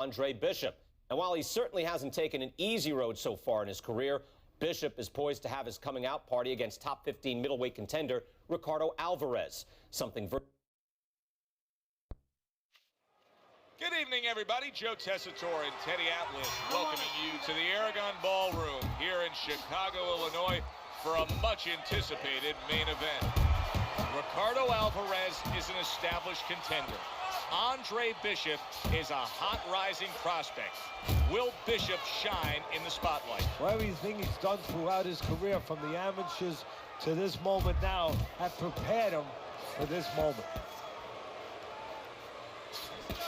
Andre Bishop. And while he certainly hasn't taken an easy road so far in his career, Bishop is poised to have his coming out party against top 15 middleweight contender Ricardo Alvarez. Good evening, everybody. Joe Tessitore and Teddy Atlas welcoming you to the Aragon Ballroom here in Chicago, Illinois for a much-anticipated main event. Ricardo Alvarez is an established contender. Andre Bishop is a hot rising prospect. Will Bishop shine in the spotlight? Well, everything he's done throughout his career, from the amateurs to this moment now, have prepared him for this moment.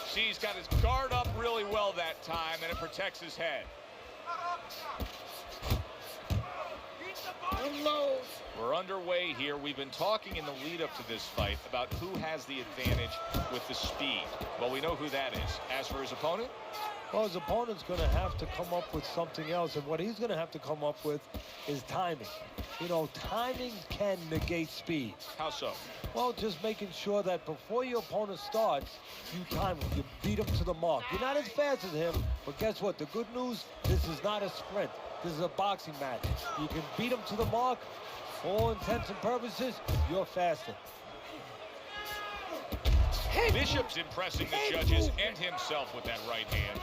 See, he's got his guard up really well that time, and it protects his head. We're underway here. We've been talking in the lead up to this fight about who has the advantage with the speed. Well, we know who that is. As for his opponent? Well, his opponent's going to have to come up with something else, and what he's going to have to come up with is timing. You know, timing can negate speed. How so? Well, just making sure that before your opponent starts, you time him, you beat him to the mark. You're not as fast as him, but guess what? The good news, this is not a sprint. This is a boxing match. You can beat him to the mark. For all intents and purposes, you're faster. Bishop's impressing the judges and himself with that right hand.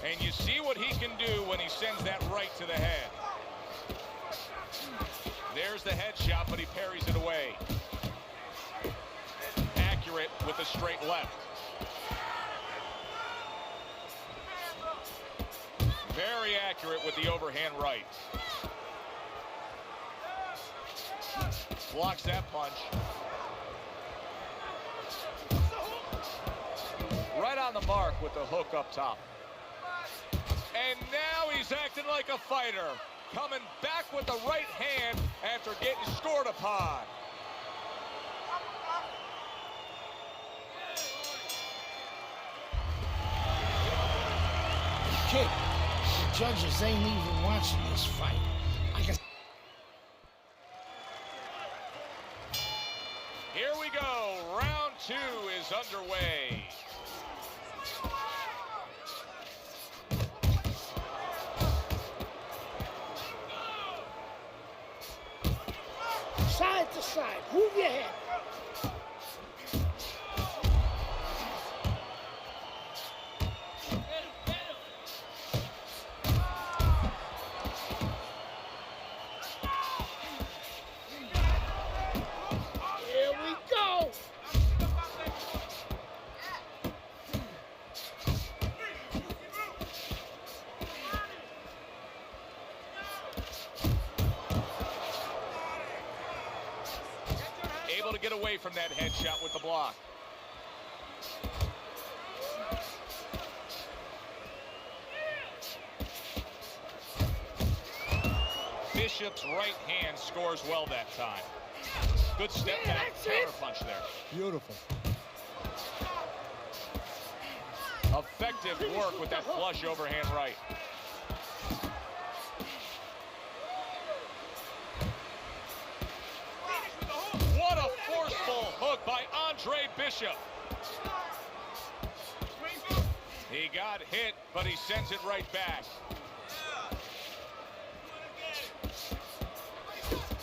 And you see what he can do when he sends that right to the head. There's the headshot, but he parries it away. Accurate with a straight left. Very accurate with the overhand right. Blocks that punch. Right on the mark with the hook up top. And now he's acting like a fighter. Coming back with the right hand after getting scored upon. Kick. The judges ain't even watching this fight. Here we go. Round 2 is underway. Side to side. Move your head. Here we go. Able to get away from that headshot with the block. Bishop's right hand scores well that time. Good step back counter punch there. Beautiful. Effective work with that flush overhand right. What a forceful hook by Andre Bishop. He got hit, but he sends it right back.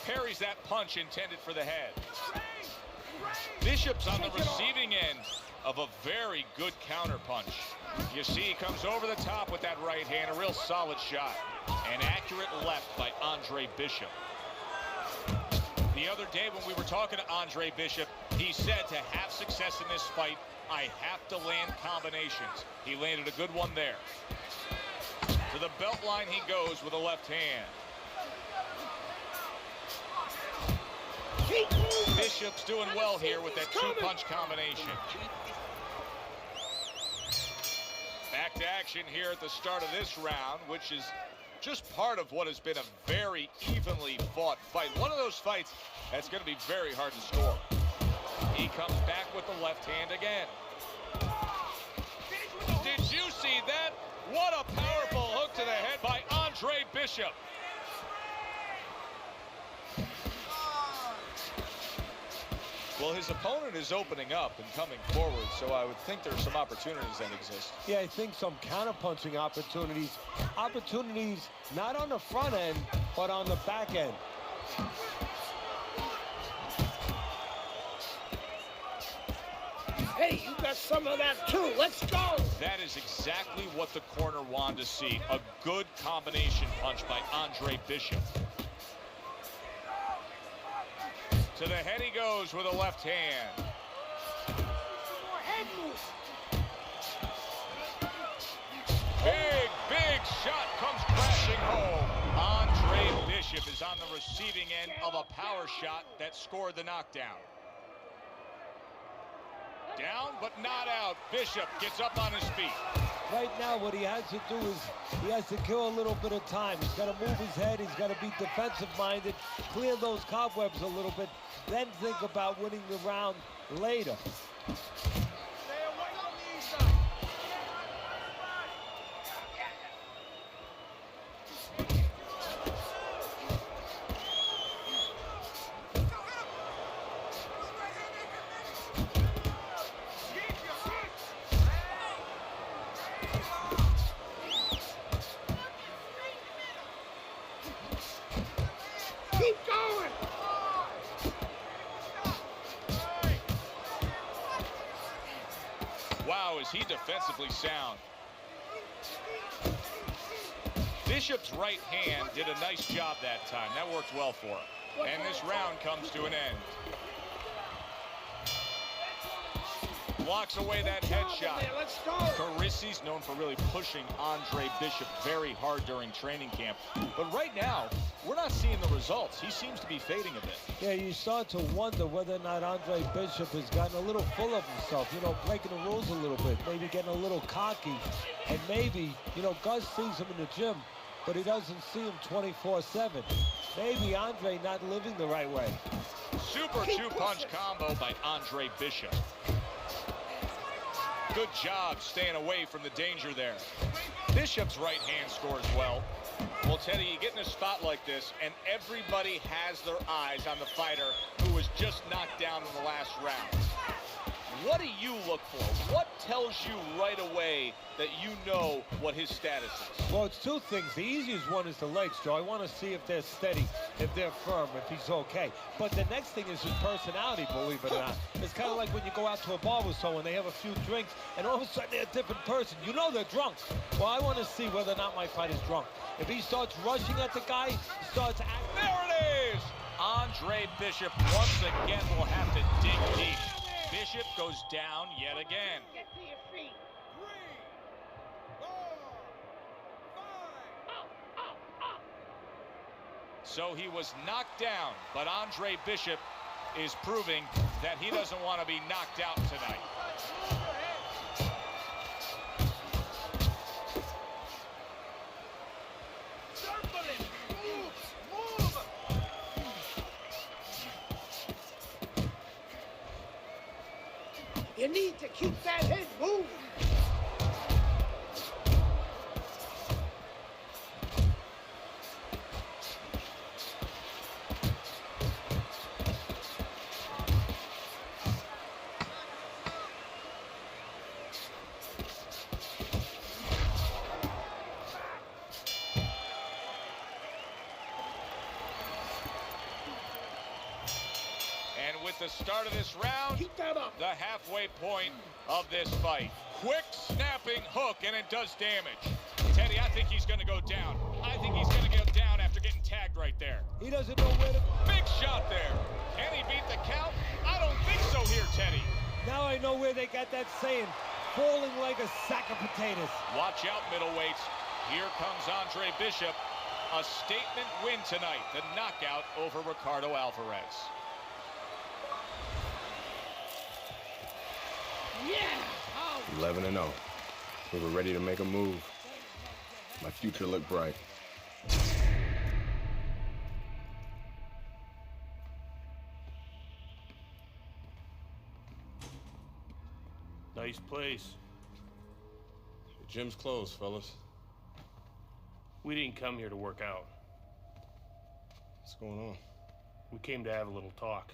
Parries that punch intended for the head. Bishop's on the receiving end of a very good counter punch. You see he comes over the top with that right hand, a real solid shot. An accurate left by Andre Bishop. The other day when we were talking to Andre Bishop, he said to have success in this fight, I have to land combinations. He landed a good one there. To the belt line he goes with a left hand. Bishop's doing well here with that two-punch combination. Back to action here at the start of this round, which is just part of what has been a very evenly fought fight. One of those fights that's going to be very hard to score. He comes back with the left hand again. Did you see that? What a powerful hook to the head by Andre Bishop. Well, his opponent is opening up and coming forward, so I would think there's some opportunities that exist. Yeah, I think some counter-punching opportunities. Opportunities not on the front end, but on the back end. Hey, you got some of that too. Let's go. That is exactly what the corner wanted to see. A good combination punch by Andre Bishop. To the head he goes with a left hand. Head move. Big shot comes crashing home. Andre Bishop is on the receiving end of a power shot that scored the knockdown. Down, but not out. Bishop gets up on his feet. Right now, what he has to do is he has to kill a little bit of time. He's got to move his head. He's got to be defensive-minded, clear those cobwebs a little bit, then think about winning the round later. Keep going. Wow, is he defensively sound. Bishop's right hand did a nice job that time. That worked well for him. And this round comes to an end. Blocks away that headshot. Let's go. Carisi's known for really pushing Andre Bishop very hard during training camp. But right now, we're not seeing the results. He seems to be fading a bit. Yeah, you start to wonder whether or not Andre Bishop has gotten a little full of himself, you know, breaking the rules a little bit, maybe getting a little cocky. And maybe, you know, Gus sees him in the gym, but he doesn't see him 24/7. Maybe Andre not living the right way. Super two-punch combo by Andre Bishop. Good job staying away from the danger there. Bishop's right hand scores well. Well, Teddy, you get in a spot like this, and everybody has their eyes on the fighter who was just knocked down in the last round. What do you look for? What tells you right away that you know what his status is? Well, it's two things. The easiest one is the legs, Joe. I want to see if they're steady, if they're firm, if he's okay. But the next thing is his personality, believe it or not. It's kind of like when you go out to a bar with someone, they have a few drinks, and all of a sudden they're a different person. You know they're drunk. Well, I want to see whether or not my fighter's drunk. If he starts rushing at the guy, he starts acting. There it is! Andre Bishop once again will have to dig deep. Bishop goes down yet again. Get to your feet. 3, 4, 5. So he was knocked down, but Andre Bishop is proving that he doesn't want to be knocked out tonight. You need to keep that head moving. With the start of this round, Keep that up. the halfway point of this fight. Quick snapping hook, and it does damage. Teddy, I think he's going to go down. I think he's going to go down after getting tagged right there. He doesn't know where to... Big shot there. Can he beat the count? I don't think so here, Teddy. Now I know where they got that saying, falling like a sack of potatoes. Watch out, middleweights. Here comes Andre Bishop. A statement win tonight, the knockout over Ricardo Alvarez. Yeah. 11-0. We were ready to make a move. My future looked bright. Nice place. The gym's closed, fellas. We didn't come here to work out. What's going on? We came to have a little talk.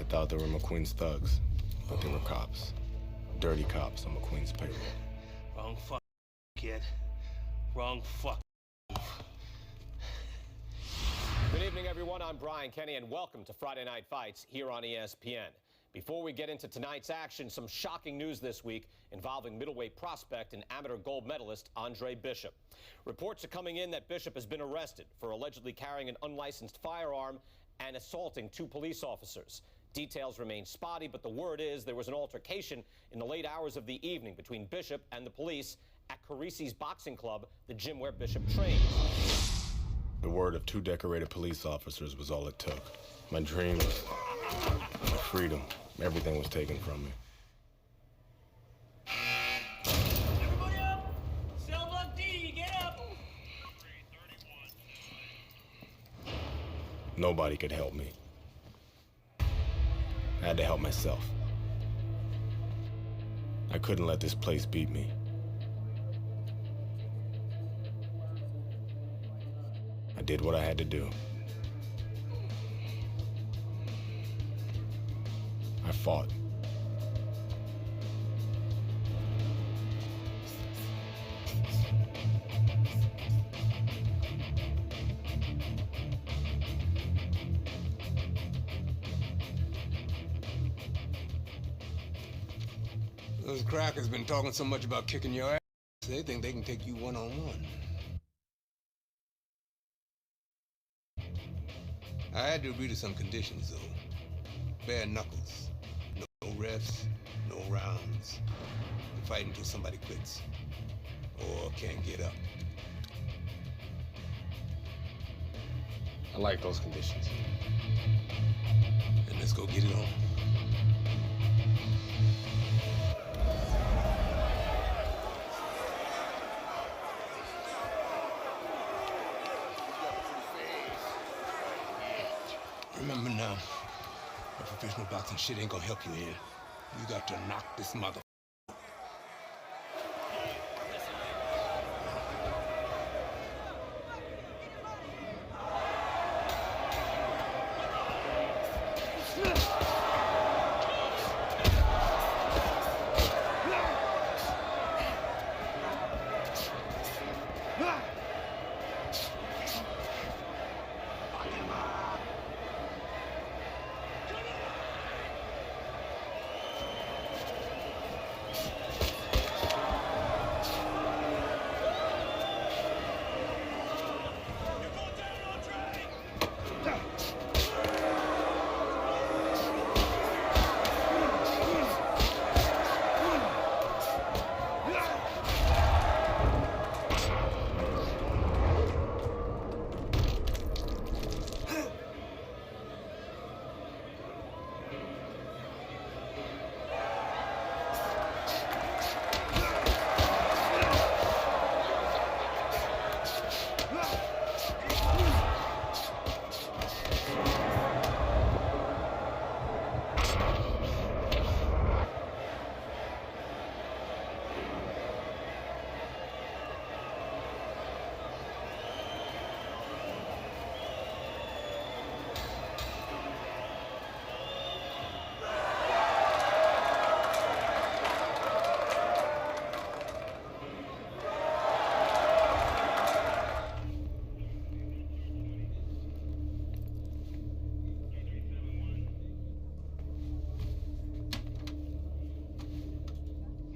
thought they were McQueen's thugs, but they were cops. Dirty cops on McQueen's payroll. Wrong fuck, kid. Wrong fuck. Good evening, everyone. I'm Brian Kenny, and welcome to Friday Night Fights here on ESPN. Before we get into tonight's action, some shocking news this week involving middleweight prospect and amateur gold medalist Andre Bishop. Reports are coming in that Bishop has been arrested for allegedly carrying an unlicensed firearm and assaulting 2 police officers. Details remain spotty, but the word is there was an altercation in the late hours of the evening between Bishop and the police at Carisi's Boxing Club, the gym where Bishop trains. The word of 2 decorated police officers was all it took. My dreams, my freedom, everything was taken from me. Everybody up! Cell block D, get up! Nobody could help me. I had to help myself. I couldn't let this place beat me. I did what I had to do. I fought. Those crackers been talking so much about kicking your ass, they think they can take you one-on-one. I had to agree to some conditions, though. Bare knuckles. No refs, no rounds. You fight until somebody quits. Or can't get up. I like those conditions. And let's go get it on. Remember now, the professional boxing shit ain't gonna help you here. You got to knock this mother.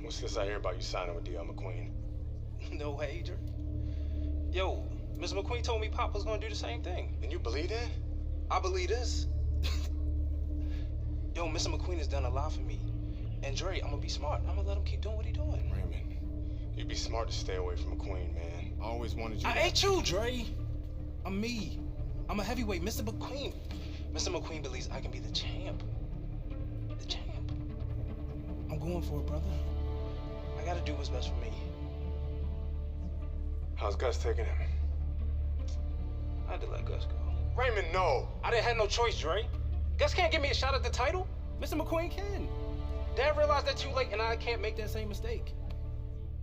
What's this I hear about you signing with D.L. McQueen? No way, Adrian. Yo, Mr. McQueen told me Pop was gonna do the same thing. And you believe that? I believe this. Yo, Mr. McQueen has done a lot for me. And Dre, I'm gonna be smart. I'm gonna let him keep doing what he doing. Raymond, you'd be smart to stay away from McQueen, man. I always wanted you I to... ain't you, Dre. I'm me. I'm a heavyweight, Mr. McQueen. Mr. McQueen believes I can be the champ. The champ. I'm going for it, brother. I gotta do what's best for me. How's Gus taking him? I had to let Gus go. Raymond, no! I didn't have no choice, Dre. Gus can't give me a shot at the title. Mr. McQueen can. Dad realized that too late, and I can't make that same mistake.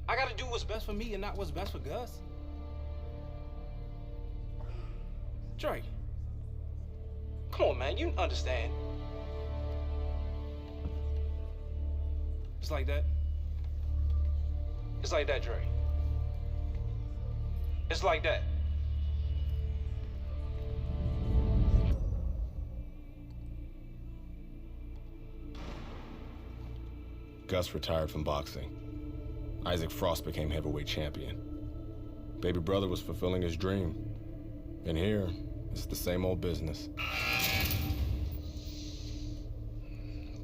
I gotta do what's best for me and not what's best for Gus. Dre, come on, man, you understand. It's like that. It's like that, Dre. It's like that. Gus retired from boxing. Isaac Frost became heavyweight champion. Baby brother was fulfilling his dream. And here, it's the same old business.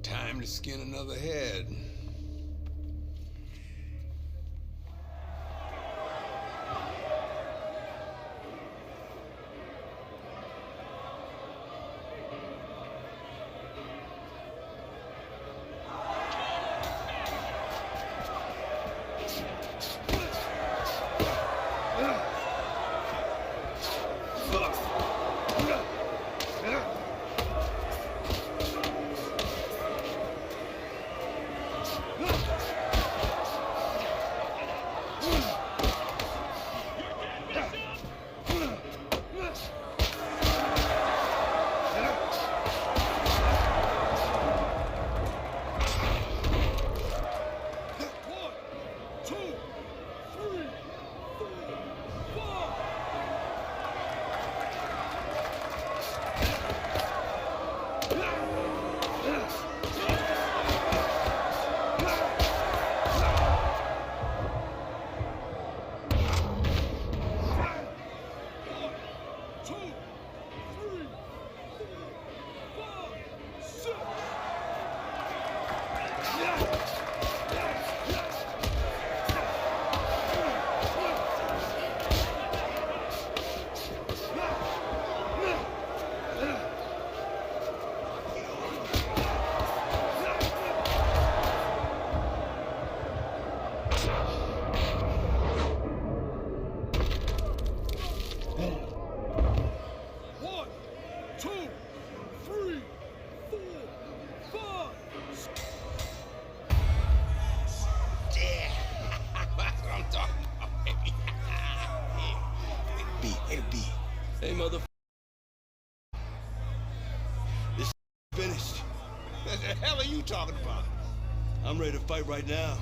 Time to skin another head. Hey, mother. This finished. What the hell are you talking about? I'm ready to fight right now.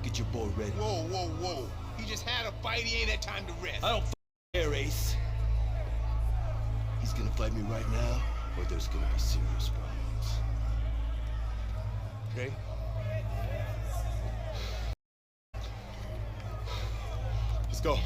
Get your boy ready. Whoa, whoa, whoa. He just had a fight. He ain't had time to rest. I don't care, Ace. He's gonna fight me right now, or there's gonna be serious problems. Okay? Let's go.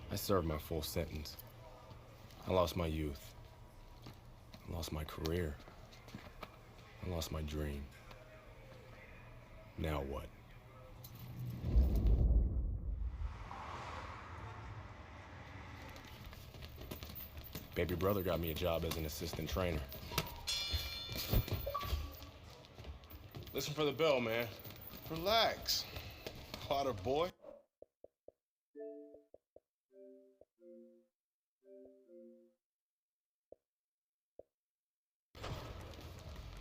I served my full sentence. I lost my youth. I lost my career. I lost my dream. Now what? Baby brother got me a job as an assistant trainer. Listen for the bell, man. Relax. Potter boy.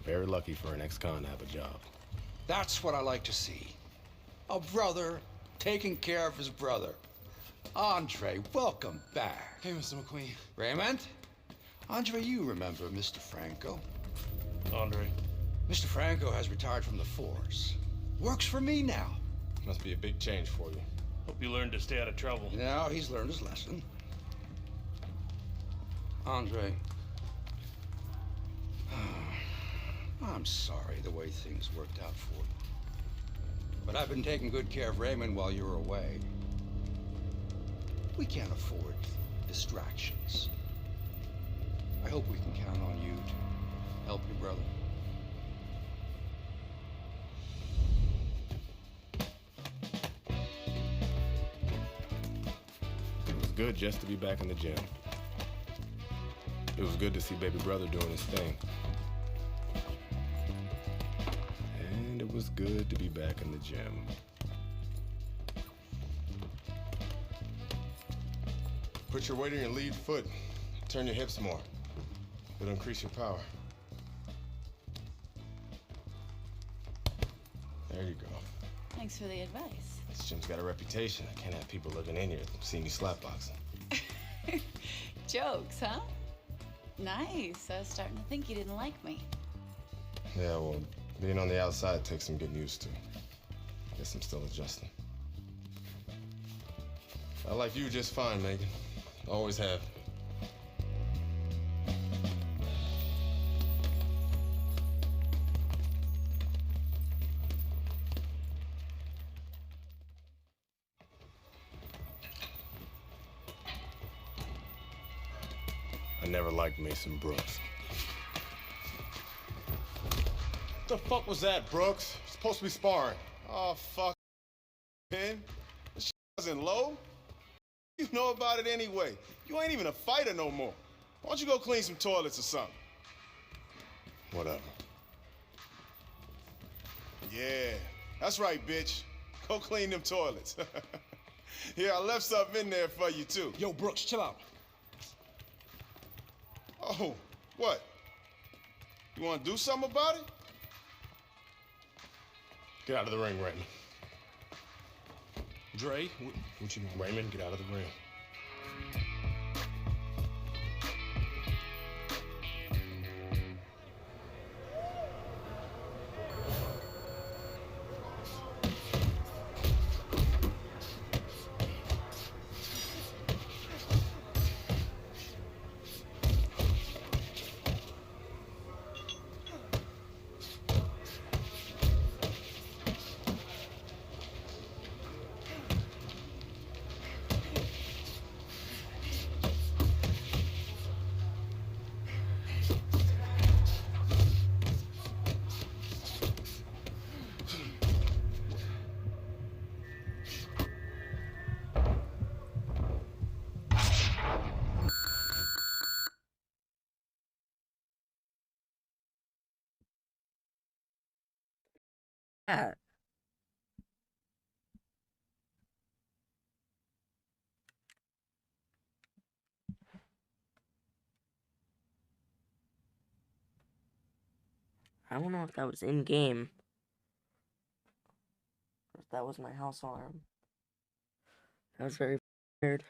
Very lucky for an ex-con to have a job. That's what I like to see. A brother taking care of his brother. Andre, welcome back. Hey, Mr. McQueen. Raymond? Andre, you remember Mr. Franco. Andre. Mr. Franco has retired from the force. Works for me now. Must be a big change for you. Hope you learned to stay out of trouble. Now he's learned his lesson. Andre. I'm sorry the way things worked out for you. But I've been taking good care of Raymond while you were away. We can't afford distractions. I hope we can count on you to help your brother. It was good just to be back in the gym. It was good to see baby brother doing his thing. And it was good to be back in the gym. Put your weight on your lead foot. Turn your hips more. It'll increase your power. There you go. Thanks for the advice. This gym's got a reputation. I can't have people looking in here see me slapboxing. Jokes, huh? Nice. I was starting to think you didn't like me. Yeah, well, being on the outside takes some getting used to. Guess I'm still adjusting. I like you just fine, Megan. Always have. I never liked Mason Brooks. What the fuck was that, Brooks? You're supposed to be sparring. Oh, fuck. Pin? This shit wasn't low? You know about it anyway. You ain't even a fighter no more. Why don't you go clean some toilets or something? Whatever. Yeah, that's right, bitch. Go clean them toilets. Yeah, I left something in there for you, too. Yo, Brooks, chill out. Oh, what? You want to do something about it? Get out of the ring, Raymond. Dre, what you doing? Raymond, get out of the ring. At? I don't know if that was in game or if that was my house alarm. That was very weird.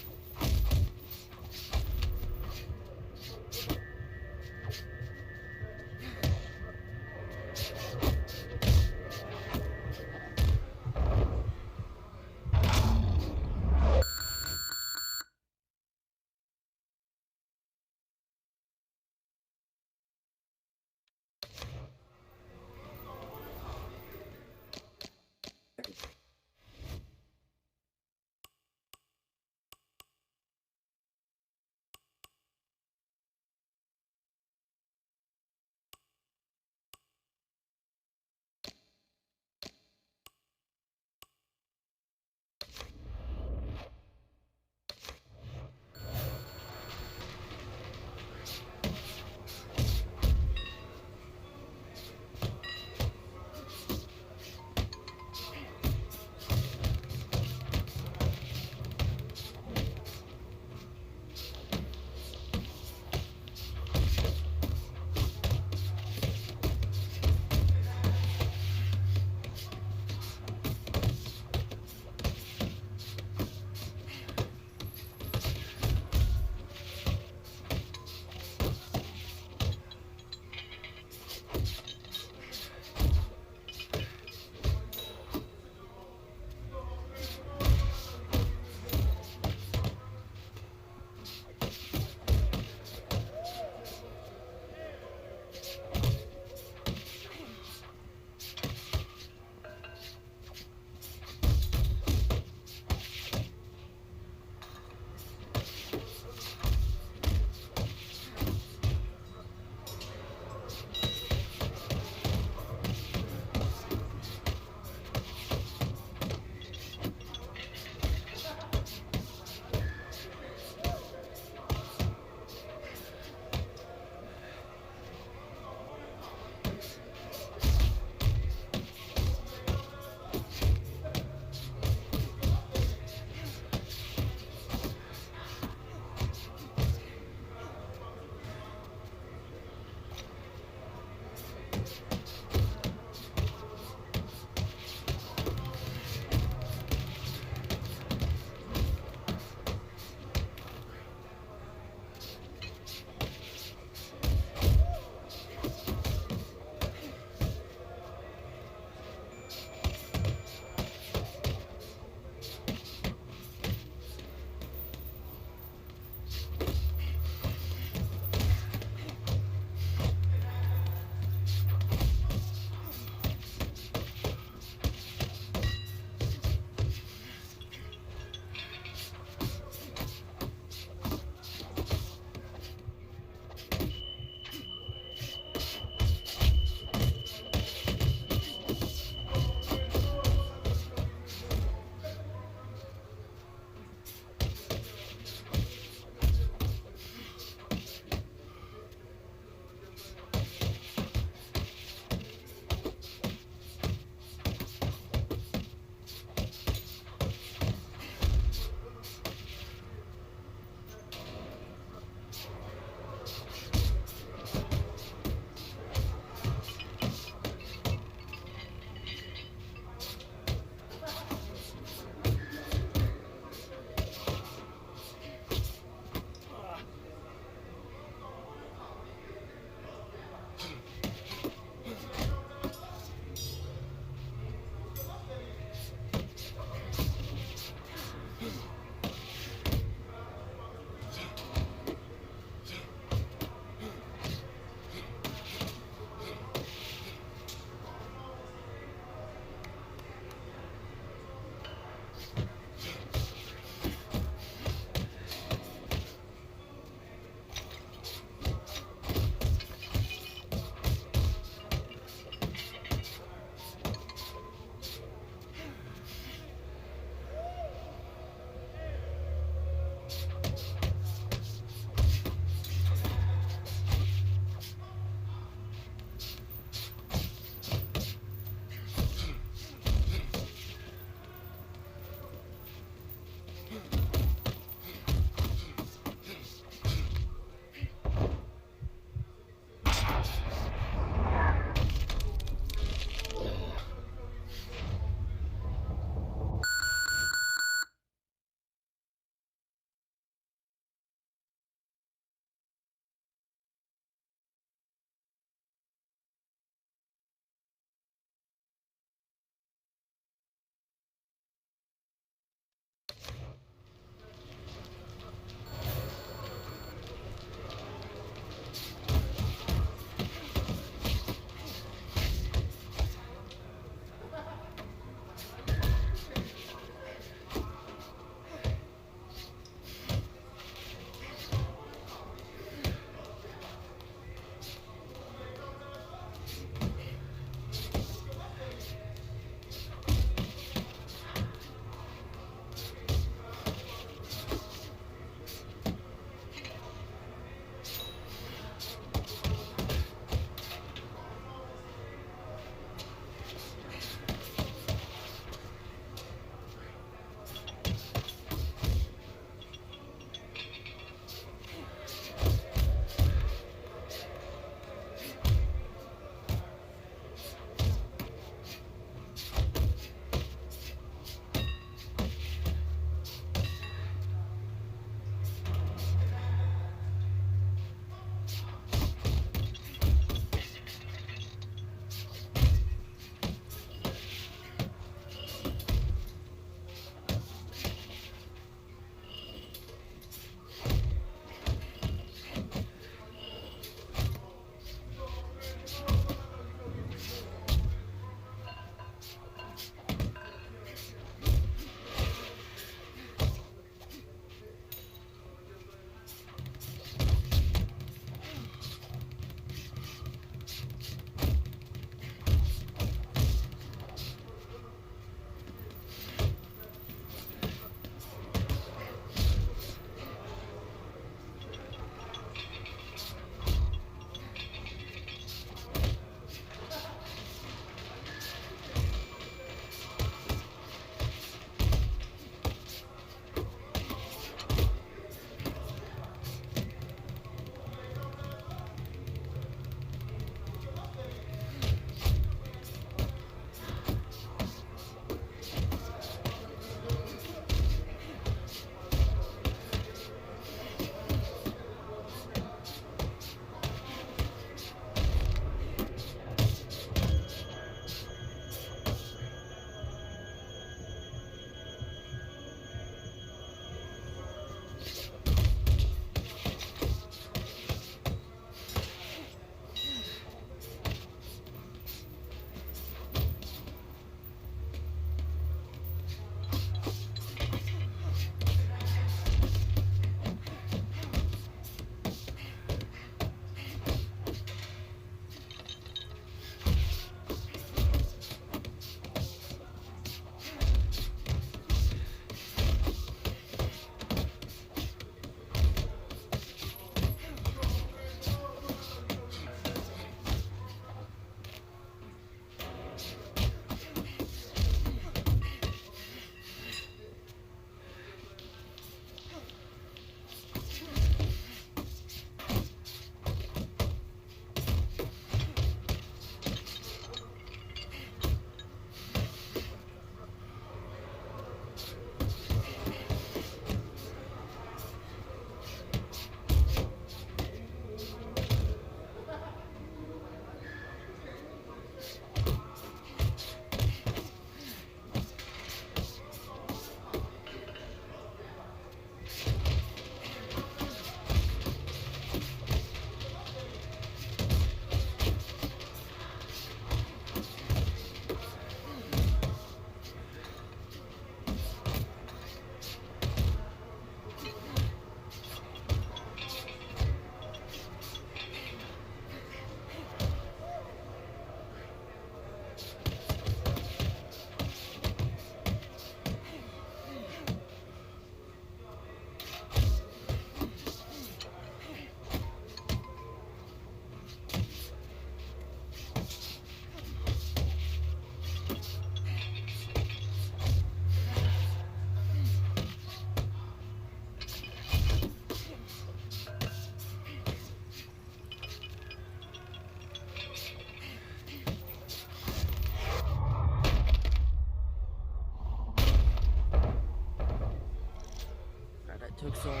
Took so long.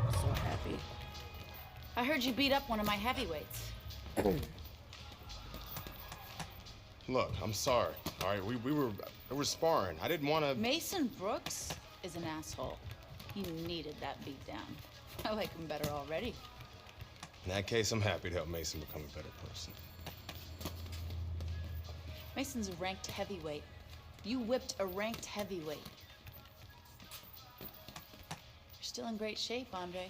I'm so happy. I heard you beat up one of my heavyweights. Look, I'm sorry. All right, we were sparring. I didn't want to. Mason Brooks is an asshole. He needed that beat down. I like him better already. In that case, I'm happy to help Mason become a better person. Mason's a ranked heavyweight. You whipped a ranked heavyweight. You're still in great shape, Andre.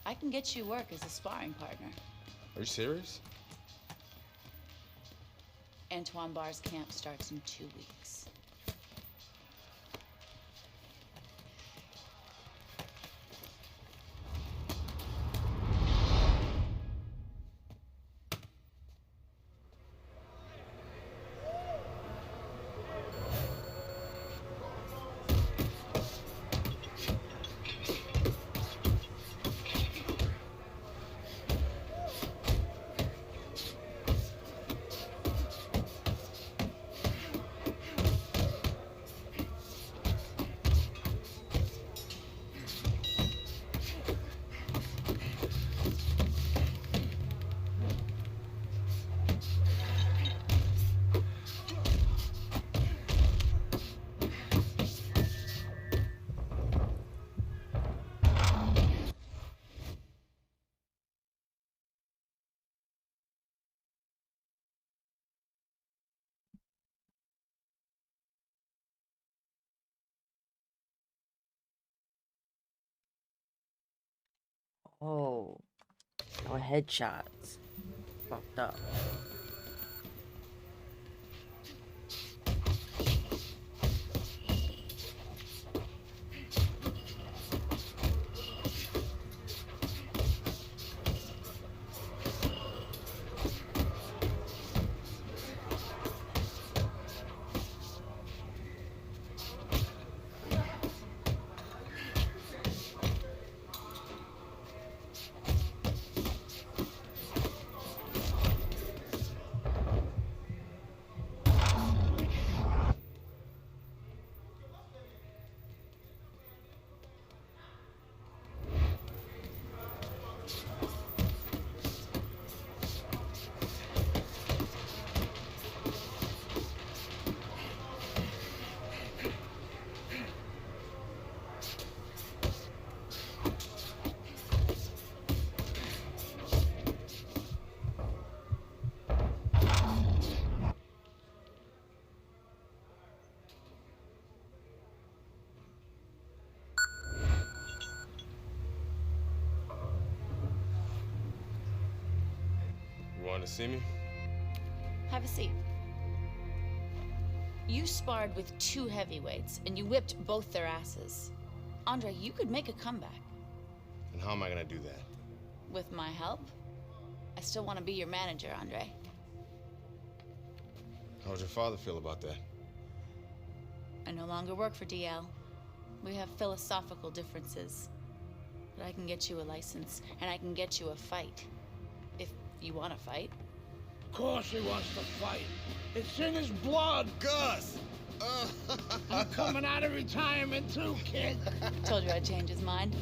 I can get you work as a sparring partner. Are you serious? Antoine Barr's camp starts in 2 weeks. Oh, no headshots. Fucked up. Want to see me? Have a seat. You sparred with 2 heavyweights, and you whipped both their asses. Andre, you could make a comeback. And how am I gonna do that? With my help? I still want to be your manager, Andre. How would your father feel about that? I no longer work for DL. We have philosophical differences. But I can get you a license, and I can get you a fight. If you want to fight. Of course he wants to fight. It's in his blood. Gus! I'm coming out of retirement too, kid. Told you I'd change his mind.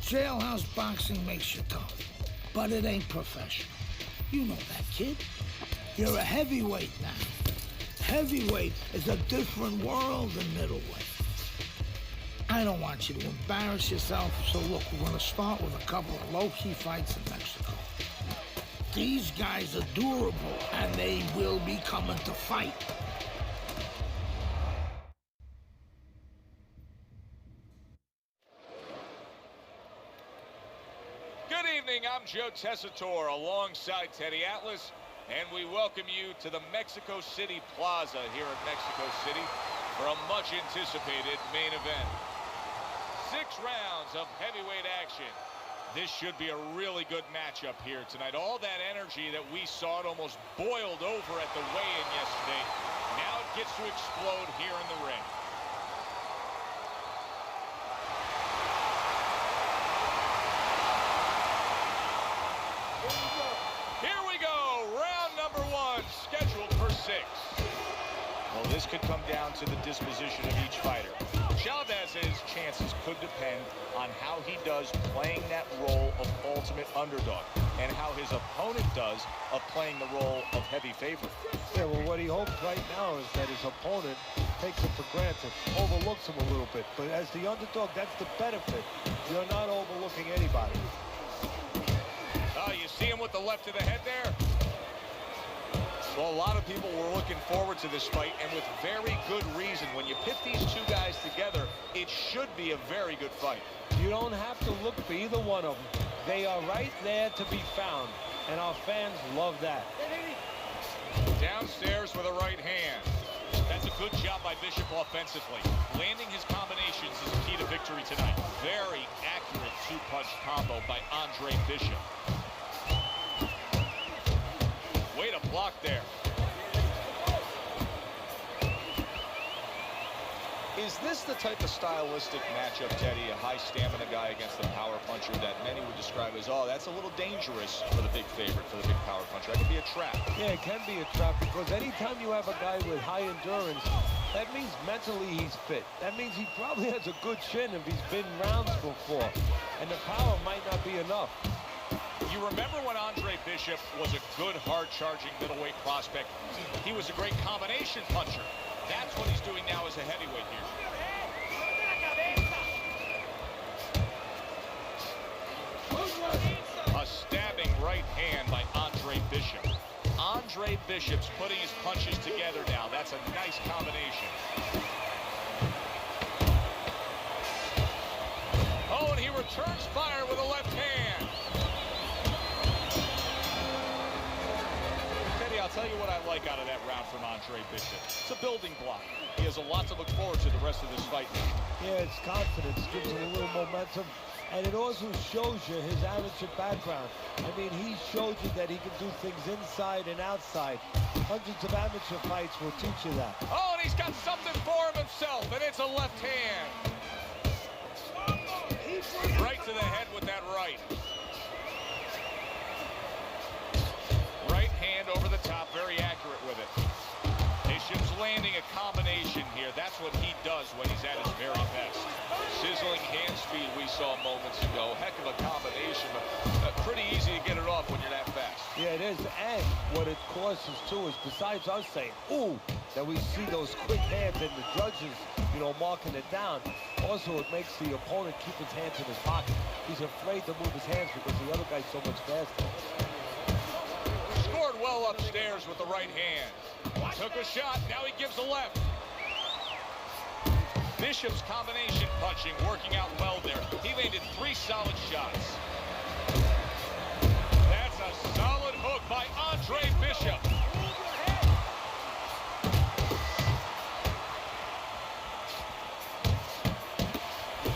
Jailhouse boxing makes you tough, but it ain't professional. You know that, kid. You're a heavyweight now. Heavyweight is a different world than middleweight. I don't want you to embarrass yourself, so look, we're gonna start with a couple of low-key fights in Mexico. These guys are durable, and they will be coming to fight. Good evening, I'm Joe Tessitore alongside Teddy Atlas, and we welcome you to the Mexico City Plaza here in Mexico City for a much-anticipated main event. 6 rounds of heavyweight action. This should be a really good matchup here tonight. All that energy that we saw, it almost boiled over at the weigh-in yesterday. Now it gets to explode here in the ring. Here we go, round number 1, scheduled for 6. Well, this could come down to the disposition of each fighter. Chavez's chances could depend on how he does playing that role of ultimate underdog and how his opponent does of playing the role of heavy favorite. Yeah, well, what he hopes right now is that his opponent takes it for granted, overlooks him a little bit. But as the underdog, that's the benefit. You're not overlooking anybody. Oh, you see him with the left to the head there? Well, a lot of people were looking forward to this fight, and with very good reason. When you pit these two guys together, it should be a very good fight. You don't have to look for either one of them. They are right there to be found, and our fans love that. Downstairs with a right hand. That's a good job by Bishop offensively. Landing his combinations is key to victory tonight. Very accurate two-punch combo by Andre Bishop. Way to block there. Is this the type of stylistic matchup, Teddy, a high stamina guy against the power puncher that many would describe as, oh, that's a little dangerous for the big favorite, for the big power puncher? That could be a trap. Yeah, it can be a trap because anytime you have a guy with high endurance, that means mentally he's fit. That means he probably has a good chin if he's been rounds before. And the power might not be enough. You remember when Andre Bishop was a good, hard-charging middleweight prospect? He was a great combination puncher. That's what he's doing now as a heavyweight here. A stabbing right hand by Andre Bishop. Andre Bishop's putting his punches together now. That's a nice combination. Oh, and he returns fire with a left hand. Teddy, I'll tell you what I like out of that round from Andre Bishop. It's a building block. He has a lot to look forward to the rest of this fight. Yeah, it's confidence, gives him a little momentum, and it also shows you his amateur background. I mean, he showed you that he can do things inside and outside. Hundreds of amateur fights will teach you that. Oh, and he's got something for himself, and it's a left hand. Right to the head with that right. Right hand over the top, very accurate with it. Bishop's landing a combination here. That's what he does when he's at his very best. Sizzling hand speed we saw moments ago. Heck of a combination, but pretty easy to get it off when you're that fast. Yeah, it is. And what it causes, too, is besides us saying, ooh, that we see those quick hands and the judges, you know, marking it down, also it makes the opponent keep his hands in his pocket. He's afraid to move his hands because the other guy's so much faster. Scored well upstairs with the right hand. Took a shot, now he gives a left. Bishop's combination punching working out well there. He landed 3 solid shots. That's a solid hook by Andre Bishop.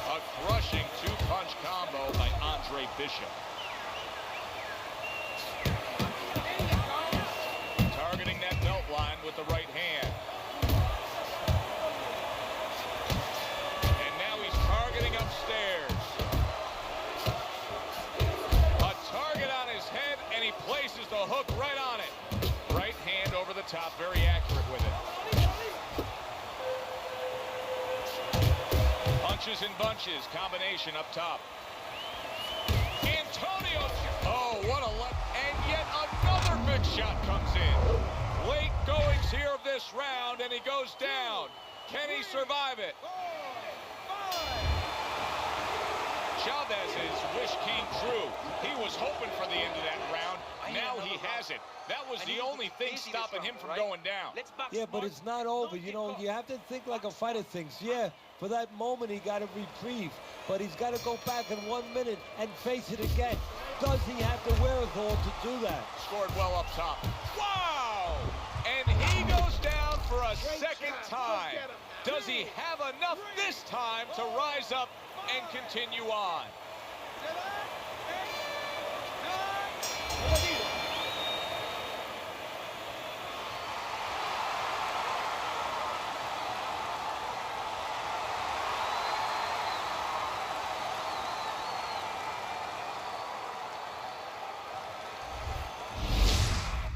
A crushing 2-punch combo by Andre Bishop. Targeting that belt line with the right hand. And now he's targeting upstairs. A target on his head, and he places the hook right on it. Right hand over the top, very accurate with it. Punches and bunches, combination up top. Antonio, oh, what a left, and yet another big shot comes in. Late goings here of this round, and he goes down. Can he survive it? Chavez's wish came true. He was hoping for the end of that round. Now he has it. That was the only thing stopping him from going down. Yeah, but it's not over. You know, you have to think like a fighter thinks. Yeah, for that moment he got a reprieve, but he's got to go back in 1 minute and face it again. Does he have the wherewithal to do that? Scored well up top. Wow! And he goes down for a second time. Does he have enough this time to rise up and continue on?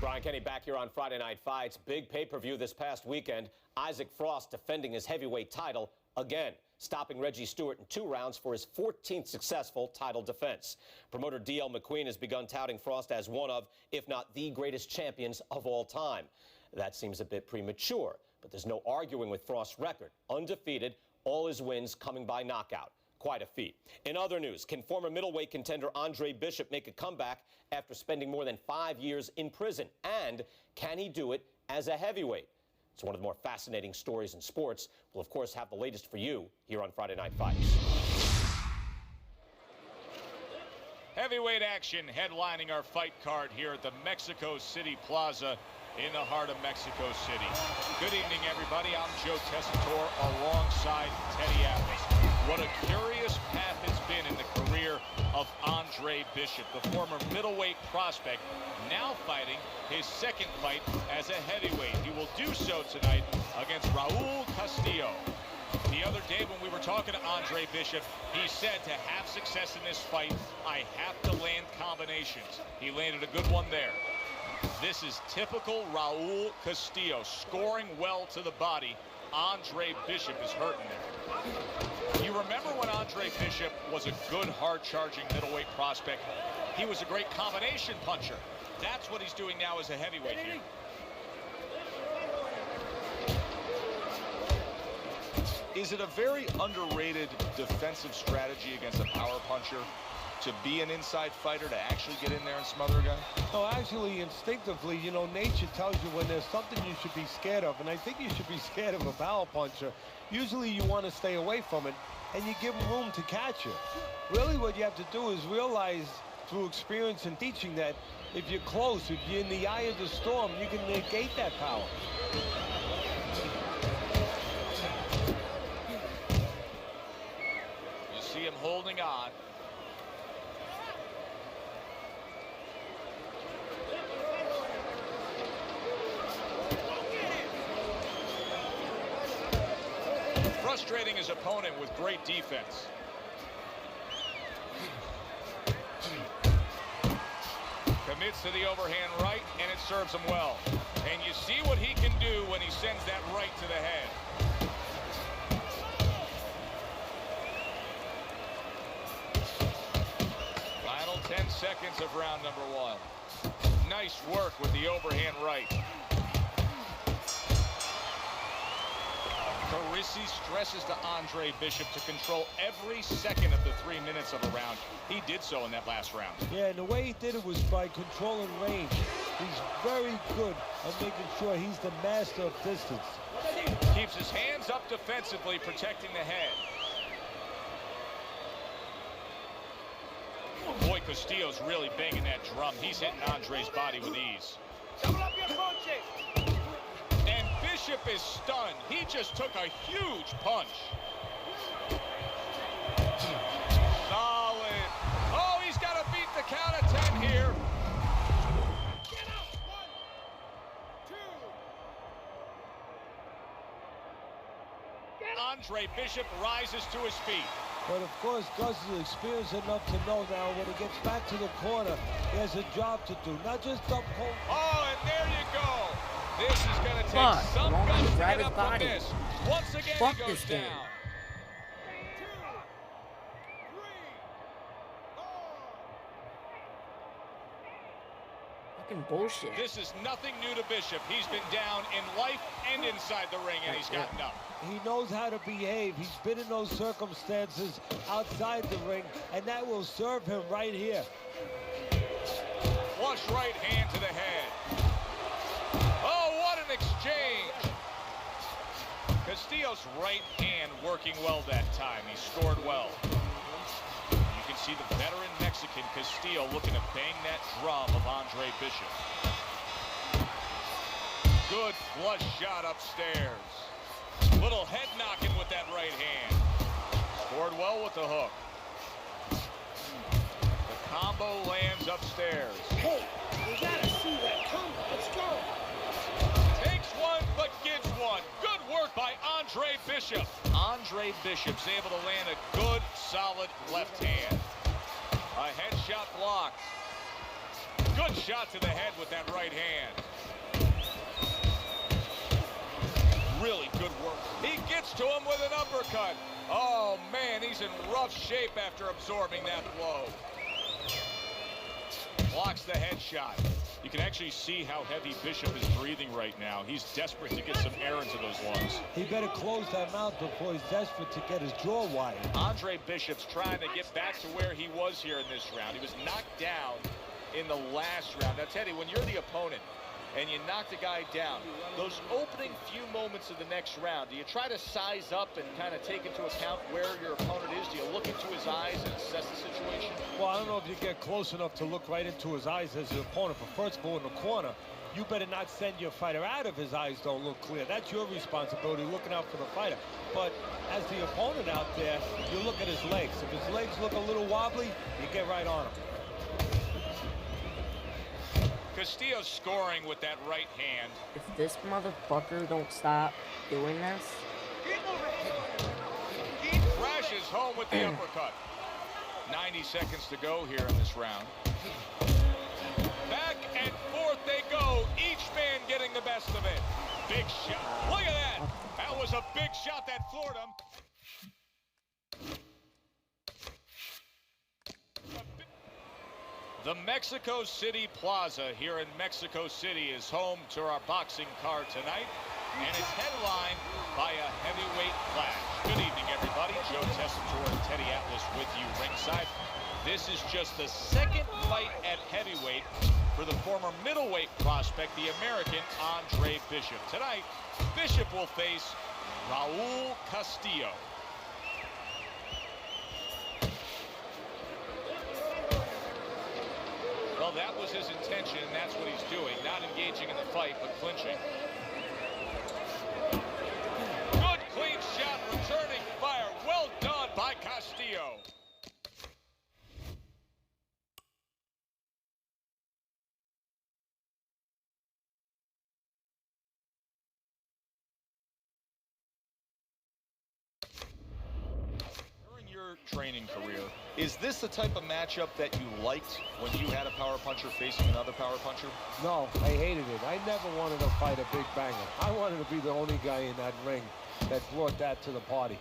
Brian Brian Kenny back here on Friday Night Fights. Big pay-per-view this past weekend. Isaac Frost defending his heavyweight title again, stopping Reggie Stewart in 2 rounds for his 14th successful title defense. Promoter D.L. McQueen has begun touting Frost as one of, if not the greatest champions of all time. That seems a bit premature, but there's no arguing with Frost's record. Undefeated, all his wins coming by knockout. Quite a feat. In other news, can former middleweight contender Andre Bishop make a comeback after spending more than 5 years in prison? And can he do it as a heavyweight? It's one of the more fascinating stories in sports. We'll, of course, have the latest for you here on Friday Night Fights. Heavyweight action headlining our fight card here at the Mexico City Plaza in the heart of Mexico City. Good evening, everybody. I'm Joe Tessitore alongside Teddy Atlas. What a curious path it's been in the career of Andre Bishop, the former middleweight prospect, now fighting his second fight as a heavyweight. He will do so tonight against Raul Castillo. The other day when we were talking to Andre Bishop, he said to have success in this fight, I have to land combinations. He landed a good one there. This is typical Raul Castillo, scoring well to the body. Andre Bishop is hurting there. You remember when Andre Bishop was a good, hard-charging middleweight prospect? He was a great combination puncher. That's what he's doing now as a heavyweight here. Is it a very underrated defensive strategy against a power puncher to be an inside fighter, to actually get in there and smother a guy? No, actually, instinctively, you know, nature tells you when there's something you should be scared of, and I think you should be scared of a power puncher. Usually you want to stay away from it, and you give him room to catch you. Really what you have to do is realize through experience and teaching that if you're close, if you're in the eye of the storm, you can negate that power. You see him holding on. Frustrating his opponent with great defense. Commits to the overhand right, and it serves him well. And you see what he can do when he sends that right to the head. Final 10 seconds of round number 1. Nice work with the overhand right. Carisi stresses to Andre Bishop to control every second of the 3 minutes of a round. He did so in that last round. Yeah, and the way he did it was by controlling range. He's very good at making sure he's the master of distance. Keeps his hands up defensively, protecting the head. Boy, Castillo's really banging that drum. He's hitting Andre's body with ease. And Bishop is stunned. He just took a huge punch. Solid. Oh, he's got to beat the count of 10 here. Andre Bishop rises to his feet. But of course, Gus is experienced enough to know now when he gets back to the corner, he has a job to do, not just dump cold. Oh, and there you go. This is going to take some guts to get up from this. Once again, he goes down. Fucking bullshit. This is nothing new to Bishop. He's been down in life and inside the ring, and he's gotten up. He knows how to behave. He's been in those circumstances outside the ring, and that will serve him right here. Flush right hand to the head. Oh, what an exchange. Castillo's right hand working well that time. He scored well. You can see the veteran Mexican Castillo looking to bang that drum of Andre Bishop. Good flush shot upstairs. Little head knocking with that right hand. Scored well with the hook. The combo lands upstairs. Hey, we gotta see that combo. Let's go. Takes one, but gives one. Good work by Andre Bishop. Andre Bishop's able to land a good, solid left hand. A headshot blocked. Good shot to the head with that right hand. to him with an uppercut. Oh, man, he's in rough shape after absorbing that blow. Blocks the headshot. You can actually see how heavy Bishop is breathing right now. He's desperate to get some air into those lungs. He better close that mouth before he's desperate to get his jaw wired. Andre Bishop's trying to get back to where he was here in this round. He was knocked down in the last round. Now, Teddy, when you're the opponent and you knock the guy down, those opening few moments of the next round, do you try to size up and kind of take into account where your opponent is? Do you look into his eyes and assess the situation? Well, I don't know if you get close enough to look right into his eyes as your opponent, but first of all, in the corner, you better not send your fighter out if his eyes don't look clear. That's your responsibility, looking out for the fighter. But as the opponent out there, you look at his legs. If his legs look a little wobbly, you get right on him. Castillo's scoring with that right hand. If this motherfucker don't stop doing this. Crashes home with the uppercut. 90 seconds to go here in this round. Back and forth they go. Each man getting the best of it. Big shot. Look at that. That was a big shot that floored him. The Mexico City Plaza here in Mexico City is home to our boxing card tonight, and it's headlined by a heavyweight clash. Good evening, everybody. Joe Tessitore and Teddy Atlas with you ringside. This is just the second fight at heavyweight for the former middleweight prospect, the American Andre Bishop. Tonight, Bishop will face Raul Castillo. Well, that was his intention, and that's what he's doing. Not engaging in the fight, but clinching. Good, clean shot, returning fire. Well done by Castillo. Training career, is this the type of matchup that you liked when you had a power puncher facing another power puncher? No, I hated it. I never wanted to fight a big banger. I wanted to be the only guy in that ring that brought that to the party.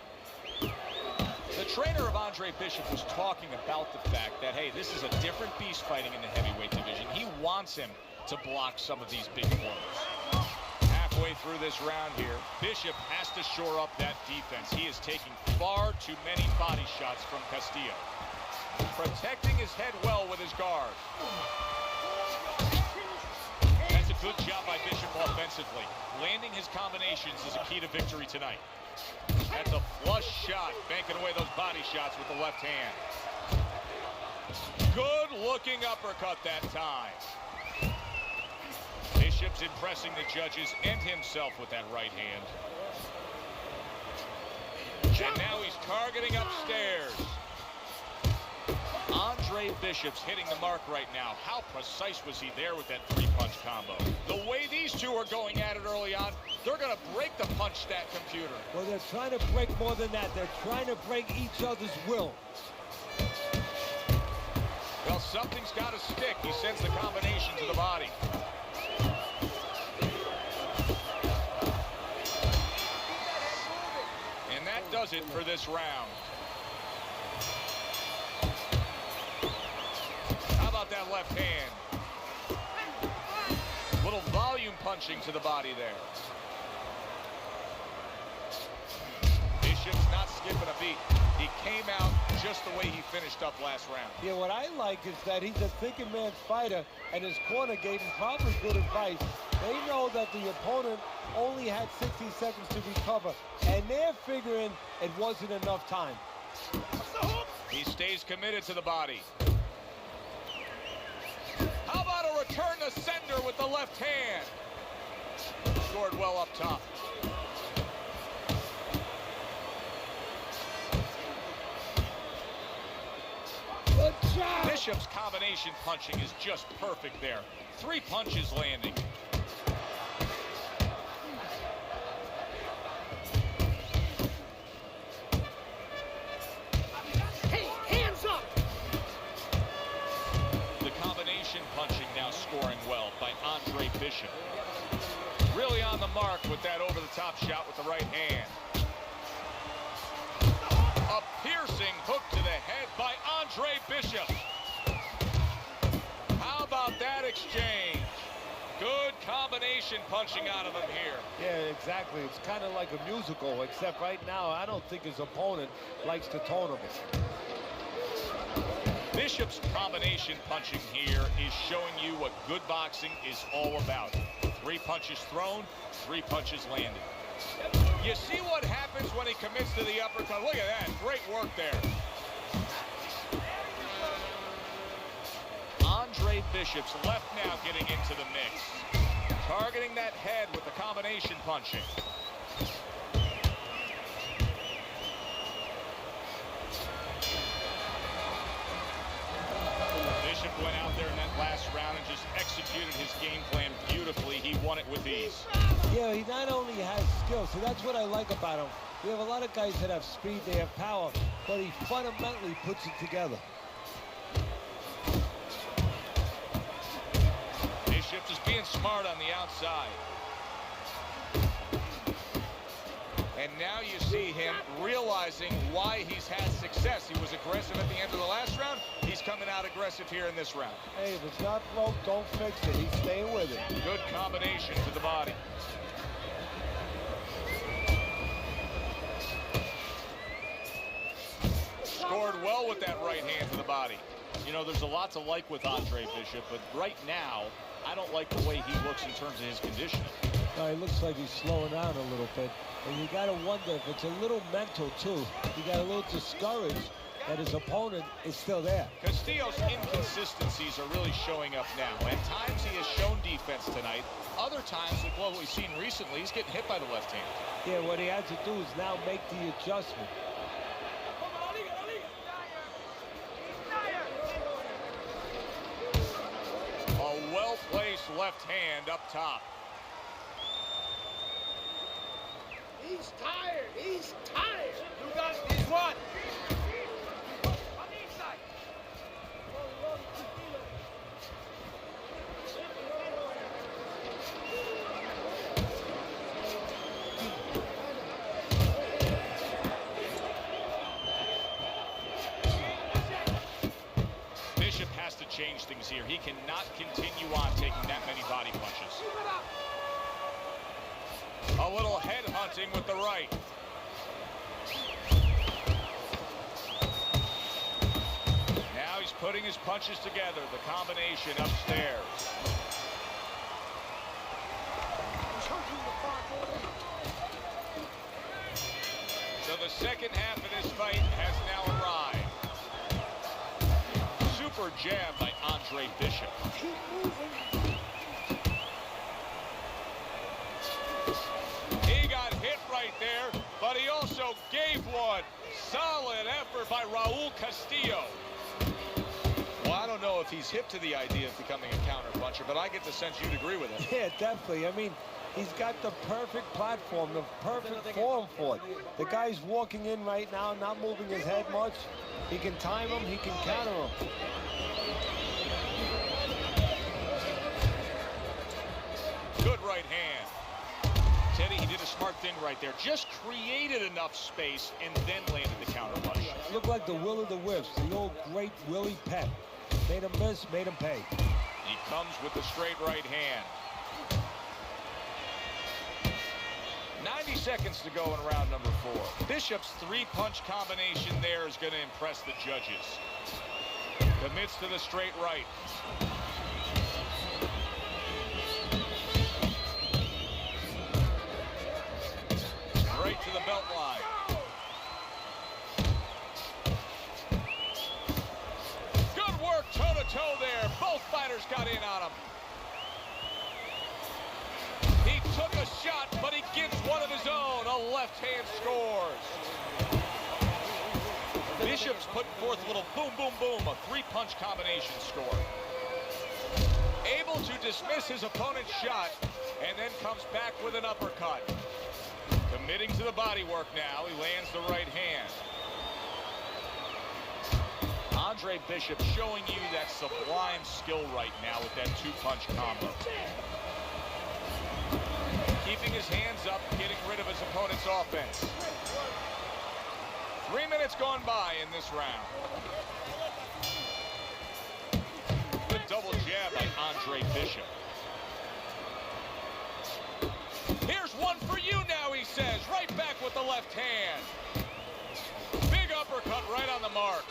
The trainer of Andre Bishop was talking about the fact that, hey, this is a different beast fighting in the heavyweight division. He wants him to block some of these big blows. Halfway through this round here, Bishop has to shore up that defense. He is taking far too many body shots from Castillo. Protecting his head well with his guard. That's a good job by Bishop offensively. Landing his combinations is a key to victory tonight. That's a flush shot, banking away those body shots with the left hand. Good looking uppercut that time. Bishop's impressing the judges and himself with that right hand. And now he's targeting upstairs. Andre Bishop's hitting the mark right now. How precise was he there with that three-punch combo? The way these two are going at it early on, they're going to break the punch stat computer. Well, they're trying to break more than that. They're trying to break each other's will. Well, something's got to stick. He sends the combination to the body. And that does it for this round. How about that left hand? Little volume punching to the body there. Bishop's not skipping a beat. He came out just the way he finished up last round. Yeah, what I like is that he's a thinking man fighter, and his corner gave him probably good advice. They know that the opponent only had 60 seconds to recover, and they're figuring it wasn't enough time. He stays committed to the body. How about a return to sender with the left hand? Scored well up top. Bishop's combination punching is just perfect there. 3 punches landing. Hey, hands up! The combination punching now scoring well by Andre Bishop. Really on the mark with that over-the-top shot with the right hand. Hook to the head by Andre Bishop. How about that exchange? Good combination punching out of him here. Yeah, exactly. It's kind of like a musical, except right now I don't think his opponent likes the tone of it. Bishop's combination punching here is showing you what good boxing is all about. 3 punches thrown, 3 punches landed. You see what happens when he commits to the uppercut. Look at that. Great work there. Andre Bishop's left now getting into the mix. Targeting that head with the combination punching. Bishop went out there in that last round and just executed his game plan beautifully. He won it with ease. Yeah, he not only has skill, so that's what I like about him. We have a lot of guys that have speed, they have power, but he fundamentally puts it together. Bishop just being smart on the outside. And now you see him realizing why he's had success. He was aggressive at the end of the last round. He's coming out aggressive here in this round. Hey, if it's not broke, don't fix it. He's staying with it. Good combination to the body. Scored well with that right hand to the body. You know, there's a lot to like with Andre Bishop, but right now, I don't like the way he looks in terms of his conditioning. No, he looks like he's slowing down a little bit. And you got to wonder if it's a little mental, too. He got a little discouraged that his opponent is still there. Castillo's inconsistencies are really showing up now. At times, he has shown defense tonight. Other times, like what we've seen recently, he's getting hit by the left hand. Yeah, what he has to do is now make the adjustment. A well-placed left hand up top. He's tired. He's tired. You got this one. Bishop has to change things here. He cannot continue on taking that many body punches. A little head hunting with the right. Now he's putting his punches together. The combination upstairs. So the second half of this fight has now arrived. Super jab by Andre Bishop. He got hit right there, but he also gave one. Solid effort by Raul Castillo. Well, I don't know if he's hip to the idea of becoming a counter-puncher, but I get the sense you'd agree with it. Yeah, definitely. I mean, he's got the perfect platform, the perfect form for it. The guy's walking in right now, not moving his head much. He can time him, he can counter him. Good right hand. Teddy, he did a smart thing right there. Just created enough space and then landed the counter punch. Looked like the will of the whips, the old great Willie Pett. Made him miss, made him pay. He comes with the straight right hand. 90 seconds to go in round number 4. Bishop's 3-punch combination there is going to impress the judges. Commits to the straight right. Right to the belt line. Good work toe-to-toe there. Both fighters got in on him. He took a shot, but he gets one of his own. A left hand scores. Bishop's putting forth a little boom, boom, boom. A 3-punch combination score. Able to dismiss his opponent's shot, and then comes back with an uppercut. Committing to the body work now. He lands the right hand. Andre Bishop showing you that sublime skill right now with that 2-punch combo. Keeping his hands up, getting rid of his opponent's offense. 3 minutes gone by in this round. Good double jab by Andre Bishop. Here's one for you now, he says. Right back with the left hand. Big uppercut right on the mark.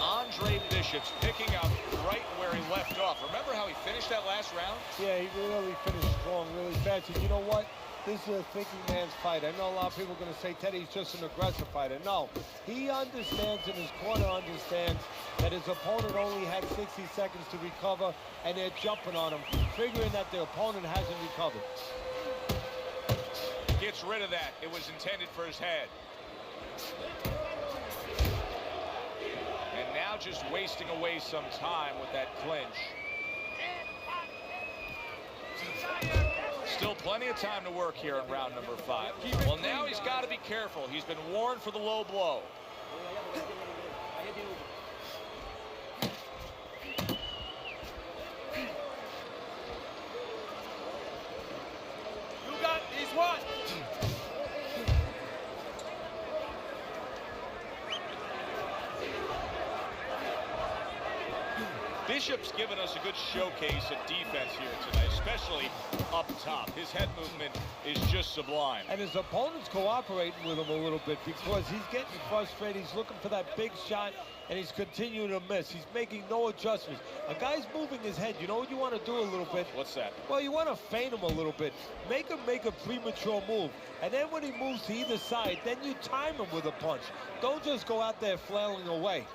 Andre Bishop's picking up right where he left off. Remember how he finished that last round? Yeah, he really finished strong, really fast. And you know what? This is a thinking man's fight. I know a lot of people are going to say Teddy's just an aggressive fighter. No, he understands and his corner understands that his opponent only had 60 seconds to recover, and they're jumping on him, figuring that the opponent hasn't recovered. Gets rid of that. It was intended for his head. And now just wasting away some time with that clinch. Still plenty of time to work here in round number 5. Well, now he's got to be careful. He's been warned for the low blow. You got these what? Bishop's given us a good showcase of defense here tonight, especially up top. His head movement is just sublime. And his opponent's cooperating with him a little bit because he's getting frustrated. He's looking for that big shot, and he's continuing to miss. He's making no adjustments. A guy's moving his head. You know what you want to do a little bit? What's that? Well, you want to feint him a little bit. Make him make a premature move. And then when he moves to either side, then you time him with a punch. Don't just go out there flailing away.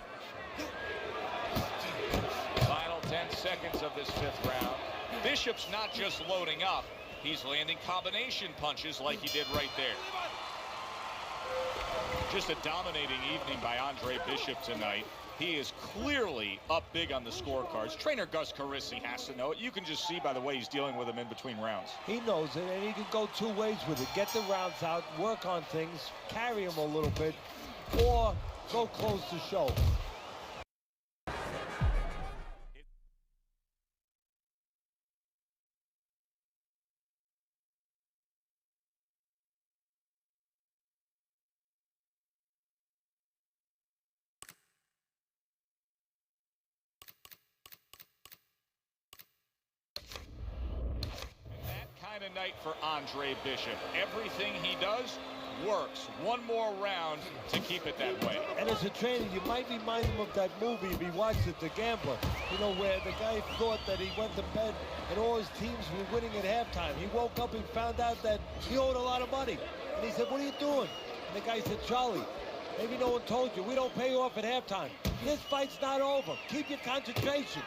10 seconds of this 5th round. Bishop's not just loading up, he's landing combination punches like he did right there. Just a dominating evening by Andre Bishop tonight. He is clearly up big on the scorecards. Trainer Gus Carisi has to know it. You can just see by the way he's dealing with him in between rounds. He knows it, and he can go 2 ways with it. Get the rounds out, work on things, carry him a little bit, or go close the show. Kind of night for Andre Bishop. Everything he does works. One more round to keep it that way. And as a trainer, you might remind him of that movie if he watched it, The Gambler. You know, where the guy thought that he went to bed and all his teams were winning at halftime. He woke up and found out that he owed a lot of money. And he said, "What are you doing?" And the guy said, "Charlie, maybe no one told you. We don't pay you off at halftime. This fight's not over. Keep your concentration."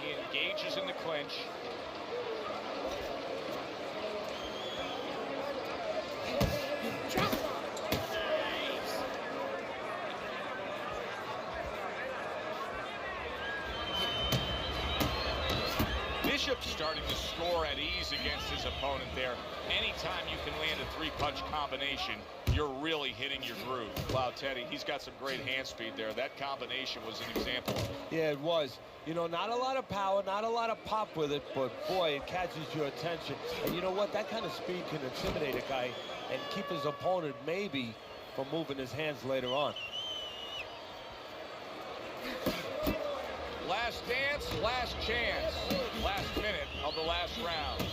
He engages in the clinch. Bishop's starting to score at ease against his opponent there. Anytime you can land a 3-punch combination, you're really hitting your groove. Wow, Teddy, he's got some great hand speed there. That combination was an example. Yeah, it was. You know, not a lot of power, not a lot of pop with it, but boy, it catches your attention. And you know what? That kind of speed can intimidate a guy and keep his opponent maybe from moving his hands later on. Last dance, last chance, last minute of the last round.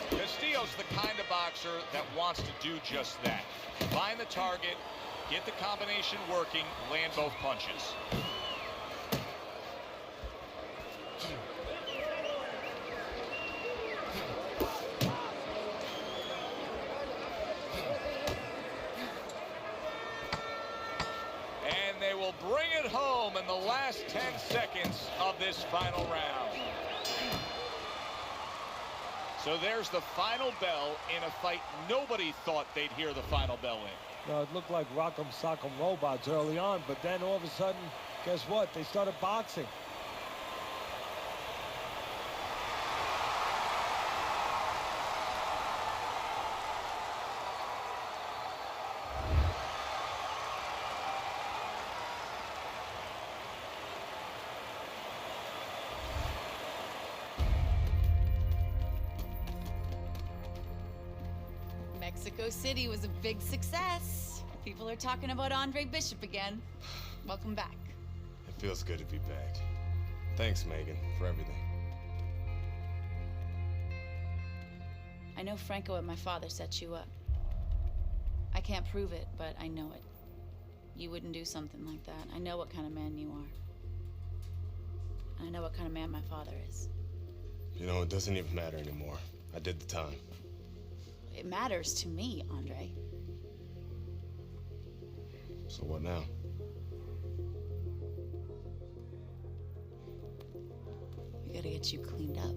Castillo's the kind of boxer that wants to do just that. Find the target, get the combination working, land both punches. And they will bring it home in the last 10 seconds of this final round. So there's the final bell in a fight nobody thought they'd hear the final bell in. It looked like Rock'em Sock'em Robots early on, but then all of a sudden, guess what? They started boxing. Mexico City was a big success. People are talking about Andre Bishop again. Welcome back. It feels good to be back. Thanks, Megan, for everything. I know Franco and my father set you up. I can't prove it, but I know it. You wouldn't do something like that. I know what kind of man you are. I know what kind of man my father is. You know, it doesn't even matter anymore. I did the time. It matters to me, Andre. So what now? We gotta get you cleaned up.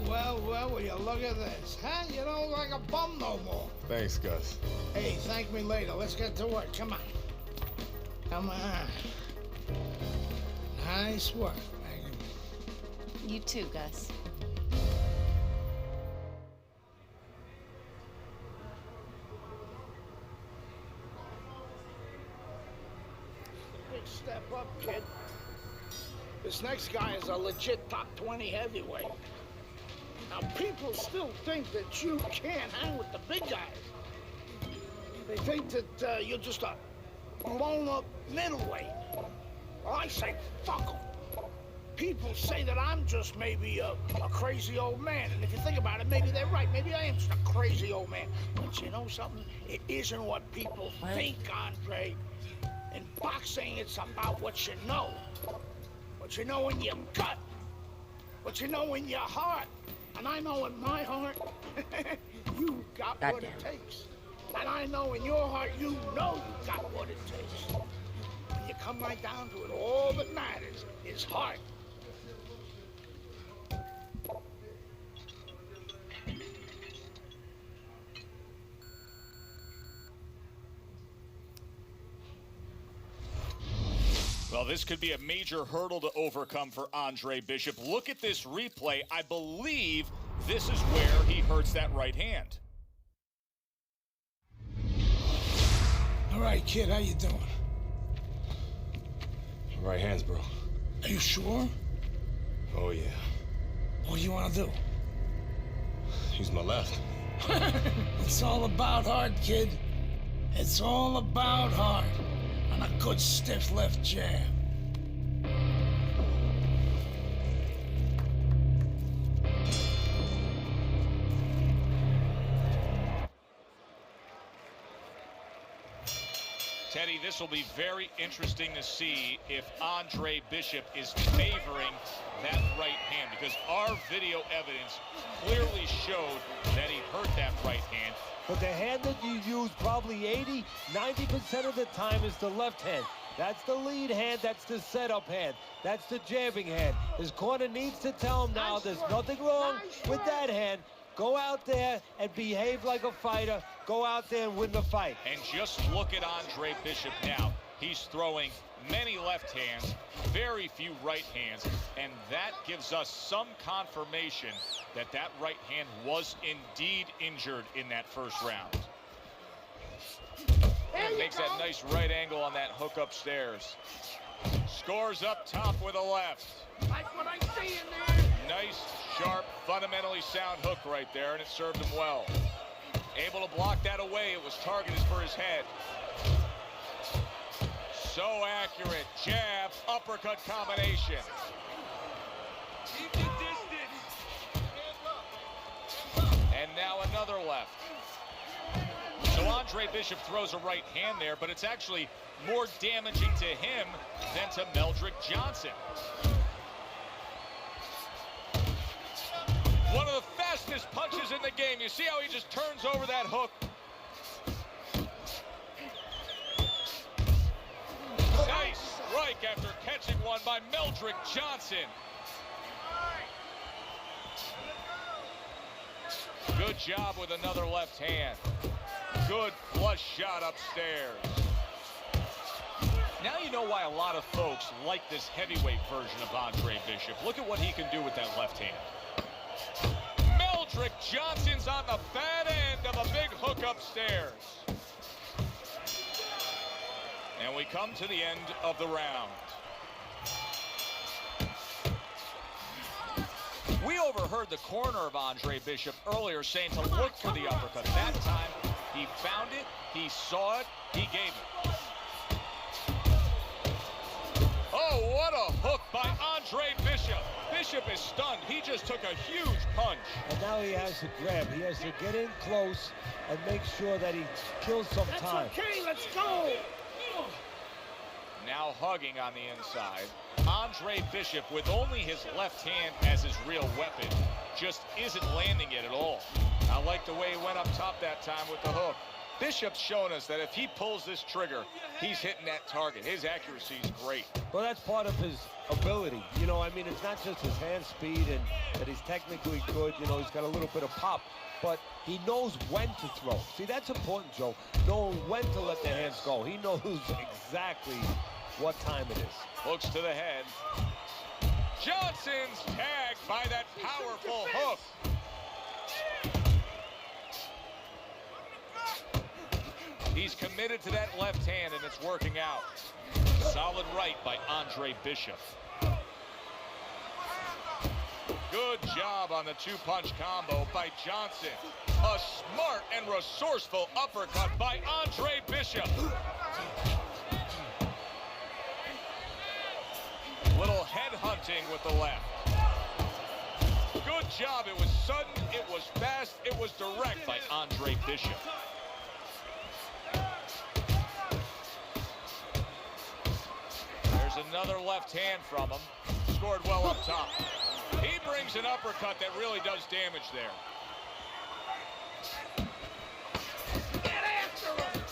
Well, will you look at this, huh? You don't look like a bum no more. Thanks, Gus. Hey, thank me later. Let's get to work. Come on. Come on. Nice work, Megan. You too, Gus. Big step up, kid. This next guy is a legit top 20 heavyweight. Now, people still think that you can't hang with the big guys. They think that you're just a blown-up middleweight. Well, I say, fuck them. People say that I'm just maybe a crazy old man. And if you think about it, maybe they're right. Maybe I am just a crazy old man. But you know something? It isn't what people think, Andre. In boxing, it's about what you know. What you know in your gut. What you know in your heart. And I know in my heart, you got what it takes. And I know in your heart, you know you got what it takes. When you come right down to it, all that matters is heart. Well, this could be a major hurdle to overcome for Andre Bishop. Look at this replay. I believe this is where he hurts that right hand. All right, kid, how you doing? Right hands, bro. Are you sure? Oh, yeah. What do you want to do? Use my left. It's all about heart, kid. It's all about heart. And a good stiff left jab. Teddy, this will be very interesting to see if Andre Bishop is favoring that right hand, because our video evidence clearly showed that he hurt that right hand. But the hand that you use probably 80–90% of the time is the left hand. That's the lead hand, that's the setup hand, that's the jabbing hand. His corner needs to tell him now there's nothing wrong with that hand. Go out there and behave like a fighter. Go out there and win the fight. And just look at Andre Bishop now. He's throwing many left hands, very few right hands, and that gives us some confirmation that that right hand was indeed injured in that first round. And makes that nice right angle on that hook upstairs. Scores up top with a left. Like what I see in there. Nice, sharp, fundamentally sound hook right there, and it served him well. Able to block that away. It was targeted for his head. So accurate. Jab, uppercut combination. And now another left. So Andre Bishop throws a right hand there, but it's actually more damaging to him than to Meldrick Johnson. One of the fastest punches in the game. You see how he just turns over that hook? Nice strike after catching one by Meldrick Johnson. Good job with another left hand. Good flush shot upstairs. Now you know why a lot of folks like this heavyweight version of Andre Bishop. Look at what he can do with that left hand. Meldrick Johnson's on the fat end of a big hook upstairs. And we come to the end of the round. overheard the corner of Andre Bishop earlier saying to look for the uppercut. That time, he found it, he saw it, he gave it. Oh, what a hook by Andre Bishop. Bishop is stunned. He just took a huge punch. And now he has to grab. He has to get in close and make sure that he kills some time. That's okay, let's go. Now hugging on the inside. Andre Bishop, with only his left hand as his real weapon, just isn't landing it at all. I like the way he went up top that time with the hook. Bishop's shown us that if he pulls this trigger, he's hitting that target. His accuracy is great. Well, that's part of his ability. You know, I mean, it's not just his hand speed and that he's technically good. You know, he's got a little bit of pop, but he knows when to throw. See, that's important, Joe. Knowing when to let the hands go. He knows exactly what time it is. Hooks to the head. Johnson's tagged by that powerful hook. He's committed to that left hand, and it's working out. Solid right by Andre Bishop. Good job on the two-punch combo by Johnson. A smart and resourceful uppercut by Andre Bishop. Little head hunting with the left. Good job. It was sudden, it was fast, it was direct by Andre Bishop. There's another left hand from him. Scored well up top. He brings an uppercut that really does damage there. Get after him.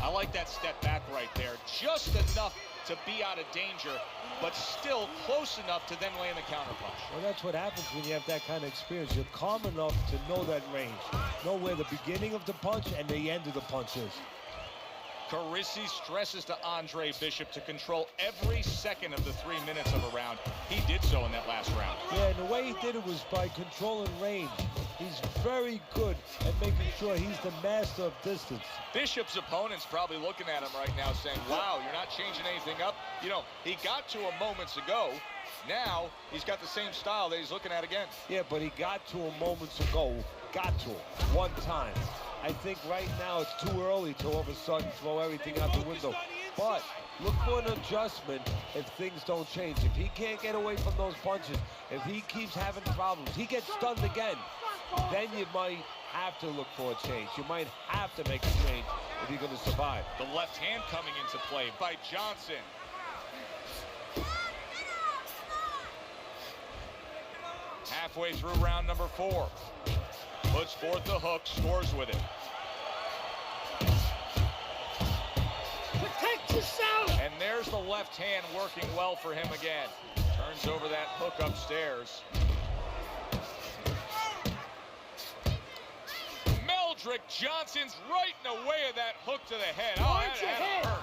I like that step back right there. Just enough to be out of danger, but still close enough to then land the counterpunch. Well, that's what happens when you have that kind of experience. You're calm enough to know that range. Know where the beginning of the punch and the end of the punch is. Carisi stresses to Andre Bishop to control every second of the 3 minutes of a round. He did so in that last round. Yeah, and the way he did it was by controlling range. He's very good at making sure he's the master of distance. Bishop's opponent's probably looking at him right now saying, wow, you're not changing anything up. You know, he got to him moments ago. Now he's got the same style that he's looking at again. Yeah, but he got to him moments ago. Got to him one time. I think right now it's too early to all of a sudden throw everything out the window. But look for an adjustment if things don't change. If he can't get away from those punches, if he keeps having problems, he gets stunned again, then you might have to look for a change. You might have to make a change if you're going to survive. The left hand coming into play by Johnson. Halfway through round number 4. Puts forth the hook, scores with it. Protect yourself! And there's the left hand working well for him again. Turns over that hook upstairs. Meldrick Johnson's right in the way of that hook to the head. Oh, that hurt.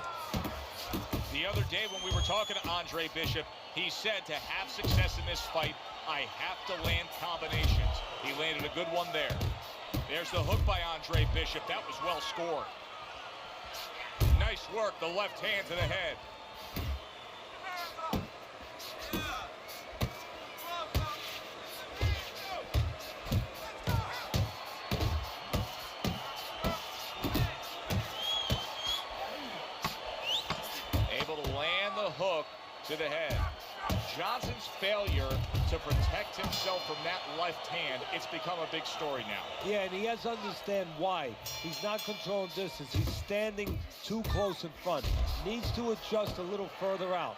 The other day when we were talking to Andre Bishop, he said to have success in this fight, I have to land combinations. He landed a good one there. There's the hook by Andre Bishop. That was well scored. Nice work, the left hand to the head. Able to land the hook to the head. Johnson's failure to protect himself from that left hand, it's become a big story now. Yeah, and he has to understand why. He's not controlling distance. He's standing too close in front. Needs to adjust a little further out.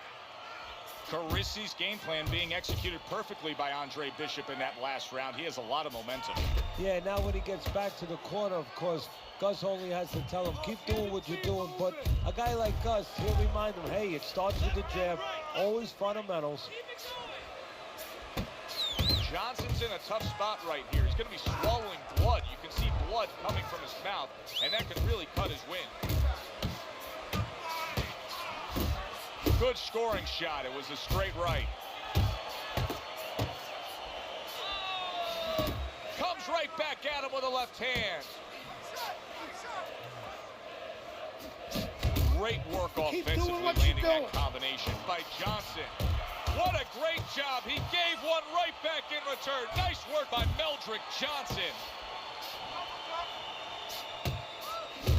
Carisi's game plan being executed perfectly by Andre Bishop in that last round. He has a lot of momentum. Yeah, now when he gets back to the corner, of course, Gus only has to tell him, keep doing what you're doing. But a guy like Gus, he'll remind him, hey, it starts with the jab, always fundamentals. Johnson's in a tough spot right here. He's going to be swallowing blood. You can see blood coming from his mouth, and that could really cut his win. Good scoring shot. It was a straight right. Comes right back at him with a left hand. Great work offensively landing that combination by Johnson. What a great job. He gave one right back in return. Nice work by Meldrick Johnson.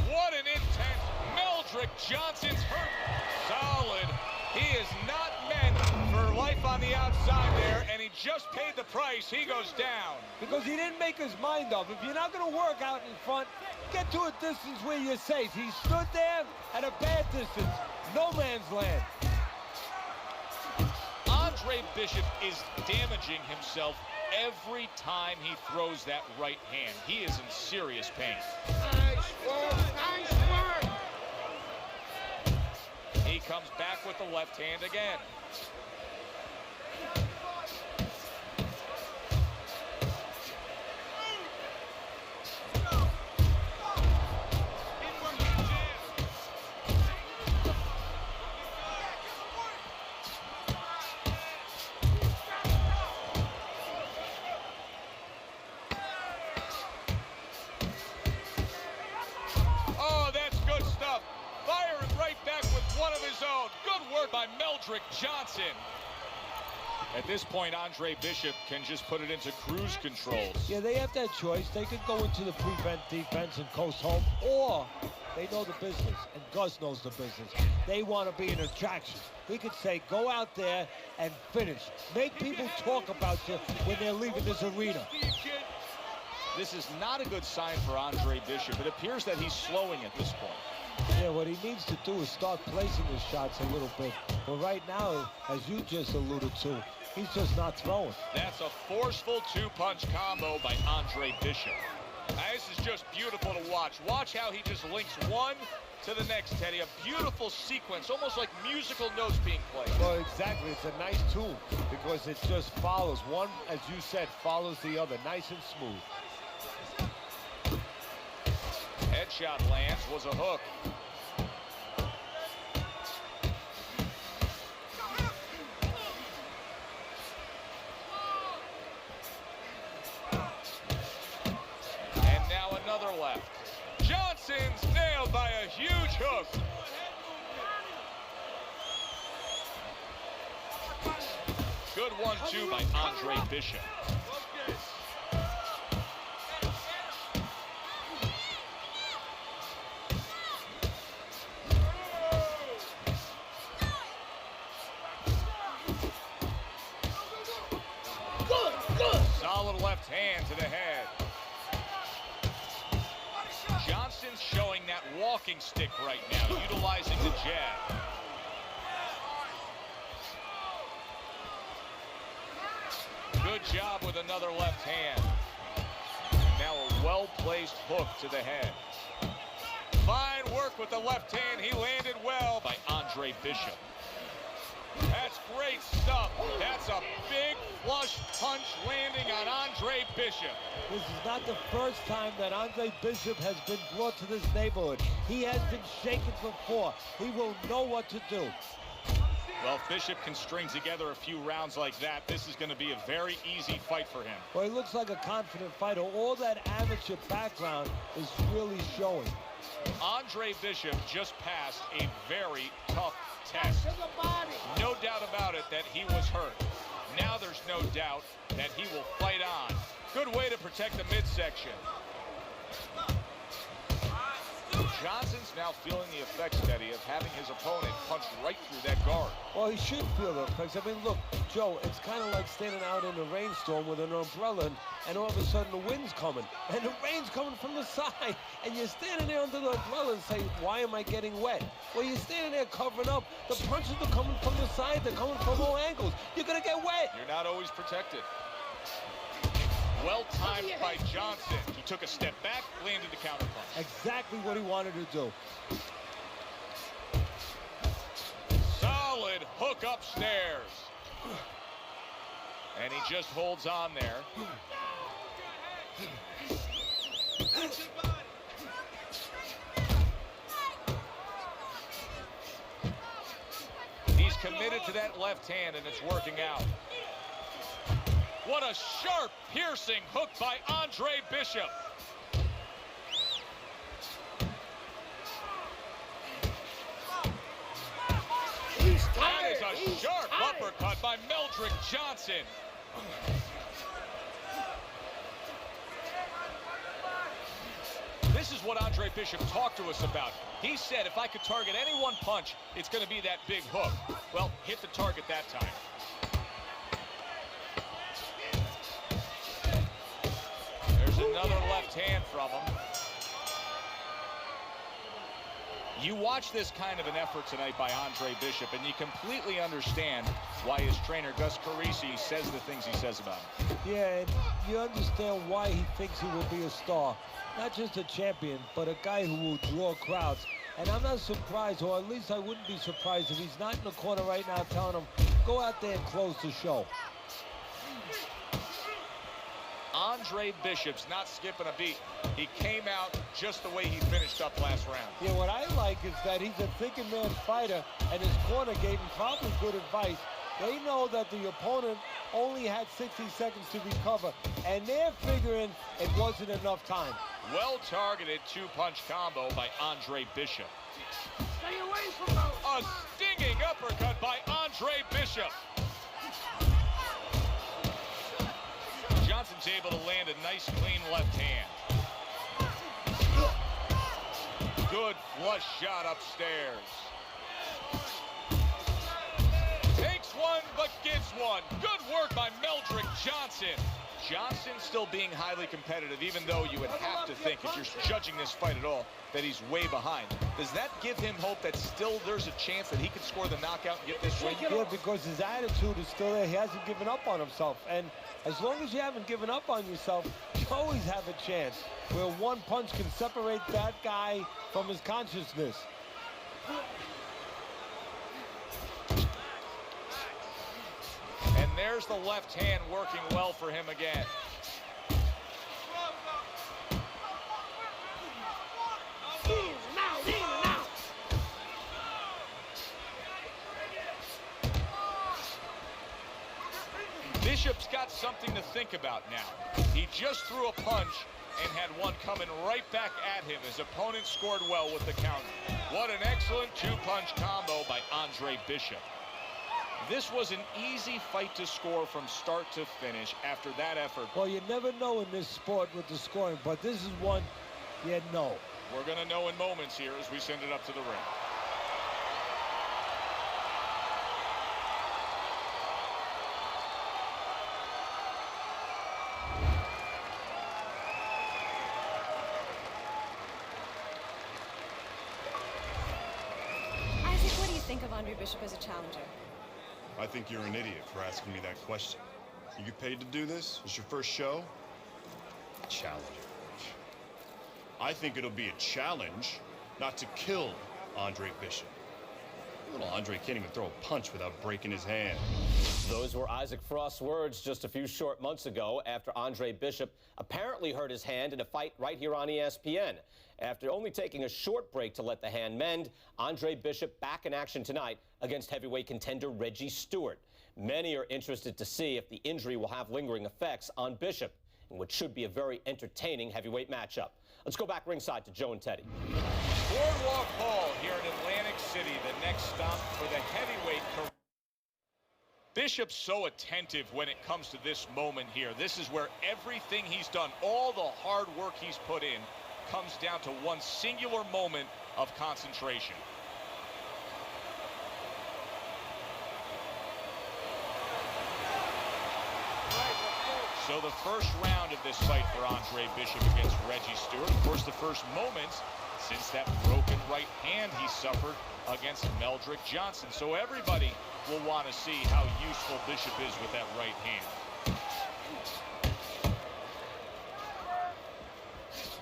What an intense. Meldrick Johnson's hurt. Solid. He is not meant for life on the outside there, and he just paid the price. He goes down. Because he didn't make his mind up. If you're not going to work out in front, get to a distance where you're safe. He stood there at a bad distance. No man's land. Andre Bishop is damaging himself every time he throws that right hand. He is in serious pain. Nice work, nice work. He comes back with the left hand again. By Meldrick Johnson. At this point, Andre Bishop can just put it into cruise controls. Yeah, they have that choice. They could go into the prevent defense and coast home, or they know the business, and Gus knows the business. They want to be an attraction. He could say, go out there and finish. Make people talk about you when they're leaving this arena. This is not a good sign for Andre Bishop. It appears that he's slowing at this point. Yeah, what he needs to do is start placing his shots a little bit. But right now, as you just alluded to, he's just not throwing. That's a forceful two-punch combo by Andre Bishop. This is just beautiful to watch. Watch how he just links one to the next, Teddy. A beautiful sequence, almost like musical notes being played. Well, exactly. It's a nice tune because it just follows. One, as you said, follows the other. Nice and smooth. Headshot lands, was a hook. And now another left. Johnson's nailed by a huge hook. Good 1-2 by Andre Bishop. Solid left hand to the head. Johnson's showing that walking stick right now, utilizing the jab. Good job with another left hand. And now a well-placed hook to the head. Fine work with the left hand. He landed well by Andre Bishop. That's great stuff. That's a big flush punch landing on Andre Bishop. This is not the first time that Andre Bishop has been brought to this neighborhood. He has been shaken before. He will know what to do. Well, if Bishop can string together a few rounds like that, this is going to be a very easy fight for him. Well, he looks like a confident fighter. All that amateur background is really showing. Andre Bishop just passed a very tough test. No doubt about it that he was hurt. Now there's no doubt that he will fight on. Good way to protect the midsection. Johnson's now feeling the effects, Teddy, of having his opponent punch right through that guard. Well, he should feel the effects. I mean, look, Joe, it's kind of like standing out in a rainstorm with an umbrella, and all of a sudden the wind's coming, and the rain's coming from the side, and you're standing there under the umbrella and say, why am I getting wet? Well, you're standing there covering up. The punches are coming from the side. They're coming from all angles. You're going to get wet. You're not always protected. Well timed by Johnson. He took a step back, landed the counterpunch. Exactly what he wanted to do. Solid hook upstairs. And he just holds on there. He's committed to that left hand, and it's working out. What a sharp, piercing hook by Andre Bishop. He's That tired. is a He's sharp tired. uppercut by Meldrick Johnson. This is what Andre Bishop talked to us about. He said, if I could target any one punch, it's going to be that big hook. Well, hit the target that time. There's another left hand from him. You watch this kind of an effort tonight by Andre Bishop, and you completely understand why his trainer, Gus Carisi, says the things he says about him. Yeah, and you understand why he thinks he will be a star. Not just a champion, but a guy who will draw crowds. And I'm not surprised, or at least I wouldn't be surprised if he's not in the corner right now telling him, go out there and close the show. Andre Bishop's not skipping a beat. He came out just the way he finished up last round. Yeah, what I like is that he's a thinking man fighter, and his corner gave him probably good advice. They know that the opponent only had 60 seconds to recover, and they're figuring it wasn't enough time. Well-targeted two-punch combo by Andre Bishop. Stay away from those. A stinging uppercut by Andre Bishop. Johnson's able to land a nice, clean left hand. Good flush shot upstairs. Takes one, but gets one. Good work by Meldrick Johnson. Johnson still being highly competitive, even though you would have to think, if you're judging this fight at all, that he's way behind. Does that give him hope that still there's a chance that he could score the knockout and get this win? Yeah, because his attitude is still there. He hasn't given up on himself. And as long as you haven't given up on yourself, you always have a chance where one punch can separate that guy from his consciousness. And there's the left hand working well for him again. Bishop's got something to think about now. He just threw a punch and had one coming right back at him. His opponent scored well with the counter. What an excellent two-punch combo by Andre Bishop. This was an easy fight to score from start to finish after that effort. Well, you never know in this sport with the scoring, but this is one you know. We're going to know in moments here as we send it up to the ring. Isaac, what do you think of Andre Bishop as a challenger? I think you're an idiot for asking me that question. You get paid to do this? It's your first show? Challenger. I think it'll be a challenge not to kill Andre Bishop. Little Andre can't even throw a punch without breaking his hand. Those were Isaac Frost's words just a few short months ago after Andre Bishop apparently hurt his hand in a fight right here on ESPN. After only taking a short break to let the hand mend, Andre Bishop back in action tonight against heavyweight contender Reggie Stewart. Many are interested to see if the injury will have lingering effects on Bishop in what should be a very entertaining heavyweight matchup. Let's go back ringside to Joe and Teddy. Boardwalk Hall here in Atlantic City, the next stop for the heavyweight career. Bishop's so attentive when it comes to this moment here. This is where everything he's done, all the hard work he's put in, comes down to one singular moment of concentration. So the first round of this fight for Andre Bishop against Reggie Stewart. Of course, the first moments since that broken right hand he suffered against Meldrick Johnson. So everybody will want to see how useful Bishop is with that right hand.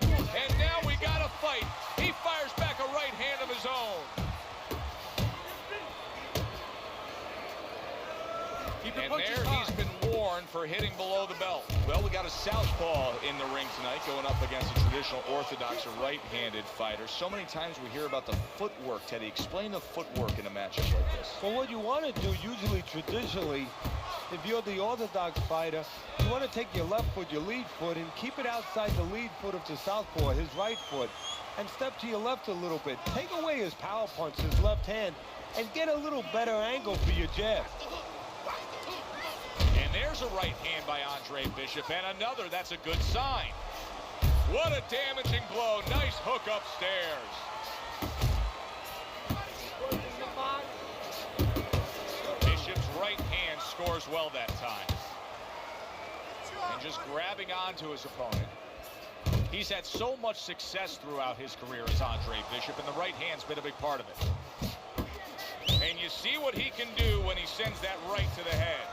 And now we got a fight. He fires back a right hand of his own. And there he's been warned for hitting below the belt. Well, we got a southpaw in the ring tonight going up against a traditional orthodox or right-handed fighter. So many times we hear about the footwork. Teddy, explain the footwork in a matchup like this. Well, what you want to do usually, traditionally, if you're the orthodox fighter, you want to take your left foot, your lead foot, and keep it outside the lead foot of the southpaw, his right foot, and step to your left a little bit. Take away his power punch, his left hand, and get a little better angle for your jab. There's a right hand by Andre Bishop, and another. That's a good sign. What a damaging blow. Nice hook upstairs. Bishop's right hand scores well that time. And just grabbing onto his opponent. He's had so much success throughout his career as Andre Bishop, and the right hand's been a big part of it. And you see what he can do when he sends that right to the head.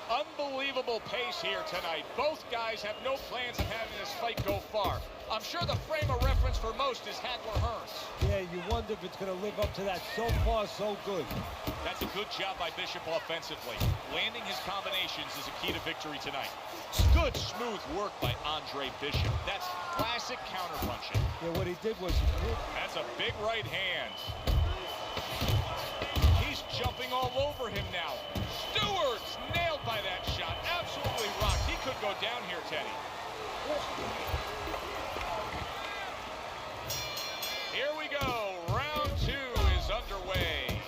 Unbelievable pace here tonight. Both guys have no plans of having this fight go far. I'm sure the frame of reference for most is Hagler-Hearns. Yeah, you wonder if it's going to live up to that. So far, so good. That's a good job by Bishop offensively. Landing his combinations is a key to victory tonight. Good, smooth work by Andre Bishop. That's classic counterpunching. Yeah, what he did was... That's a big right hand. He's jumping all over him now. Stewart's nailed by that shot. Absolutely rocked. He could go down here, Teddy. Here we go. Round 2 is underway.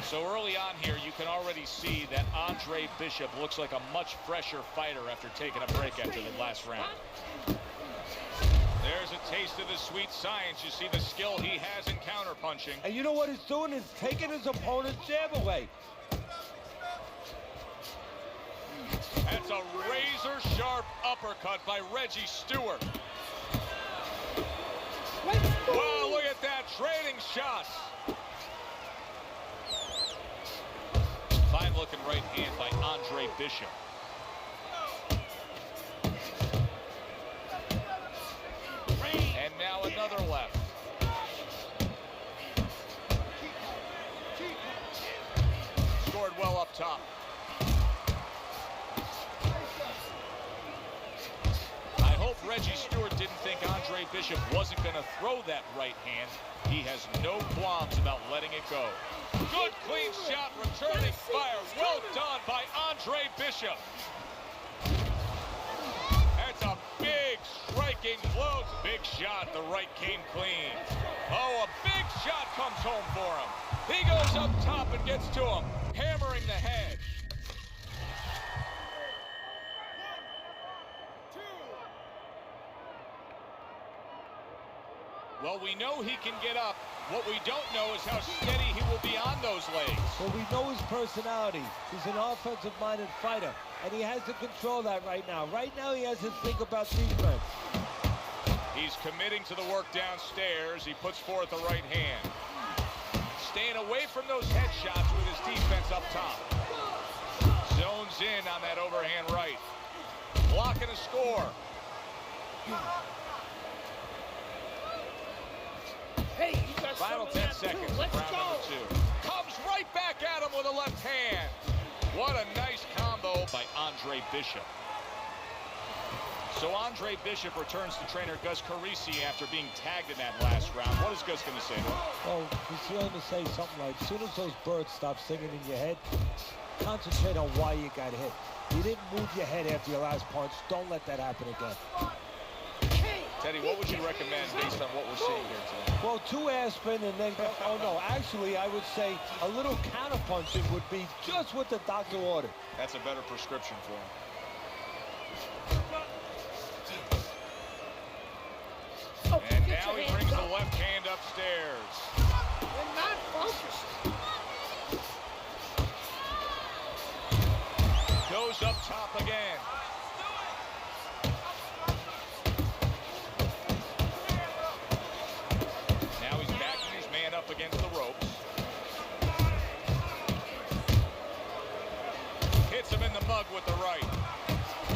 So early on here, you can already see that Andre Bishop looks like a much fresher fighter after taking a break after the last round. There's a taste of the sweet science. You see the skill he has in counterpunching. And you know what he's doing? He's taking his opponent's jab away. That's a razor-sharp uppercut by Reggie Stewart. Wow, look at that, trading shots. Fine-looking right hand by Andre Bishop. And now another left. Scored well up top. I hope Reggie Stewart didn't think Andre Bishop wasn't going to throw that right hand. He has no qualms about letting it go. Good clean shot, returning fire. Well done by Andre Bishop. That's a big striking blow. Big shot, the right came clean. Oh, a big shot comes home for him. He goes up top and gets to him, hammering the head. Well, we know he can get up. What we don't know is how steady he will be on those legs. Well, we know his personality. He's an offensive-minded fighter, and he has to control that right now. Right now, he has to think about defense. He's committing to the work downstairs. He puts forth the right hand. Staying away from those headshots with his defense up top. Zones in on that overhand right. Blocking a score. Hey, you got Final 10 seconds. Let's round go. number 2. Comes right back at him with a left hand. What a nice combo by Andre Bishop. So Andre Bishop returns to trainer Gus Carisi after being tagged in that last round. What is Gus going to say to him? Well, he's going to say something like, as soon as those birds stop singing in your head, concentrate on why you got hit. You didn't move your head after your last punch. Don't let that happen again. Teddy, what would you recommend based on what we're seeing here today? Well, 2 aspirin and then, oh no, actually I would say a little counterpunching would be just what the doctor ordered. That's a better prescription for him. And now he brings the left hand upstairs. We're not focused. Goes up top again. Now he's backing his man up against the ropes. Hits him in the mug with the right.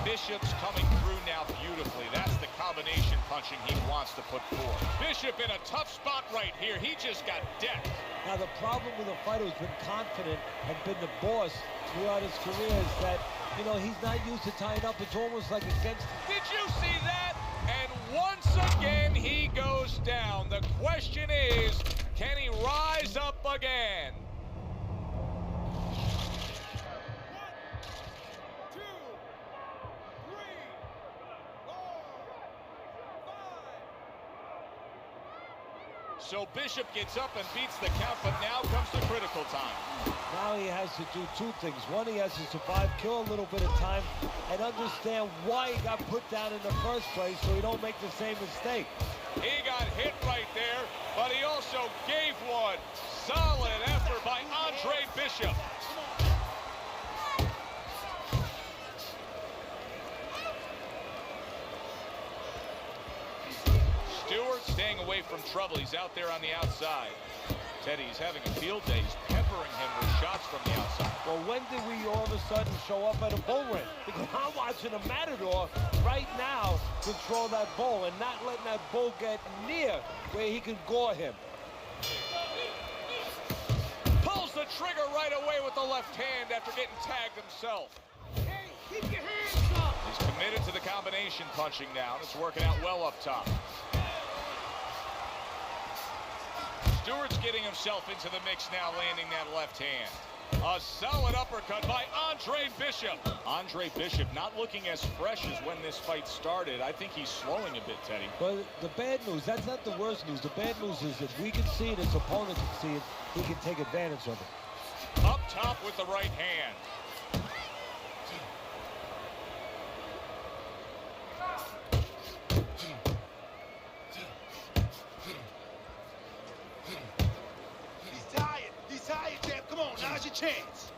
Bishop's coming through now beautifully. That's the combination punching he wants to put forth. Bishop in a tough spot right here. He just got decked. Now the problem with a fighter who's been confident and been the boss throughout his career is that, you know, he's not used to tying up. It's almost like against... Did you see that? And once again, he goes down. The question is, can he rise up again? So Bishop gets up and beats the count, but now comes the critical time. Now he has to do two things. One, he has to survive, kill a little bit of time, and understand why he got put down in the first place so he don't make the same mistake. He got hit right there, but he also gave one. Solid effort by Andre Bishop. Stewart staying away from trouble. He's out there on the outside. Teddy's having a field day. He's peppering him with shots from the outside. Well, when did we all of a sudden show up at a bull ring? Because I'm watching a matador right now control that bull and not letting that bull get near where he can gore him. Pulls the trigger right away with the left hand after getting tagged himself. Hey, keep your hands up. He's committed to the combination punching now. It's working out well up top. Stewart's getting himself into the mix now, landing that left hand. A solid uppercut by Andre Bishop. Andre Bishop not looking as fresh as when this fight started. I think he's slowing a bit, Teddy. But the bad news, that's not the worst news. The bad news is if we can see it, his opponent can see it, he can take advantage of it. Up top with the right hand. Now's your chance.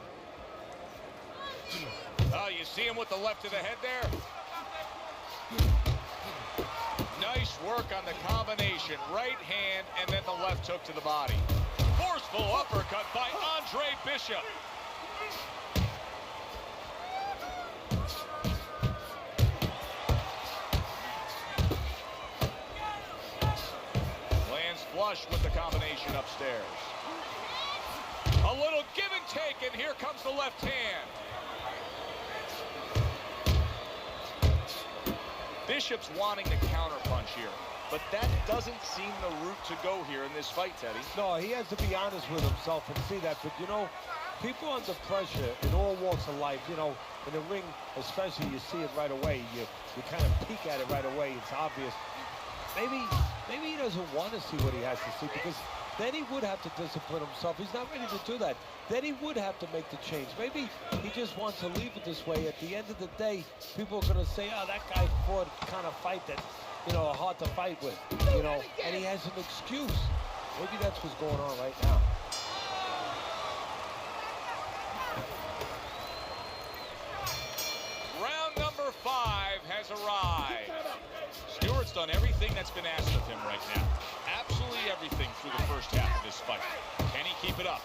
Oh, you see him with the left to the head there? Nice work on the combination. Right hand and then the left hook to the body. Forceful uppercut by Andre Bishop. Lands flush with the combination upstairs. A little give and take, and here comes the left hand. Bishop's wanting to counterpunch here, but that doesn't seem the route to go here in this fight, Teddy. No, he has to be honest with himself and see that. But, you know, people under pressure in all walks of life, you know, in the ring especially, you see it right away. You kind of peek at it right away. It's obvious. Maybe he doesn't want to see what he has to see, because then he would have to discipline himself. He's not ready to do that. Then he would have to make the change. Maybe he just wants to leave it this way. At the end of the day, people are going to say, oh, that guy fought a kind of fight that, you know, hard to fight with, you know, and he has an excuse. Maybe that's what's going on right now. Round number 5 has arrived. Stewart's done everything that's been asked of him right now. Absolutely everything through the first half of this fight. Can he keep it up?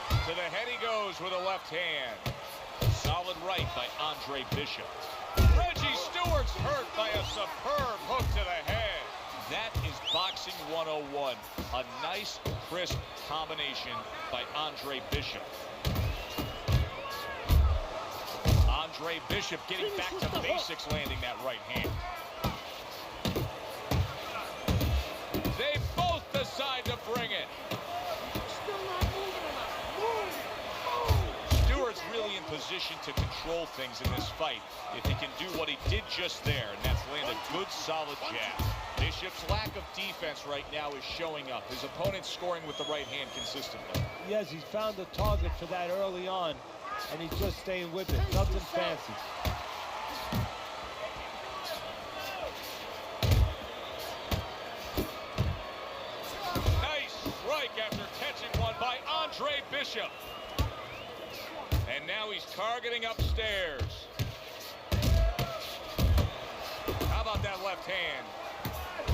To the head he goes with a left hand. Solid right by Andre Bishop. Reggie Stewart's hurt by a superb hook to the head. That is boxing 101. A nice, crisp combination by Andre Bishop. Andre Bishop getting back to basics, landing that right hand. They both decide to bring it. Stewart's really in position to control things in this fight if he can do what he did just there, and that's land a good, solid jab. Bishop's lack of defense right now is showing up. His opponent's scoring with the right hand consistently. Yes, he's found a target for that early on, and he's just staying with it. Nothing fancy. Nice strike after catching one by Andre Bishop. And now he's targeting upstairs. How about that left hand?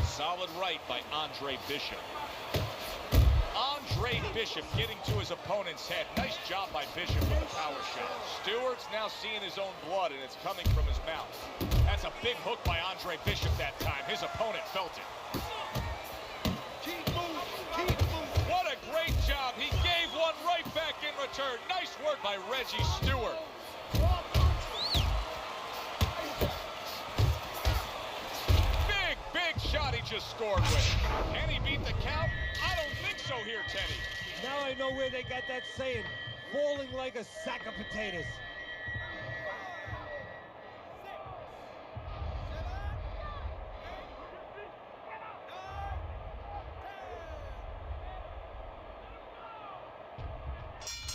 Solid right by Andre Bishop. Andre Bishop getting to his opponent's head. Nice job by Bishop with a power shot. Stewart's now seeing his own blood, and it's coming from his mouth. That's a big hook by Andre Bishop that time. His opponent felt it. Keep moving, keep moving. What a great job. He gave one right back in return. Nice work by Reggie Stewart. Big shot he just scored with. Can he beat the count? I don't think so here, Teddy. Now I know where they got that saying, falling like a sack of potatoes.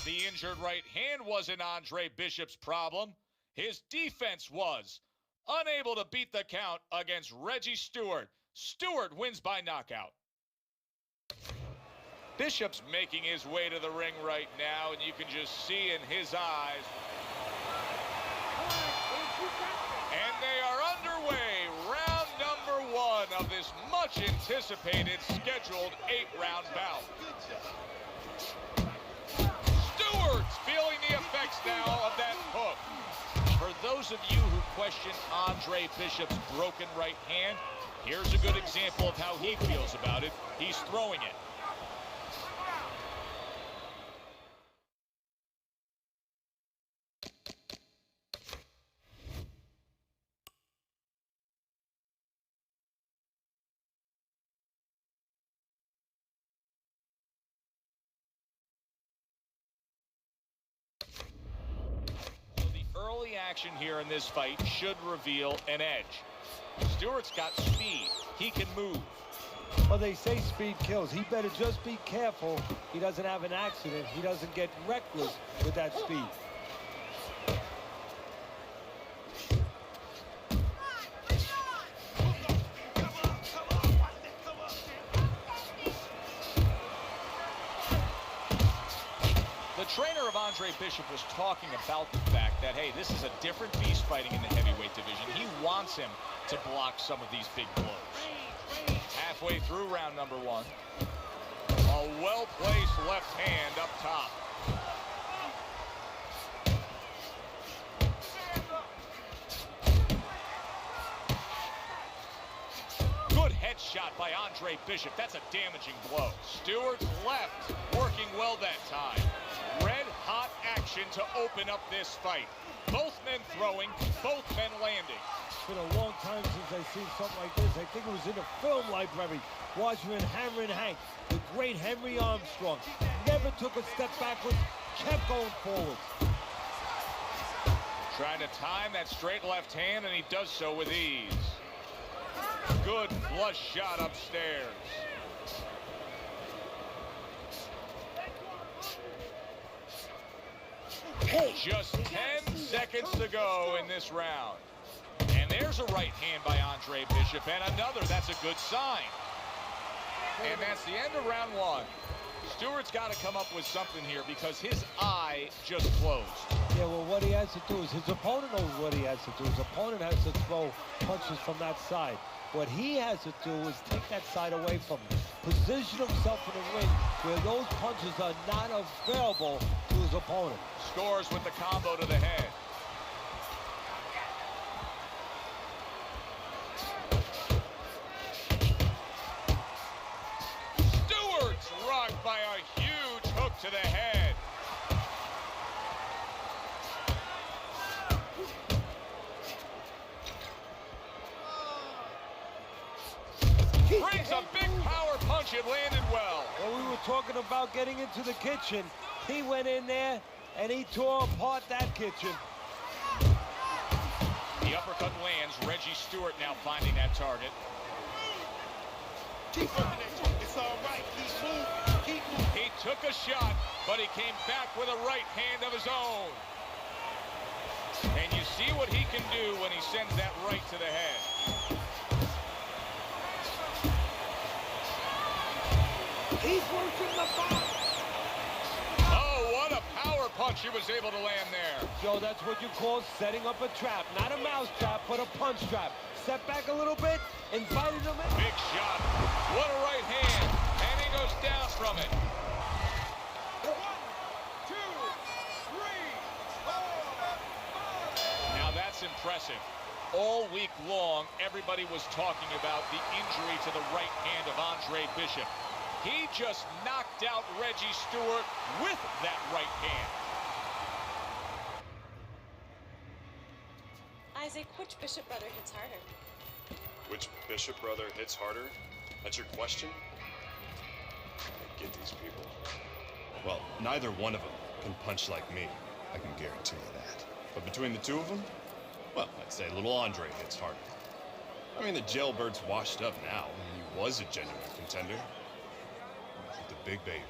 The injured right hand wasn't Andre Bishop's problem. His defense was. Unable to beat the count against Reggie Stewart. Stewart wins by knockout. Bishop's making his way to the ring right now, and you can just see in his eyes. And they are underway. Round number 1 of this much anticipated scheduled 8-round bout. Stewart's feeling the effects now of that hook. For those of you who question Andre Bishop's broken right hand, here's a good example of how he feels about it. He's throwing it. Early action here in this fight should reveal an edge. Stewart's got speed. He can move. Well, they say speed kills. He better just be careful he doesn't have an accident. He doesn't get reckless with that speed. The trainer of Andre Bishop was talking about the fact that, hey, this is a different beast fighting in the heavyweight division. He wants him to block some of these big blows. Halfway through round number 1. A well-placed left hand up top. Good headshot by Andre Bishop. That's a damaging blow. Stewart's left working well that time. Red-hot action to open up this fight. Both men throwing, both men landing. It's been a long time since I've seen something like this. I think it was in a film library. Watching Hammerin' Hank, the great Henry Armstrong. Never took a step backwards, kept going forward. Trying to time that straight left hand, and he does so with ease. Good flush shot upstairs. Just 10 seconds to go in this round. And there's a right hand by Andre Bishop, and another. That's a good sign. And that's the end of round 1. Stewart's got to come up with something here because his eye just closed. Yeah, well, what he has to do is his opponent knows what he has to do. His opponent has to throw punches from that side. What he has to do is take that side away from him. Position himself in the ring where those punches are not available to his opponent. Scores with the combo to the head. Stewart's rocked by a huge hook to the head. Brings a big power punch. It landed well. Well, we were talking about getting into the kitchen. He went in there and he tore apart that kitchen. The uppercut lands. Reggie Stewart now finding that target. Keep working it. It's all right. Keep moving. Keep moving. He took a shot, but he came back with a right hand of his own. And you see what he can do when he sends that right to the head. He's working the box. Oh, what a power punch he was able to land there. Joe, that's what you call setting up a trap. Not a mouse trap, but a punch trap. Step back a little bit, invited him in. Big shot. What a right hand. And he goes down from it. 1, 2, 3, 4. Now that's impressive. All week long, everybody was talking about the injury to the right hand of Andre Bishop. He just knocked out Reggie Stewart with that right hand. Isaac, which Bishop brother hits harder? Which Bishop brother hits harder? That's your question? I get these people. Well, neither one of them can punch like me. I can guarantee you that. But between the two of them, well, I'd say little Andre hits harder. I mean, the jailbird's washed up now. He was a genuine contender. The big baby.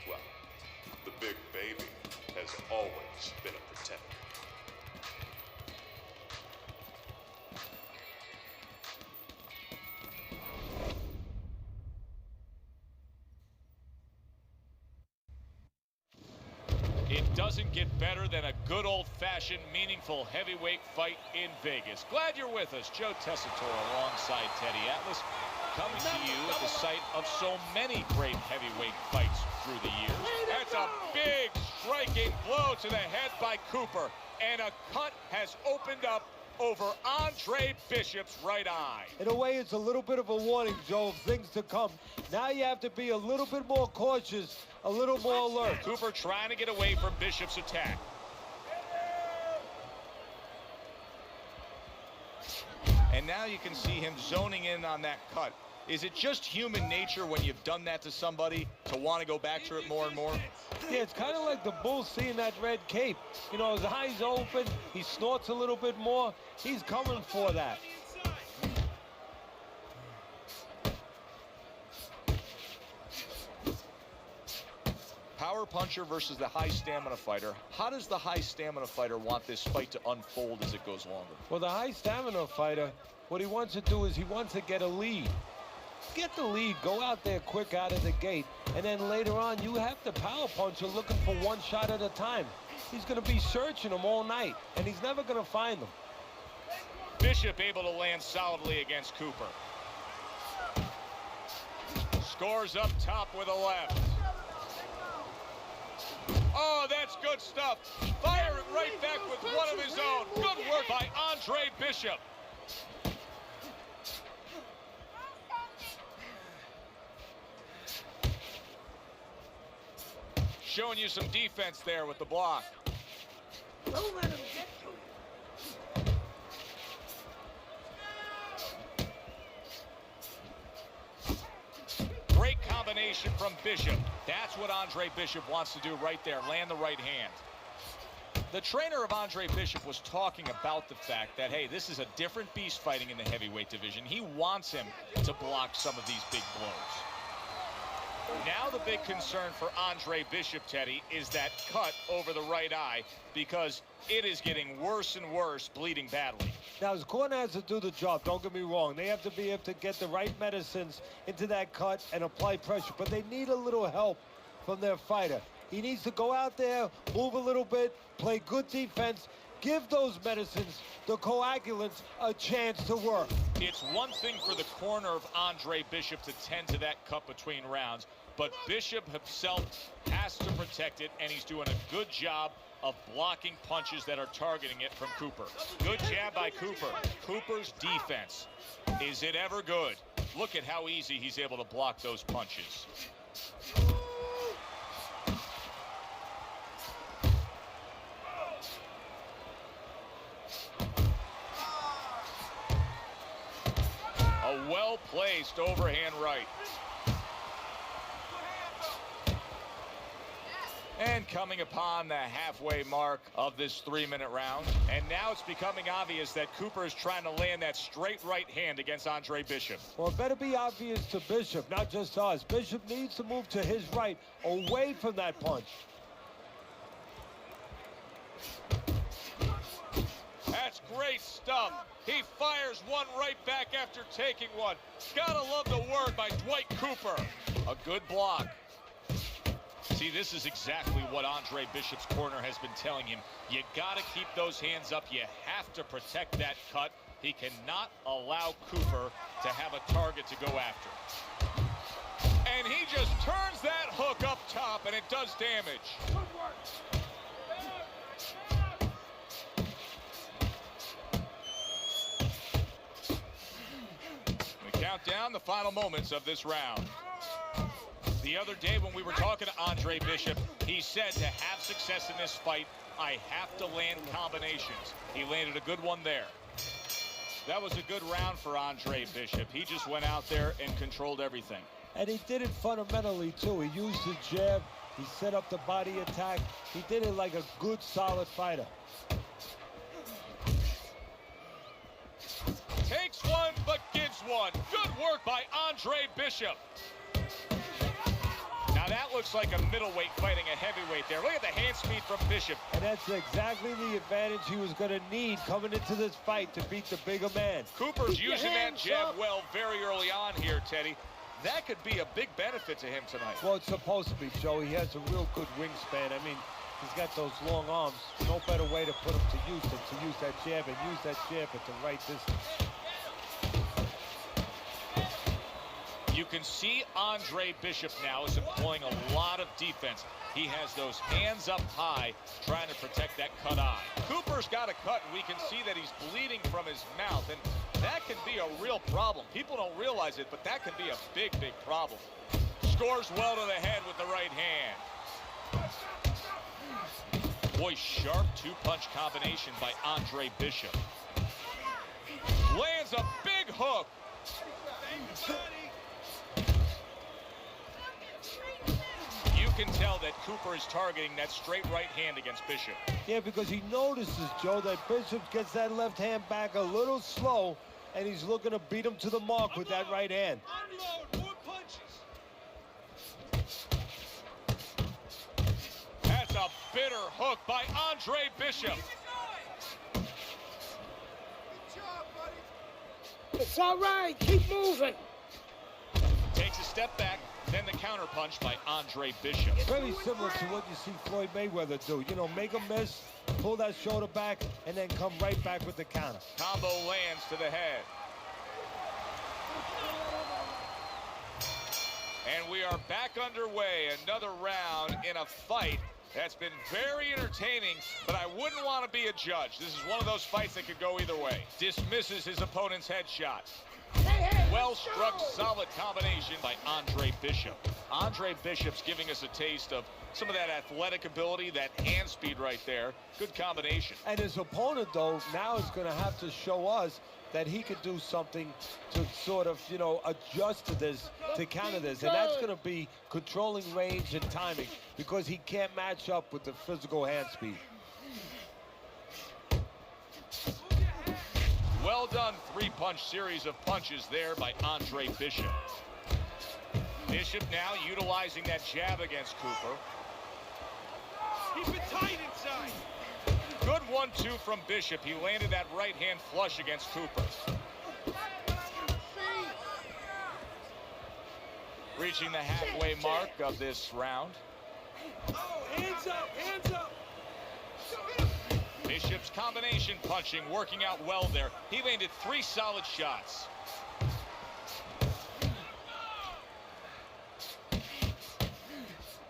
Well, the Big Baby has always been a pretender. It doesn't get better than a good old-fashioned, meaningful heavyweight fight in Vegas. Glad you're with us. Joe Tessitore alongside Teddy Atlas, coming to you at the site of so many great heavyweight fights through the years. That's a big striking blow to the head by Cooper, and a cut has opened up over Andre Bishop's right eye. In a way, it's a little bit of a warning, Joe, of things to come. Now you have to be a little bit more cautious, a little more alert. Cooper trying to get away from Bishop's attack. And now you can see him zoning in on that cut. Is it just human nature when you've done that to somebody to want to go back to it more and more? Yeah, it's kind of like the bull seeing that red cape. You know, his eyes open, he snorts a little bit more. He's coming for that. Power puncher versus the high stamina fighter. How does the high stamina fighter want this fight to unfold as it goes longer? Well, the high stamina fighter, what he wants to do is he wants to get a lead. Get the lead, go out there quick out of the gate, and then later on you have the power puncher looking for one shot at a time. He's going to be searching him all night, and he's never going to find them. Bishop able to land solidly against Cooper. Scores up top with a left. Oh, that's good stuff. Firing right back with one of his own. Good work by Andre Bishop. Showing you some defense there with the block. Don't let him get to you. Great combination from Bishop. That's what Andre Bishop wants to do right there, land the right hand. The trainer of Andre Bishop was talking about the fact that, hey, this is a different beast fighting in the heavyweight division. He wants him to block some of these big blows. Now the big concern for Andre Bishop, Teddy, is that cut over the right eye, because it is getting worse and worse, bleeding badly. Now, his corner has to do the job, don't get me wrong. They have to be able to get the right medicines into that cut and apply pressure, but they need a little help from their fighter. He needs to go out there, move a little bit, play good defense, give those medicines, the coagulants, a chance to work. It's one thing for the corner of Andre Bishop to tend to that cut between rounds, but Bishop himself has to protect it, and he's doing a good job of blocking punches that are targeting it from Cooper. Good jab by Cooper. Cooper's defense. Is it ever good? Look at how easy he's able to block those punches. A well-placed overhand right. And coming upon the halfway mark of this 3-minute round. And now it's becoming obvious that Cooper is trying to land that straight right hand against Andre Bishop. Well, it better be obvious to Bishop, not just us. Bishop needs to move to his right, away from that punch. That's great stuff. He fires one right back after taking one. Gotta love the work by Dwight Cooper. A good block. See, this is exactly what Andre Bishop's corner has been telling him. You got to keep those hands up. You have to protect that cut. He cannot allow Cooper to have a target to go after. And he just turns that hook up top, and it does damage. We count down the final moments of this round. The other day when we were talking to Andre Bishop, he said to have success in this fight, I have to land combinations. He landed a good one there. That was a good round for Andre Bishop. He just went out there and controlled everything. And he did it fundamentally, too. He used the jab. He set up the body attack. He did it like a good, solid fighter. Takes one, but gives one. Good work by Andre Bishop. Now that looks like a middleweight fighting a heavyweight there. Look at the hand speed from Bishop. And that's exactly the advantage he was going to need coming into this fight to beat the bigger man. Cooper's using that jab well very early on here, Teddy. That could be a big benefit to him tonight. Well, it's supposed to be, Joe. He has a real good wingspan. I mean, he's got those long arms. No better way to put him to use than to use that jab and use that jab at the right distance. You can see Andre Bishop now is employing a lot of defense. He has those hands up high trying to protect that cut eye. Cooper's got a cut, and we can see that he's bleeding from his mouth, and that can be a real problem. People don't realize it, but that can be a big, big problem. Scores well to the head with the right hand. Boy, sharp two-punch combination by Andre Bishop. Lands a big hook. You can tell that Cooper is targeting that straight right hand against Bishop. Yeah, because he notices, Joe, that Bishop gets that left hand back a little slow, and he's looking to beat him to the mark with that right hand. Unload, more punches. That's a bitter hook by Andre Bishop. Good job, buddy. It's all right. Keep moving. Takes a step back, then the counter punch by Andre Bishop. Very similar to what you see Floyd Mayweather do. You know, make a miss, pull that shoulder back, and then come right back with the counter. Combo lands to the head. And we are back underway. Another round in a fight that's been very entertaining, but I wouldn't want to be a judge. This is one of those fights that could go either way. Dismisses his opponent's headshot. Well-struck, solid combination by Andre Bishop. Andre Bishop's giving us a taste of some of that athletic ability, that hand speed right there. Good combination. And his opponent, though, now is going to have to show us that he could do something to sort of, you know, adjust to this, to counter this. And that's going to be controlling range and timing, because he can't match up with the physical hand speed. Well done, three-punch series of punches there by Andre Bishop. Bishop now utilizing that jab against Cooper. Keep it tight inside. Good 1-2 from Bishop. He landed that right hand flush against Cooper. Reaching the halfway mark of this round. Oh, hands up, hands up. Bishop's combination punching working out well there. He landed 3 solid shots.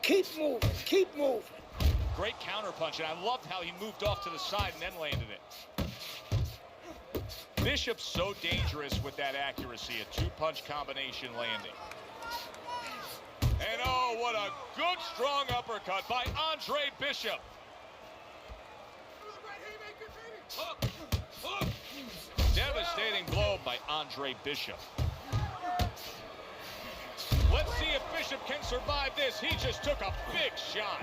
Keep moving. Keep moving. Great counter punch, and I loved how he moved off to the side and then landed it. Bishop's so dangerous with that accuracy, a two-punch combination landing. And oh, what a good strong uppercut by Andre Bishop. Devastating blow by Andre Bishop. Let's see if Bishop can survive this. He just took a big shot.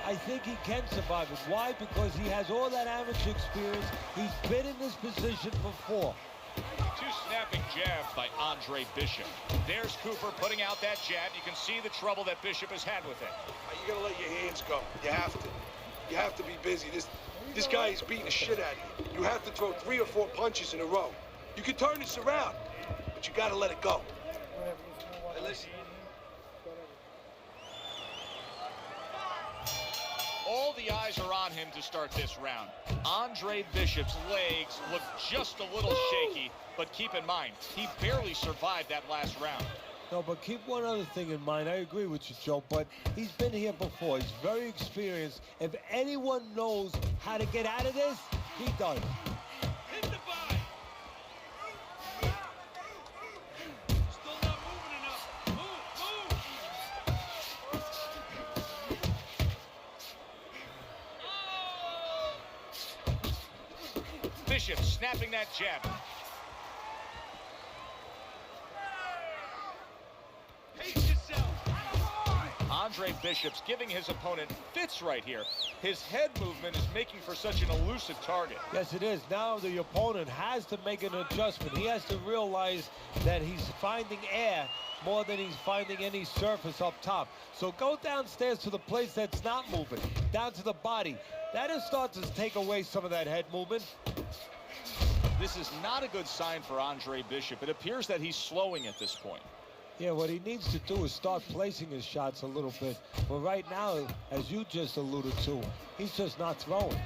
I think he can survive it. Why? Because he has all that amateur experience. He's been in this position before. 2 snapping jabs by Andre Bishop. There's Cooper putting out that jab. You can see the trouble that Bishop has had with it. You gotta let your hands go. You have to. You have to be busy. This guy is beating the shit out of you. You have to throw 3 or 4 punches in a row. You can turn this around, but you gotta let it go. Hey, listen. All the eyes are on him to start this round. Andre Bishop's legs look just a little shaky, but keep in mind, he barely survived that last round. No, but keep one other thing in mind. I agree with you, Joe, but he's been here before. He's very experienced. If anyone knows how to get out of this, he does. Hit the body. Still not moving enough. Move, move. Bishop snapping that jab. Andre Bishop's giving his opponent fits right here. His head movement is making for such an elusive target. Yes, it is. Now the opponent has to make an adjustment. He has to realize that he's finding air more than he's finding any surface up top. So go downstairs to the place that's not moving, down to the body. That is starting to take away some of that head movement. This is not a good sign for Andre Bishop. It appears that he's slowing at this point. Yeah, what he needs to do is start placing his shots a little bit. But right now, as you just alluded to, he's just not throwing.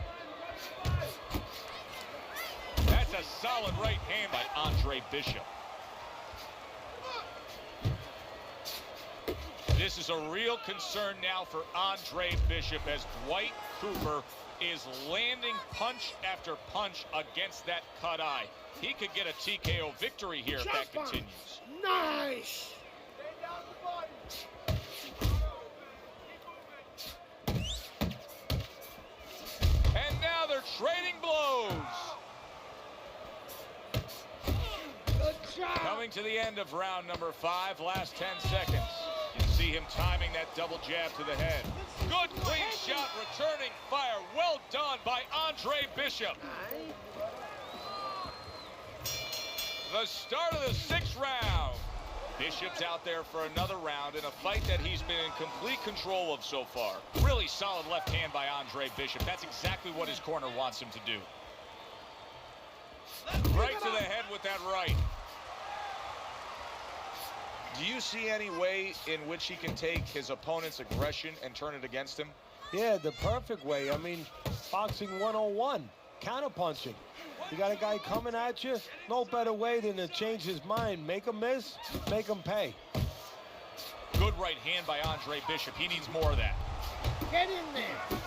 That's a solid right hand by Andre Bishop. This is a real concern now for Andre Bishop as Dwight Cooper is landing punch after punch against that cut eye. He could get a TKO victory here if that continues. Nice! And now they're trading blows. Good job! Coming to the end of round number 5, last 10 seconds. You see him timing that double jab to the head. Good clean shot, returning fire. Well done by Andre Bishop. The start of the 6th round. Bishop's out there for another round in a fight that he's been in complete control of so far. Really solid left hand by Andre Bishop. That's exactly what his corner wants him to do. Right to the head with that right. Do you see any way in which he can take his opponent's aggression and turn it against him? Yeah, the perfect way. I mean, boxing 101, counterpunching. You got a guy coming at you, no better way than to change his mind. Make him miss, make him pay. Good right hand by Andre Bishop. He needs more of that. Get in there.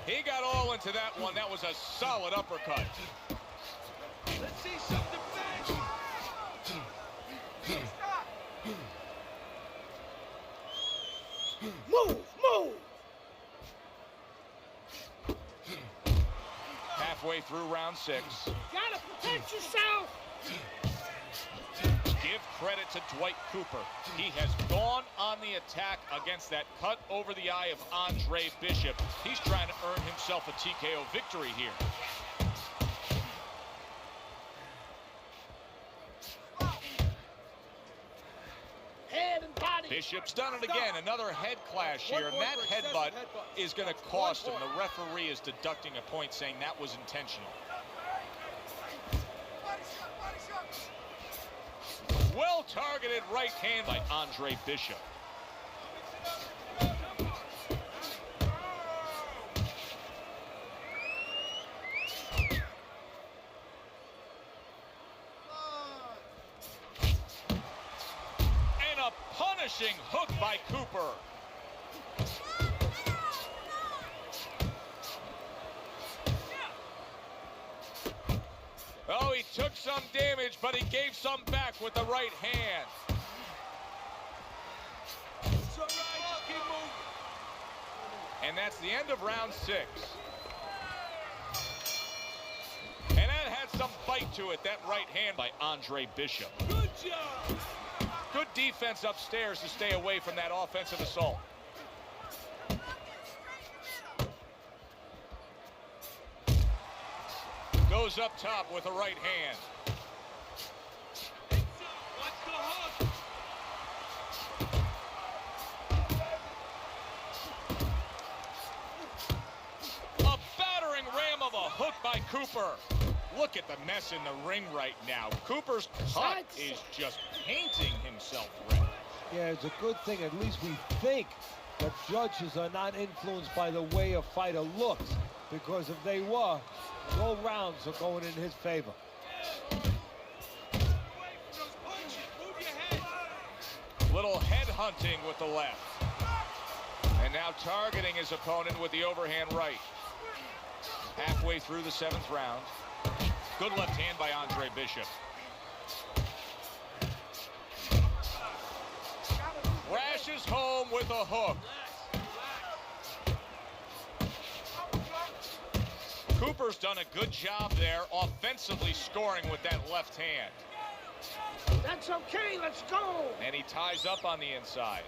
He got all into that one. That was a solid uppercut. Let's see some defense. Move, move. Halfway through round 6. Gotta protect yourself. Give credit to Dwight Cooper. He has gone on the attack against that cut over the eye of Andre Bishop. He's trying to earn himself a TKO victory here. Head and body. Bishop's done it again. Another head clash here, and that headbutt is going to cost him. The referee is deducting a point, saying that was intentional. Well-targeted right hand by Andre Bishop. And a punishing hook by Cooper. Oh, he took some damage, but he gave some back with the right hand. It's all right, just keep moving. And that's the end of round 6. And that had some bite to it, that right hand by Andre Bishop. Good job. Good defense upstairs to stay away from that offensive assault. Goes up top with a right hand. Watch the hook. A battering ram of a hook by Cooper. Look at the mess in the ring right now. Cooper's cut is just painting himself red. Yeah, it's a good thing. At least we think that judges are not influenced by the way a fighter looks. Because if they were, no rounds are going in his favor. Little head hunting with the left. And now targeting his opponent with the overhand right. Halfway through the 7th round. Good left hand by Andre Bishop. Crashes home with a hook. Cooper's done a good job there, offensively scoring with that left hand. That's okay, let's go. And he ties up on the inside.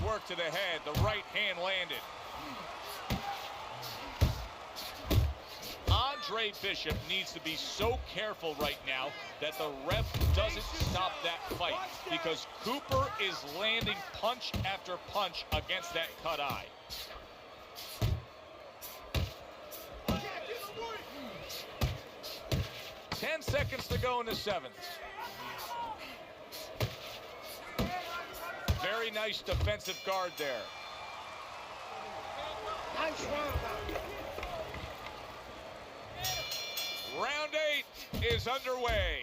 work to the head. The right hand landed. Andre Bishop needs to be so careful right now that the ref doesn't stop that fight, because Cooper is landing punch after punch against that cut eye. Ten seconds to go in the seventh. Very nice defensive guard there. Nice round. Round 8 is underway.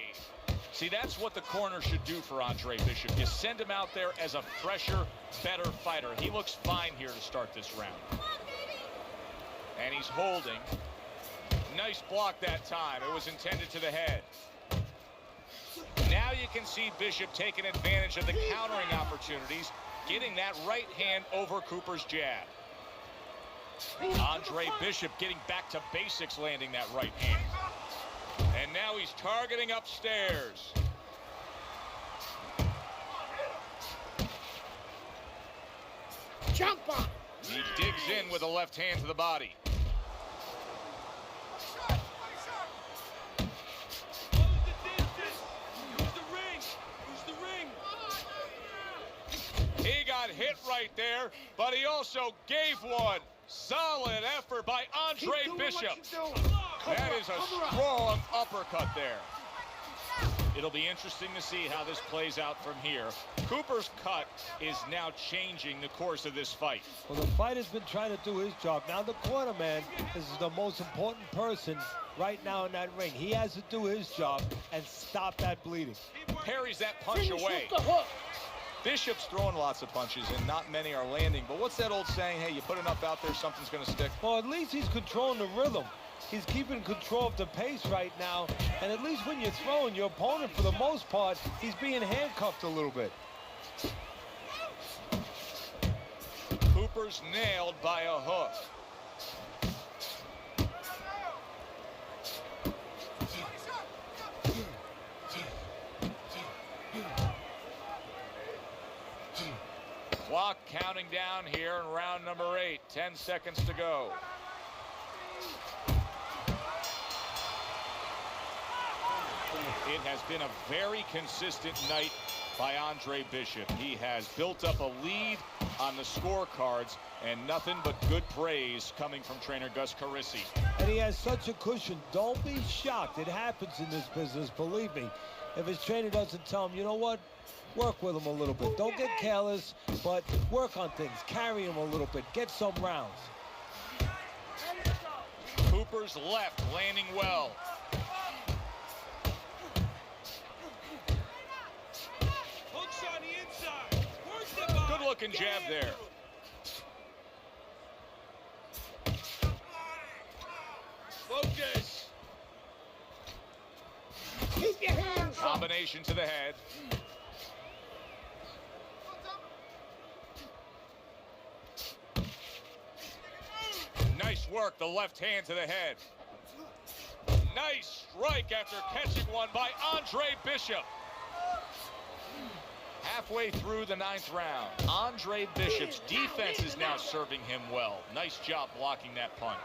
See, that's what the corner should do for Andre Bishop. You send him out there as a fresher, better fighter. He looks fine here to start this round. And he's holding. Nice block that time. It was intended to the head. Now you can see Bishop taking advantage of the countering opportunities, getting that right hand over Cooper's jab. Andre Bishop getting back to basics, landing that right hand. And now he's targeting upstairs. Jump on. He digs in with a left hand to the body. He got hit right there, but he also gave one. Solid effort by Andre Bishop. That is a strong uppercut there. It'll be interesting to see how this plays out from here. Cooper's cut is now changing the course of this fight. Well, the fighter's been trying to do his job. Now the corner man is the most important person right now in that ring. He has to do his job and stop that bleeding. Parries that punch away. Bishop's throwing lots of punches, and not many are landing. But what's that old saying? Hey, you put enough out there, something's going to stick. Well, at least he's controlling the rhythm. He's keeping control of the pace right now. And at least when you're throwing, your opponent, for the most part, he's being handcuffed a little bit. Cooper's nailed by a hook. Clock counting down here in round number 8. 10 seconds to go. It has been a very consistent night by Andre Bishop. He has built up a lead on the scorecards, and nothing but good praise coming from trainer Gus Carisi. And he has such a cushion. Don't be shocked. It happens in this business, believe me. If his trainer doesn't tell him, you know what? Work with him a little bit. Don't get careless, but work on things. Carry him a little bit. Get some rounds. Cooper's left landing well. Hooks on the inside. Good looking jab there. Focus. Keep your hands up. Combination to the head. Nice work, the left hand to the head. Nice strike after catching one by Andre Bishop. Halfway through the 9th round, Andre Bishop's defense is now serving him well. Nice job blocking that punch.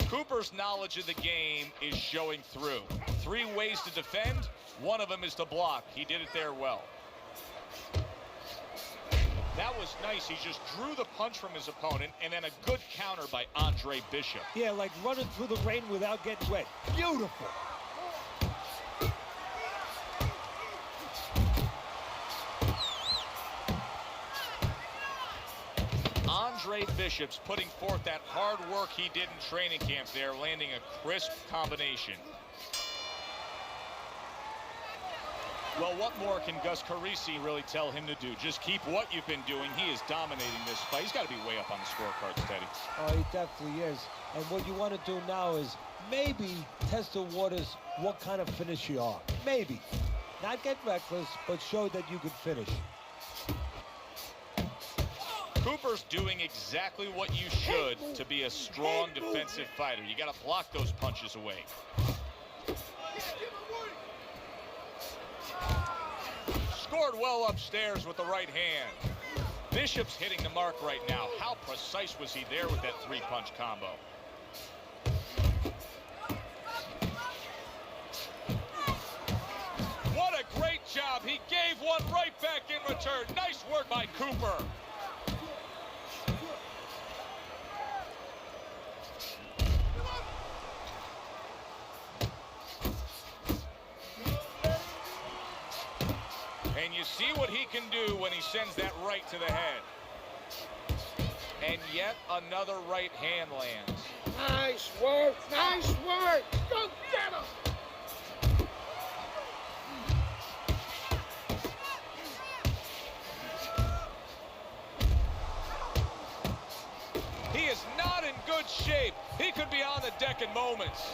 Cooper's knowledge of the game is showing through. 3 ways to defend. One of them is to block. He did it there well. That was nice. He just drew the punch from his opponent, and then a good counter by Andre Bishop. Yeah, like running through the rain without getting wet. Beautiful. Andre Bishop's putting forth that hard work he did in training camp there, landing a crisp combination. Well, what more can Gus Carisi really tell him to do? Just keep what you've been doing. He is dominating this fight. He's got to be way up on the scorecards, Teddy. Oh, he definitely is. And what you want to do now is maybe test the waters what kind of finish you are. Maybe. Not get reckless, but show that you can finish. Cooper's doing exactly what you should to be a strong defensive fighter. You got to block those punches away. Scored well upstairs with the right hand. Bishop's hitting the mark right now. How precise was he there with that three-punch combo? What a great job. He gave one right back in return. Nice work by Cooper. And you see what he can do when he sends that right to the head. And yet another right hand lands. Nice work, nice work. Go get him. He is not in good shape. He could be on the deck in moments.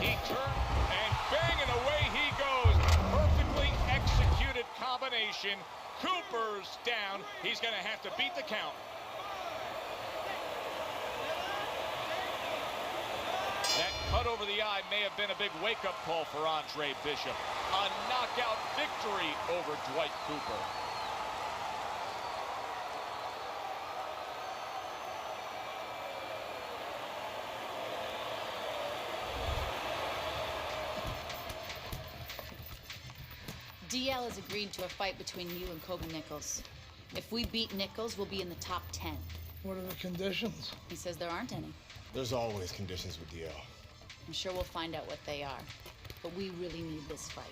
He turned and banging away he goes. Perfectly executed combination. Cooper's down. He's going to have to beat the count. That cut over the eye may have been a big wake-up call for Andre Bishop. A knockout victory over Dwight Cooper. DL has agreed to a fight between you and Kobe Nichols. If we beat Nichols, we'll be in the top 10. What are the conditions? He says there aren't any. There's always conditions with DL. I'm sure we'll find out what they are. But we really need this fight.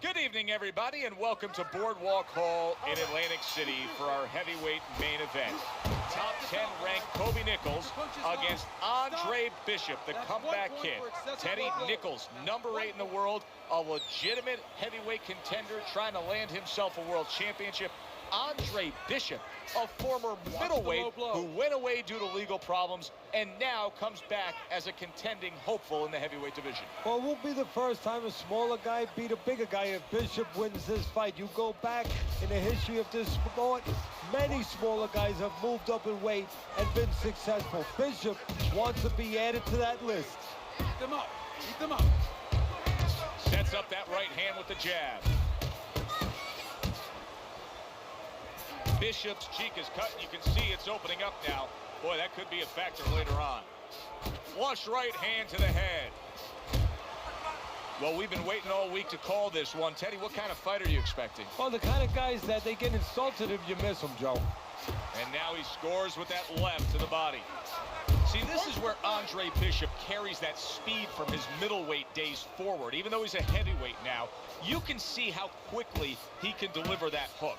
Good evening, everybody, and welcome to Boardwalk Hall in Atlantic City for our heavyweight main event. Top 10 ranked Kobe Nichols against Andre Bishop, the comeback kid. Teddy Nichols, number 8 in the world, a legitimate heavyweight contender trying to land himself a world championship. Andre Bishop, a former middleweight who went away due to legal problems and now comes back as a contending hopeful in the heavyweight division. Well, it won't be the first time a smaller guy beat a bigger guy if Bishop wins this fight. You go back in the history of this sport, many smaller guys have moved up in weight and been successful. Bishop wants to be added to that list. Eat them up. Eat them up. Sets up that right hand with the jab. Bishop's cheek is cut, and you can see it's opening up now. Boy, that could be a factor later on. Flush right hand to the head. Well, we've been waiting all week to call this one. Teddy, what kind of fight are you expecting? Well, the kind of guys that they get insulted if you miss them, Joe. And now he scores with that left to the body. See, this is where Andre Bishop carries that speed from his middleweight days forward. Even though he's a heavyweight now, you can see how quickly he can deliver that hook.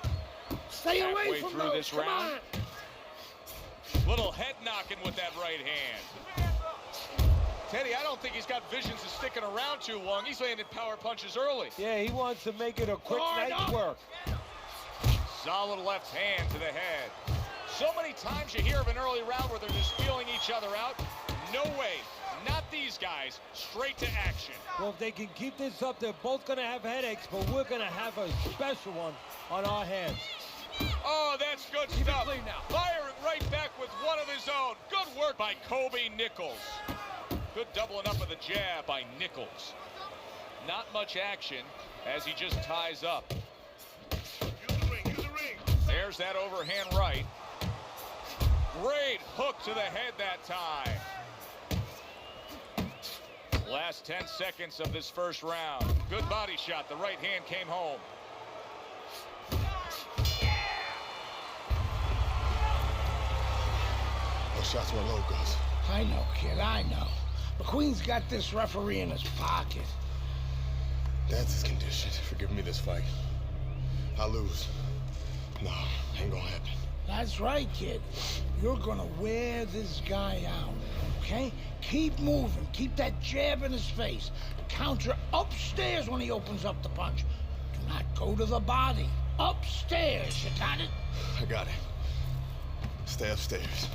Stay away from through this round. Little head knocking with that right hand. Teddy, I don't think he's got visions of sticking around too long. He's landed power punches early. Yeah, he wants to make it a quick night's work. Solid left hand to the head. So many times you hear of an early round where they're just feeling each other out. No way. Not these guys. Straight to action. Well, if they can keep this up, they're both going to have headaches, but we're going to have a special one on our hands. Oh, that's good stuff. Fire it right back with one of his own. Good work by Kobe Nichols. Good doubling up of the jab by Nichols. Not much action as he just ties up. There's that overhand right. Great hook to the head that time. Last 10 seconds of this first round. Good body shot. The right hand came home. Those shots were low, Gus. I know, kid, I know. McQueen's got this referee in his pocket. That's his condition for giving me this fight. I lose. No, ain't gonna happen. That's right, kid. You're gonna wear this guy out, okay? Keep moving. Keep that jab in his face. Counter upstairs when he opens up the punch. Do not go to the body. Upstairs, you got it? I got it. stay upstairs.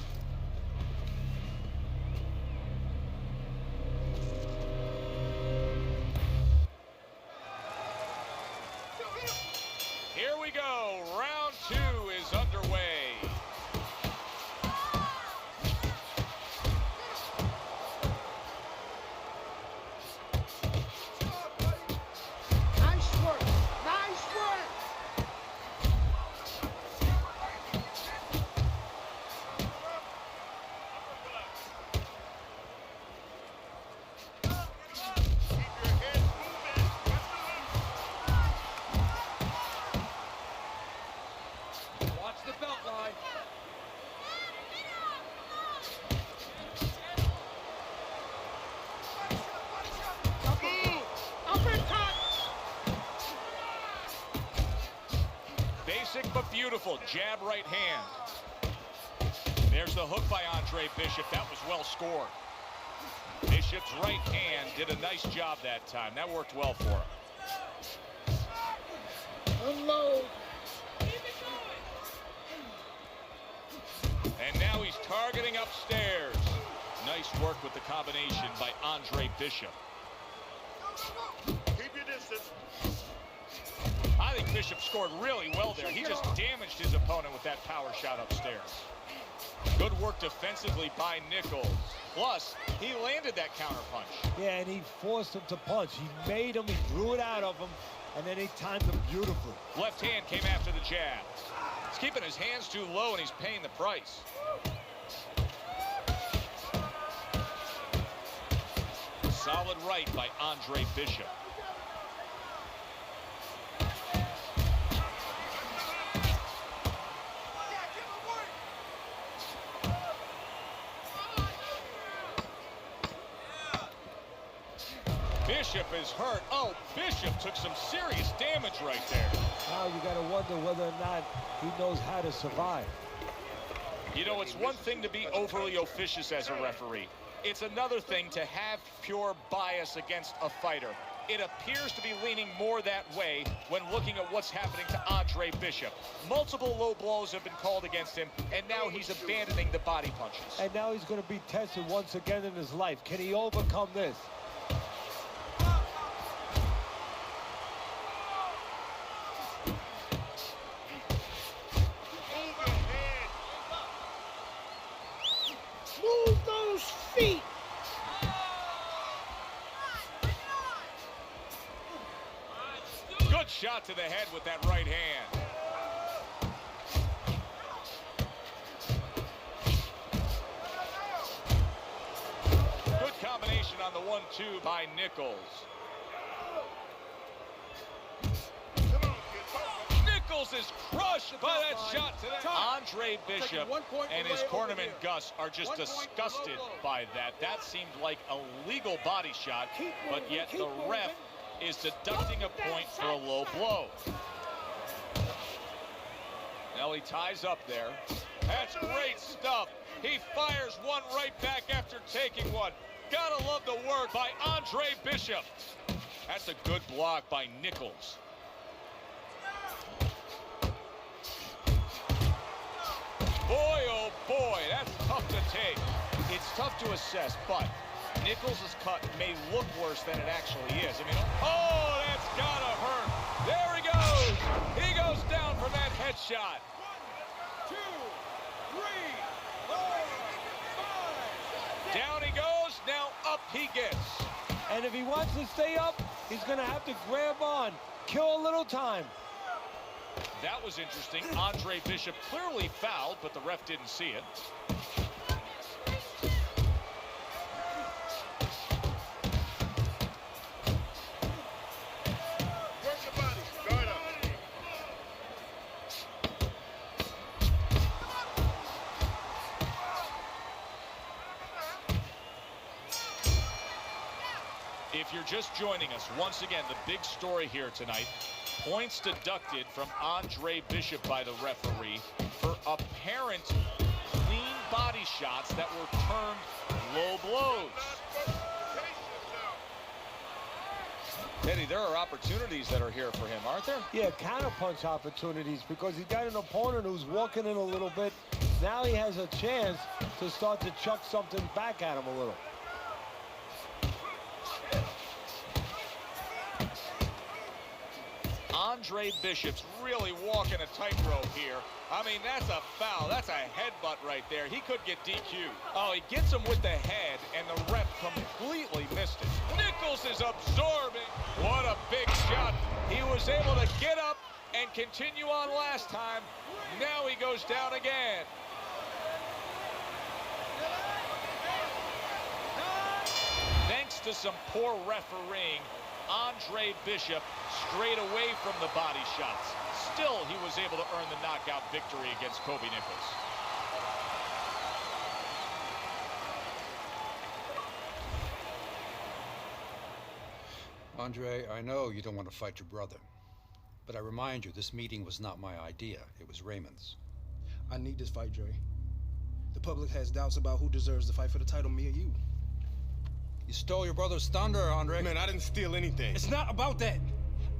Here we go. Round 2 is underway. Nice work. Nice work. Watch the belt line. Uppercut. Basic but beautiful. Jab right hand. There's the hook by Andre Bishop. That was well scored. Bishop's right hand did a nice job that time. That worked well for him. Unload. And now he's targeting upstairs. Nice work with the combination by Andre Bishop. Keep your distance. I think Bishop scored really well there. He just damaged his opponent with that power shot upstairs. Good work defensively by Nichols. Plus, he landed that counter punch. Yeah, and he forced him to punch. He made him, he drew it out of him, and then he timed him beautifully. Left hand came after the jab. He's keeping his hands too low, and he's paying the price. Solid right by Andre Bishop. Bishop is hurt. Oh, Bishop took some serious damage right there. Now you got to wonder whether or not he knows how to survive. You know, it's one thing to be overly officious as a referee. It's another thing to have pure bias against a fighter. It appears to be leaning more that way when looking at what's happening to Andre Bishop. Multiple low blows have been called against him, and now he's abandoning the body punches. And now he's going to be tested once again in his life. Can he overcome this? Move those feet. Good shot to the head with that right hand. Good combination on the 1-2 by Nichols. Nichols is crushed by that shot to the Andre Bishop and his cornerman Gus are just disgusted by that. That seemed like a legal body shot, but yet the ref is deducting a point for a low blow. Now he ties up there. That's great stuff. He fires one right back after taking one. Gotta love the work by Andre Bishop. That's a good block by Nichols. Boy, oh boy, that's tough to take. It's tough to assess, but Nichols' cut may look worse than it actually is. I mean, oh, that's gotta hurt. There he goes. He goes down for that headshot. 1, 2, 3, 4, 5. Down he goes. Now up he gets. And if he wants to stay up, he's going to have to grab on, kill a little time. That was interesting. Andre Bishop clearly fouled, but the ref didn't see it. If you're just joining us, once again, the big story here tonight. Points deducted from Andre Bishop by the referee for apparent clean body shots that were termed low blows. Teddy, there are opportunities that are here for him, aren't there? Yeah, counterpunch opportunities, because he got an opponent who's walking in a little bit. Now he has a chance to start to chuck something back at him a little. Andre Bishop's really walking a tightrope here. I mean, that's a foul. That's a headbutt right there. He could get DQ'd. Oh, he gets him with the head, and the ref completely missed it. Nichols is absorbing. What a big shot. He was able to get up and continue on last time. Now he goes down again. Thanks to some poor refereeing, Andre Bishop strayed away from the body shots. Still, he was able to earn the knockout victory against Kobe Nichols. Andre, I know you don't want to fight your brother, but I remind you, this meeting was not my idea. It was Raymond's. I need this fight, Dre. The public has doubts about who deserves the fight for the title, me or you. You stole your brother's thunder, Andre. Man, I didn't steal anything. It's not about that.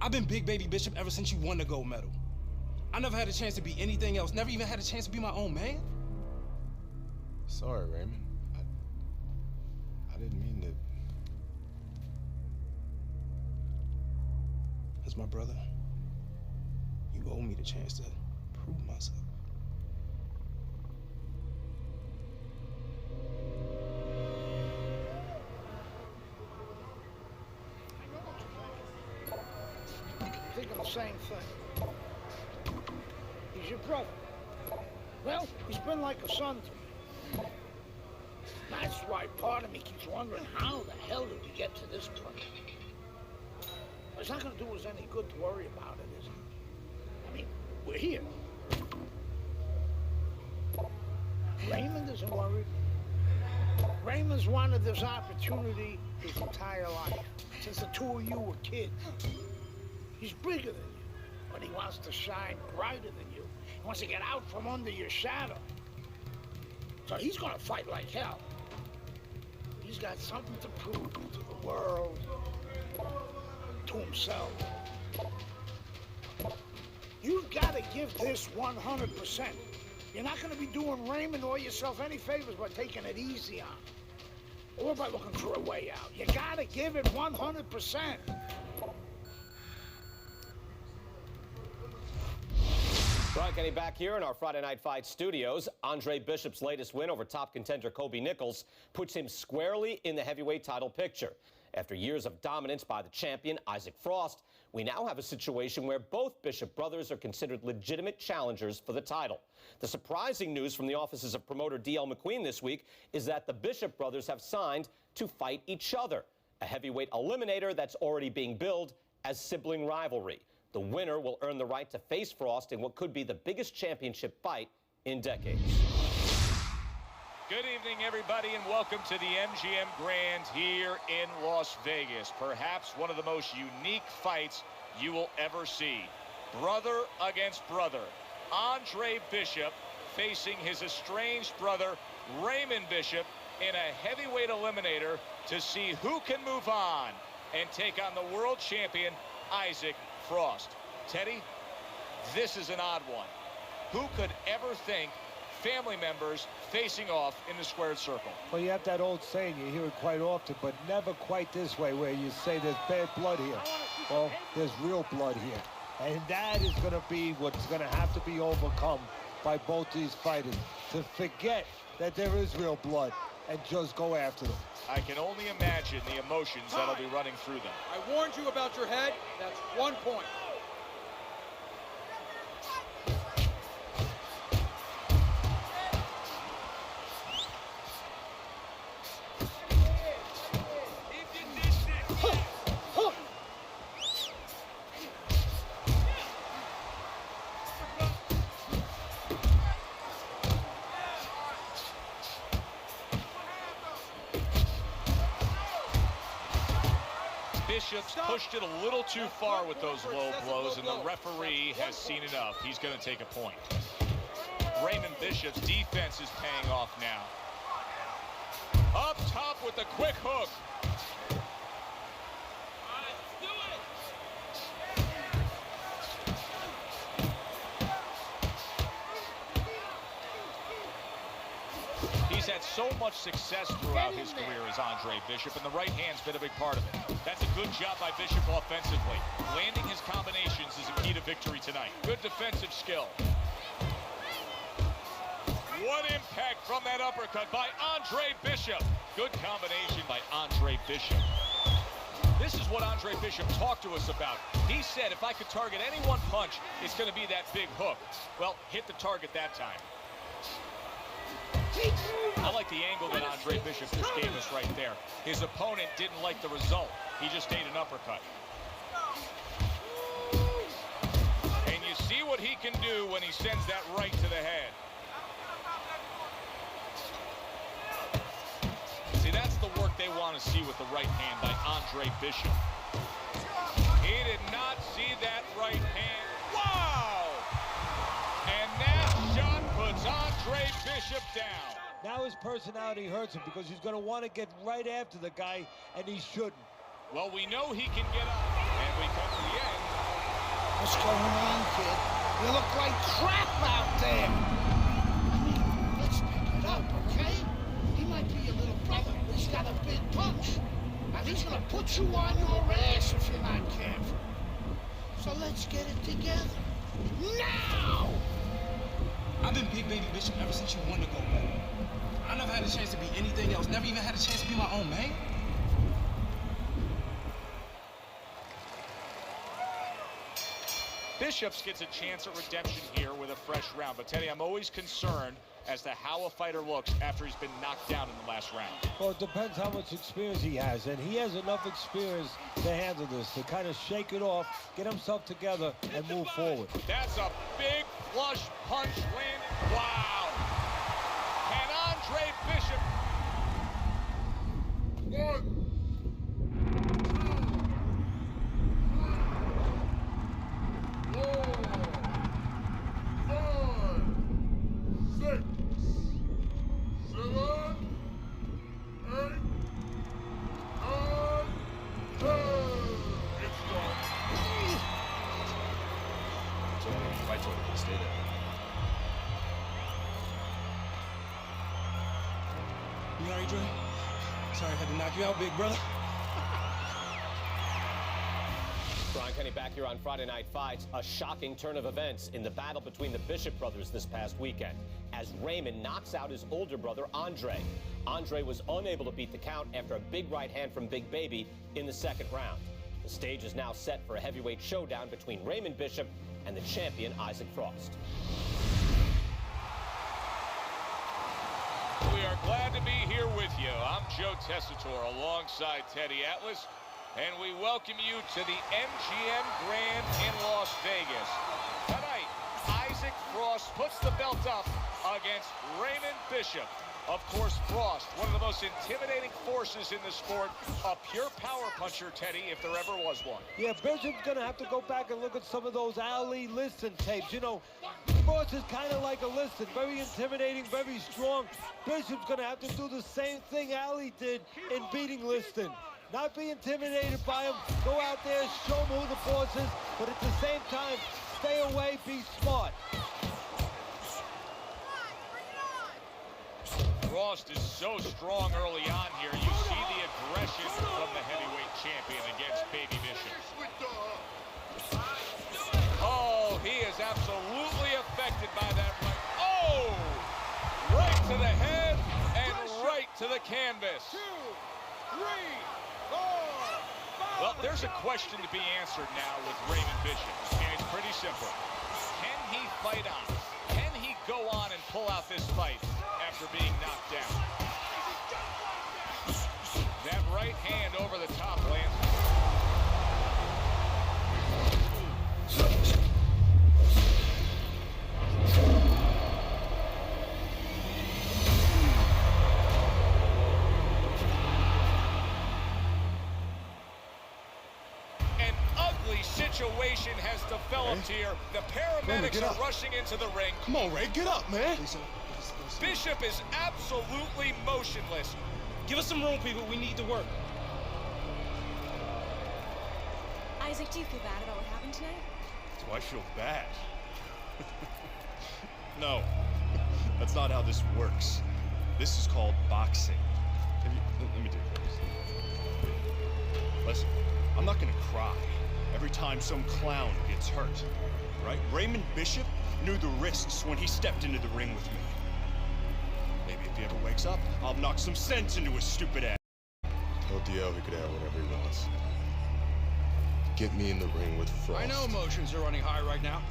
I've been Big Baby Bishop ever since you won the gold medal. I never had a chance to be anything else. Never even had a chance to be my own man. Sorry, Raymond. I didn't mean to. As my brother, you owe me the chance to prove myself. Thinking the same thing. He's your brother. Well, he's been like a son to me. That's why part of me keeps wondering how the hell did we get to this point? It's not going to do us any good to worry about it, is it? I mean, we're here. Raymond isn't worried. Raymond's wanted this opportunity his entire life, since the two of you were kids. He's bigger than you, but he wants to shine brighter than you. He wants to get out from under your shadow. So he's gonna fight like hell. He's got something to prove to the world, to himself. You've got to give this 100%. You're not gonna be doing Raymond or yourself any favors by taking it easy on him, or by looking for a way out. You gotta give it 100%. Brian Kenny back here in our Friday Night Fight studios. Andre Bishop's latest win over top contender Kobe Nichols puts him squarely in the heavyweight title picture. After years of dominance by the champion, Isaac Frost, we now have a situation where both Bishop brothers are considered legitimate challengers for the title. The surprising news from the offices of promoter D.L. McQueen this week is that the Bishop brothers have signed to fight each other, a heavyweight eliminator that's already being billed as sibling rivalry. The winner will earn the right to face Frost in what could be the biggest championship fight in decades. Good evening, everybody, and welcome to the MGM Grand here in Las Vegas. Perhaps one of the most unique fights you will ever see. Brother against brother. Andre Bishop facing his estranged brother, Raymond Bishop, in a heavyweight eliminator to see who can move on and take on the world champion, Isaac Frost. Teddy, this is an odd one. Who could ever think family members facing off in the squared circle? Well, you have that old saying, you hear it quite often, but never quite this way, where you say there's bad blood here. Well, there's real blood here. And that is going to be what's going to have to be overcome by both these fighters, to forget that there is real blood and just go after them. I can only imagine the emotions that'll be running through them. I warned you about your head. That's 1 point. Bishop's pushed it a little too far with those low blows, and the referee has seen enough. He's going to take a point. Raymond Bishop's defense is paying off now. Up top with the quick hook. He's had so much success throughout his career as Andre Bishop, and the right hand's been a big part of it. That's a good job by Bishop offensively. Landing his combinations is a key to victory tonight. Good defensive skill. What impact from that uppercut by Andre Bishop. Good combination by Andre Bishop. This is what Andre Bishop talked to us about. He said, if I could target any one punch, it's going to be that big hook. Well, hit the target that time. I like the angle that Andre Bishop just gave us right there. His opponent didn't like the result. He just ate an uppercut. And you see what he can do when he sends that right to the head. See, that's the work they want to see with the right hand by Andre Bishop. He did not see that right hand. Wow! And that shot puts Andre Bishop down. Now his personality hurts him because he's going to want to get right after the guy, and he shouldn't. Well, we know he can get up, and we come to the end. What's going on, kid? You look like crap out there. I mean, let's pick it up, okay? He might be your little brother, but he's got a big punch. And he's going to put you on your ass if you're not careful. So let's get it together. Now! I've been Big Baby Bishop ever since you won the gold medal. I never had a chance to be anything else. Never even had a chance to be my own man. Bishops gets a chance at redemption here with a fresh round. But, Teddy, I'm always concerned as to how a fighter looks after he's been knocked down in the last round. Well, it depends how much experience he has, and he has enough experience to handle this, to kind of shake it off, get himself together, and move forward. That's a big flush punch landed. Wow! And Andre Bishop. 1, 2, 3, 4, 5, 6, 7, 8, 9, 10. It's done. Fight over. Stay there. You all right, Dre? Sorry I had to knock you out, big brother. Brian Kenny back here on Friday Night Fights. A shocking turn of events in the battle between the Bishop brothers this past weekend as Raymond knocks out his older brother, Andre. Andre was unable to beat the count after a big right hand from Big Baby in the second round. The stage is now set for a heavyweight showdown between Raymond Bishop and the champion, Isaac Frost. We are glad to be here with you. I'm Joe Tessitore alongside Teddy Atlas, and we welcome you to the MGM Grand in Las Vegas. Tonight, Isaac Frost puts the belt up against Raymond Bishop. Of course, Frost, one of the most intimidating forces in the sport, a pure power puncher, Teddy, if there ever was one. Yeah, Bishop's going to have to go back and look at some of those Ali Liston tapes. You know, Frost is kind of like a Liston, very intimidating, very strong. Bishop's going to have to do the same thing Ali did in beating Liston. Not be intimidated by him, go out there, show him who the boss is, but at the same time, stay away, be smart. Frost is so strong early on here. You see the aggression from the heavyweight champion against Baby Bishop. Oh, he is absolutely affected by that right. Oh! Right to the head and right to the canvas. 2, 3, 4, 5. Well, there's a question to be answered now with Raymond Bishop, and it's pretty simple. Can he fight on? Can he go on and pull out this fight after being knocked down? That right hand over the top lands. An ugly situation has developed here. The paramedics are rushing into the ring. Come on, Ray, get up, man. Bishop is absolutely motionless. Give us some room, people. We need to work. Isaac, do you feel bad about what happened tonight? Do I feel bad? No, that's not how this works. This is called boxing. Let me do this. Listen, I'm not gonna cry every time some clown gets hurt, right? Raymond Bishop knew the risks when he stepped into the ring with me. Maybe if he ever wakes up, I'll knock some sense into his stupid ass. Tell DL he could have whatever he wants. Get me in the ring with Frost. I know emotions are running high right now,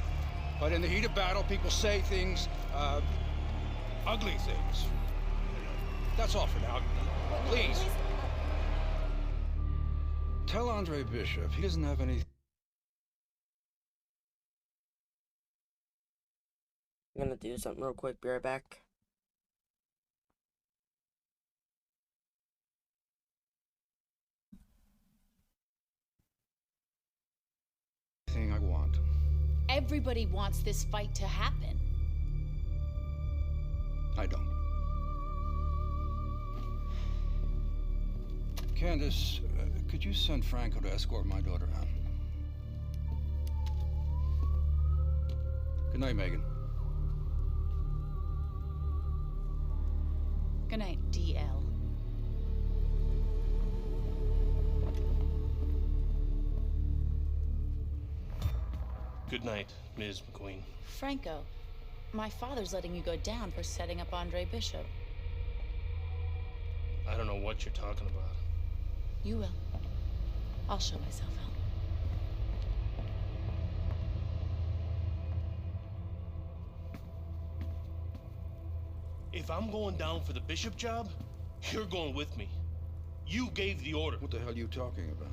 but in the heat of battle, people say things, ugly things. That's all for now. Please. Tell Andre Bishop he doesn't have any... I'm gonna do something real quick, be right back. Thing I want. Everybody wants this fight to happen. I don't. Candace, could you send Franco to escort my daughter out? Good night, Megan. Good night, DL. Good night, Ms. McQueen. Franco, my father's letting you go down for setting up Andre Bishop. I don't know what you're talking about. You will. I'll show myself out. If I'm going down for the Bishop job, you're going with me. You gave the order. What the hell are you talking about?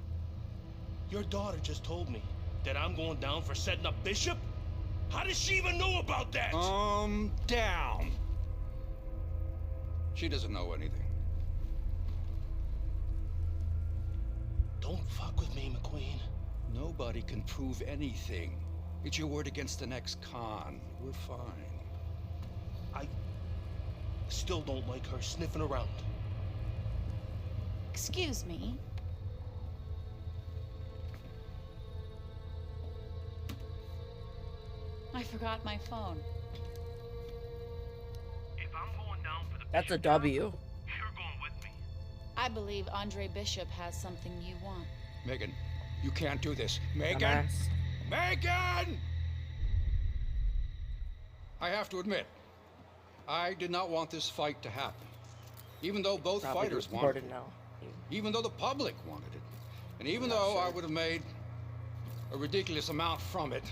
Your daughter just told me that I'm going down for setting up Bishop? How does she even know about that? Down. She doesn't know anything. Don't fuck with me, McQueen. Nobody can prove anything. It's your word against the next con. We're fine. I still don't like her sniffing around. Excuse me. I forgot my phone. If I'm going down for the That's a W. you're going with me. I believe Andre Bishop has something you want. Megan, you can't do this. Megan! Dumbass. Megan! I have to admit, I did not want this fight to happen. Even though both Probably fighters wanted recorded it. now. Even though the public wanted it. And even though I would have made a ridiculous amount from it,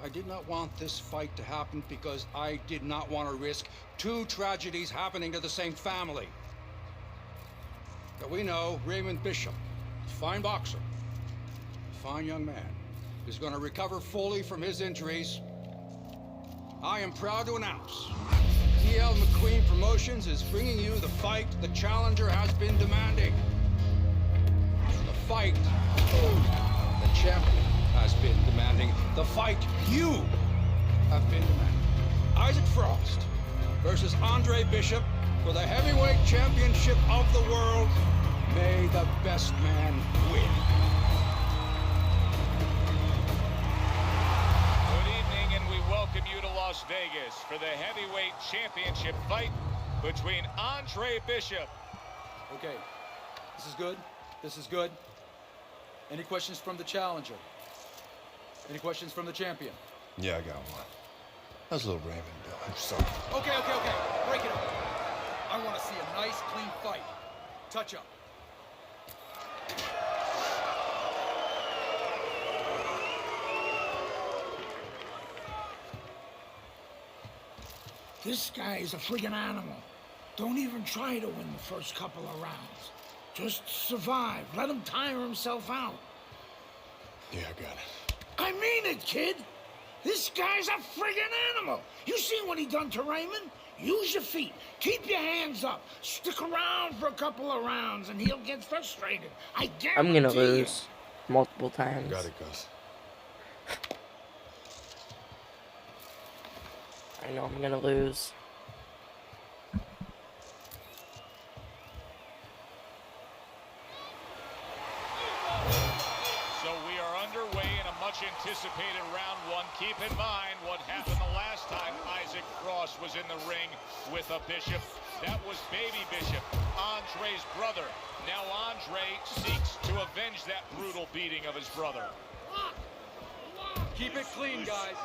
I did not want this fight to happen because I did not want to risk two tragedies happening to the same family. But we know Raymond Bishop, fine boxer, fine young man, is going to recover fully from his injuries. I am proud to announce DL McQueen Promotions is bringing you the fight the challenger has been demanding. The fight the champion has been demanding. The fight you have been demanding. Isaac Frost versus Andre Bishop for the heavyweight championship of the world. May the best man win. Good evening, and we welcome you to Las Vegas for the heavyweight championship fight between Andre Bishop. Okay, this is good. This is good. Any questions from the challenger? Any questions from the champion? Yeah, I got one. How's little Raymond doing? Sorry. Okay. Break it up. I want to see a nice, clean fight. Touch up. This guy is a friggin' animal. Don't even try to win the first couple of rounds. Just survive. Let him tire himself out. Yeah, I got it. I mean it, kid. This guy's a friggin' animal. You seen what he done to Raymond? Use your feet. Keep your hands up. Stick around for a couple of rounds and he'll get frustrated. I guarantee I'm gonna you. lose multiple times. Got it, Gus. I know I'm gonna lose. So we are underway in a much anticipated round one. Keep in mind what happened the last time Isaac Frost Frost was in the ring with a Bishop. That was Baby Bishop, Andre's brother. Now Andre seeks to avenge that brutal beating of his brother. Keep it clean, guys.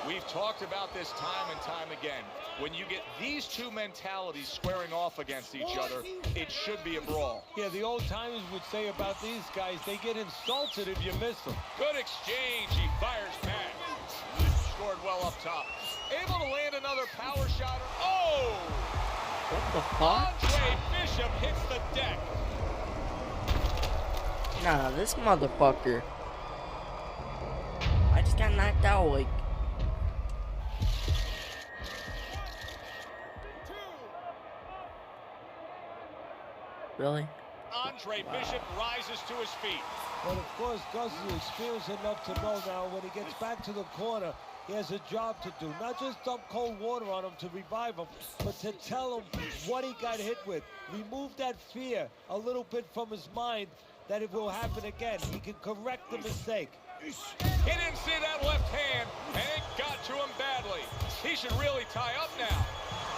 We've talked about this time and time again. When you get these two mentalities squaring off against each other, it should be a brawl. Yeah, the old timers would say about these guys, they get insulted if you miss them. Good exchange. He fires back. Scored well up top. Able to land another power shot. Oh! What the fuck? Andre Bishop hits the deck. Nah, this motherfucker. I just got knocked out like. Really? Andre Bishop rises to his feet. But of course, Gus is experienced enough to know now when he gets back to the corner, he has a job to do. Not just dump cold water on him to revive him, but to tell him what he got hit with. Remove that fear a little bit from his mind that it will happen again. He can correct the mistake. He didn't see that left hand, and it got to him badly. He should really tie up now.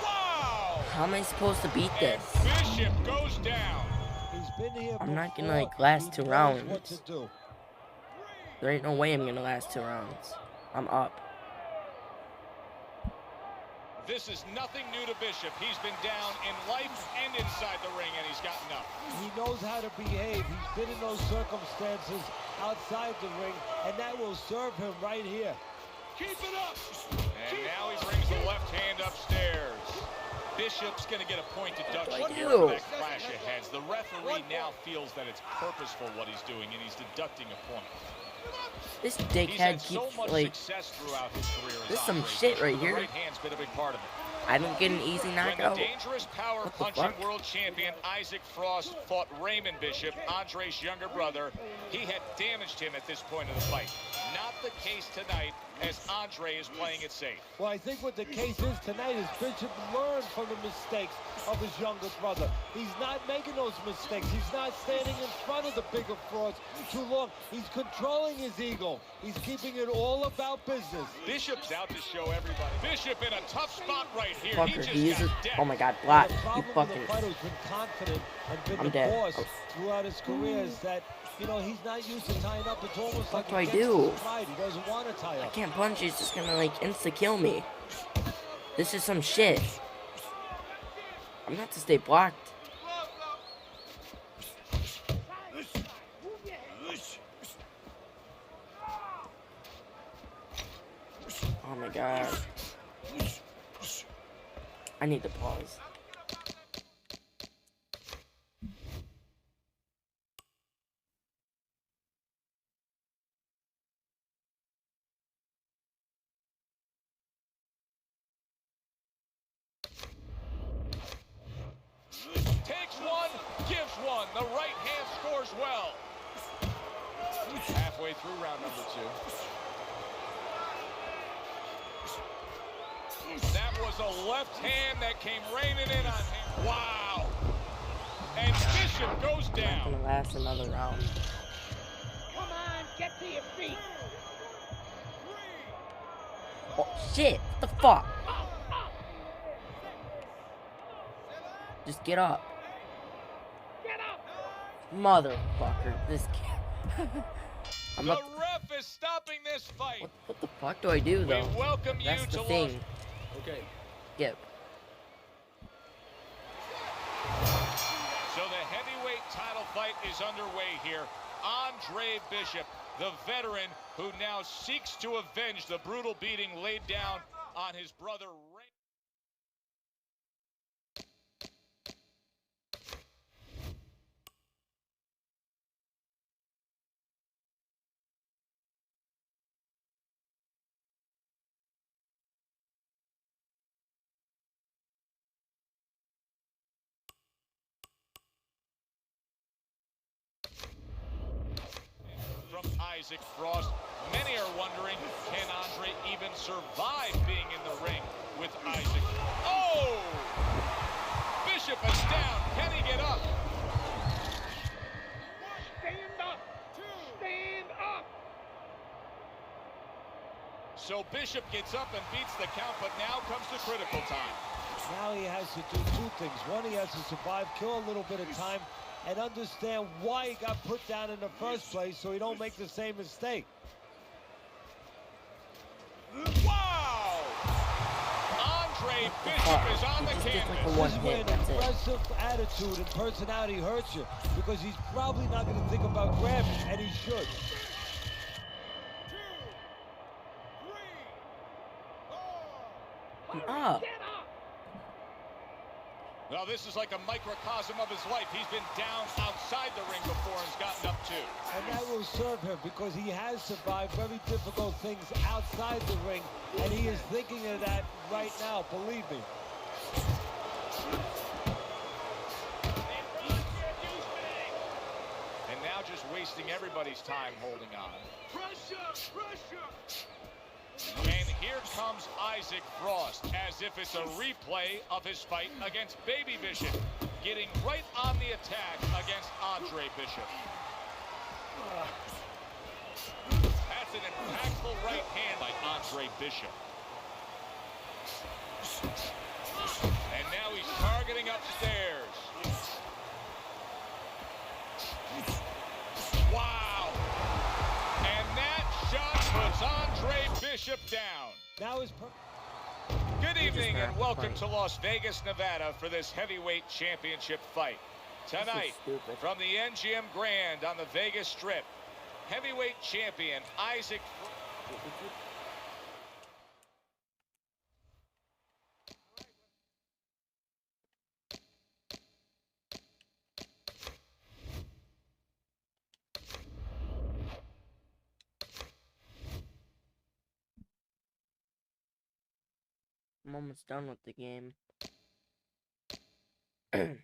Wow! How am I supposed to beat this? Bishop goes down. He's been here I'm not gonna before. like last He 2 knows rounds. what to do. There ain't no way I'm gonna last 2 rounds. I'm up. This is nothing new to Bishop. He's been down in life and inside the ring, and he's gotten up. He knows how to behave. He's been in those circumstances outside the ring, and that will serve him right here. Keep it up! And now he brings the left hand upstairs. Bishop's going to get a point deduction here for that clash of heads. The referee now feels that it's purposeful what he's doing, and he's deducting a point. This dickhead keeps like. This is some shit right here. I don't get an easy knockout. When the dangerous power punching world champion Isaac Frost fought Raymond Bishop, Andre's younger brother, he had damaged him at this point of the fight. Not the case tonight, as Andre is playing it safe. Well, I think what the case is tonight is Bishop learned from the mistakes of his younger brother. He's not making those mistakes. He's not standing in front of the bigger frauds too long. He's controlling his ego. He's keeping it all about business. Bishop's out to show everybody. Bishop in a tough spot right here. Fucker, he uses. Oh my god, block. You fucking. Who's been confident and been I'm the dead. boss throughout his career is that, you know, he's not used to tying up. It's almost What like do I do? He doesn't want to tie up. I can't punch. He's just gonna like insta-kill me. This is some shit. I'm gonna have to stay blocked. Oh my god. I need to pause. Takes one, gives one. The right hand scores well. Halfway through round number 2. That was a left hand that came raining in on him. Wow. And Bishop goes I'm down. gonna last another round. Come on, get to your feet. Oh shit! What the fuck? Just get up. Get up. Motherfucker, this kid. I'm The up. ref is stopping this fight. What the fuck do I do though? We welcome That's you the to thing. Okay. Yep. So the heavyweight title fight is underway here. Andre Bishop, the veteran who now seeks to avenge the brutal beating laid down on his brother Ray. Isaac Frost. Many are wondering, can Andre even survive being in the ring with Isaac? Oh! Bishop is down. Can he get up? Stand up! Stand up! So Bishop gets up and beats the count, but now comes the critical time. Now he has to do two things. One, he has to survive, kill a little bit of time, and understand why he got put down in the first place so he don't make the same mistake. Wow! Andre Bishop is on the canvas. This is where an aggressive attitude and personality hurts you, because he's probably not going to think about grabbing, and he should. Up. Well, this is like a microcosm of his life. He's been down outside the ring before and has gotten up too. And that will serve him, because he has survived very difficult things outside the ring, and he is thinking of that right now, believe me. And now just wasting everybody's time holding on. Pressure! Pressure! And here comes Isaac Frost, as if it's a replay of his fight against Baby Bishop, getting right on the attack against Andre Bishop. That's an impactful right hand by Andre Bishop. And now he's targeting upstairs. Wow! And that shot puts Andre Bishop down. Now is Good evening and welcome to Las Vegas, Nevada for this heavyweight championship fight. Tonight, from the MGM Grand on the Vegas Strip, heavyweight champion Isaac I'm almost done with the game. Round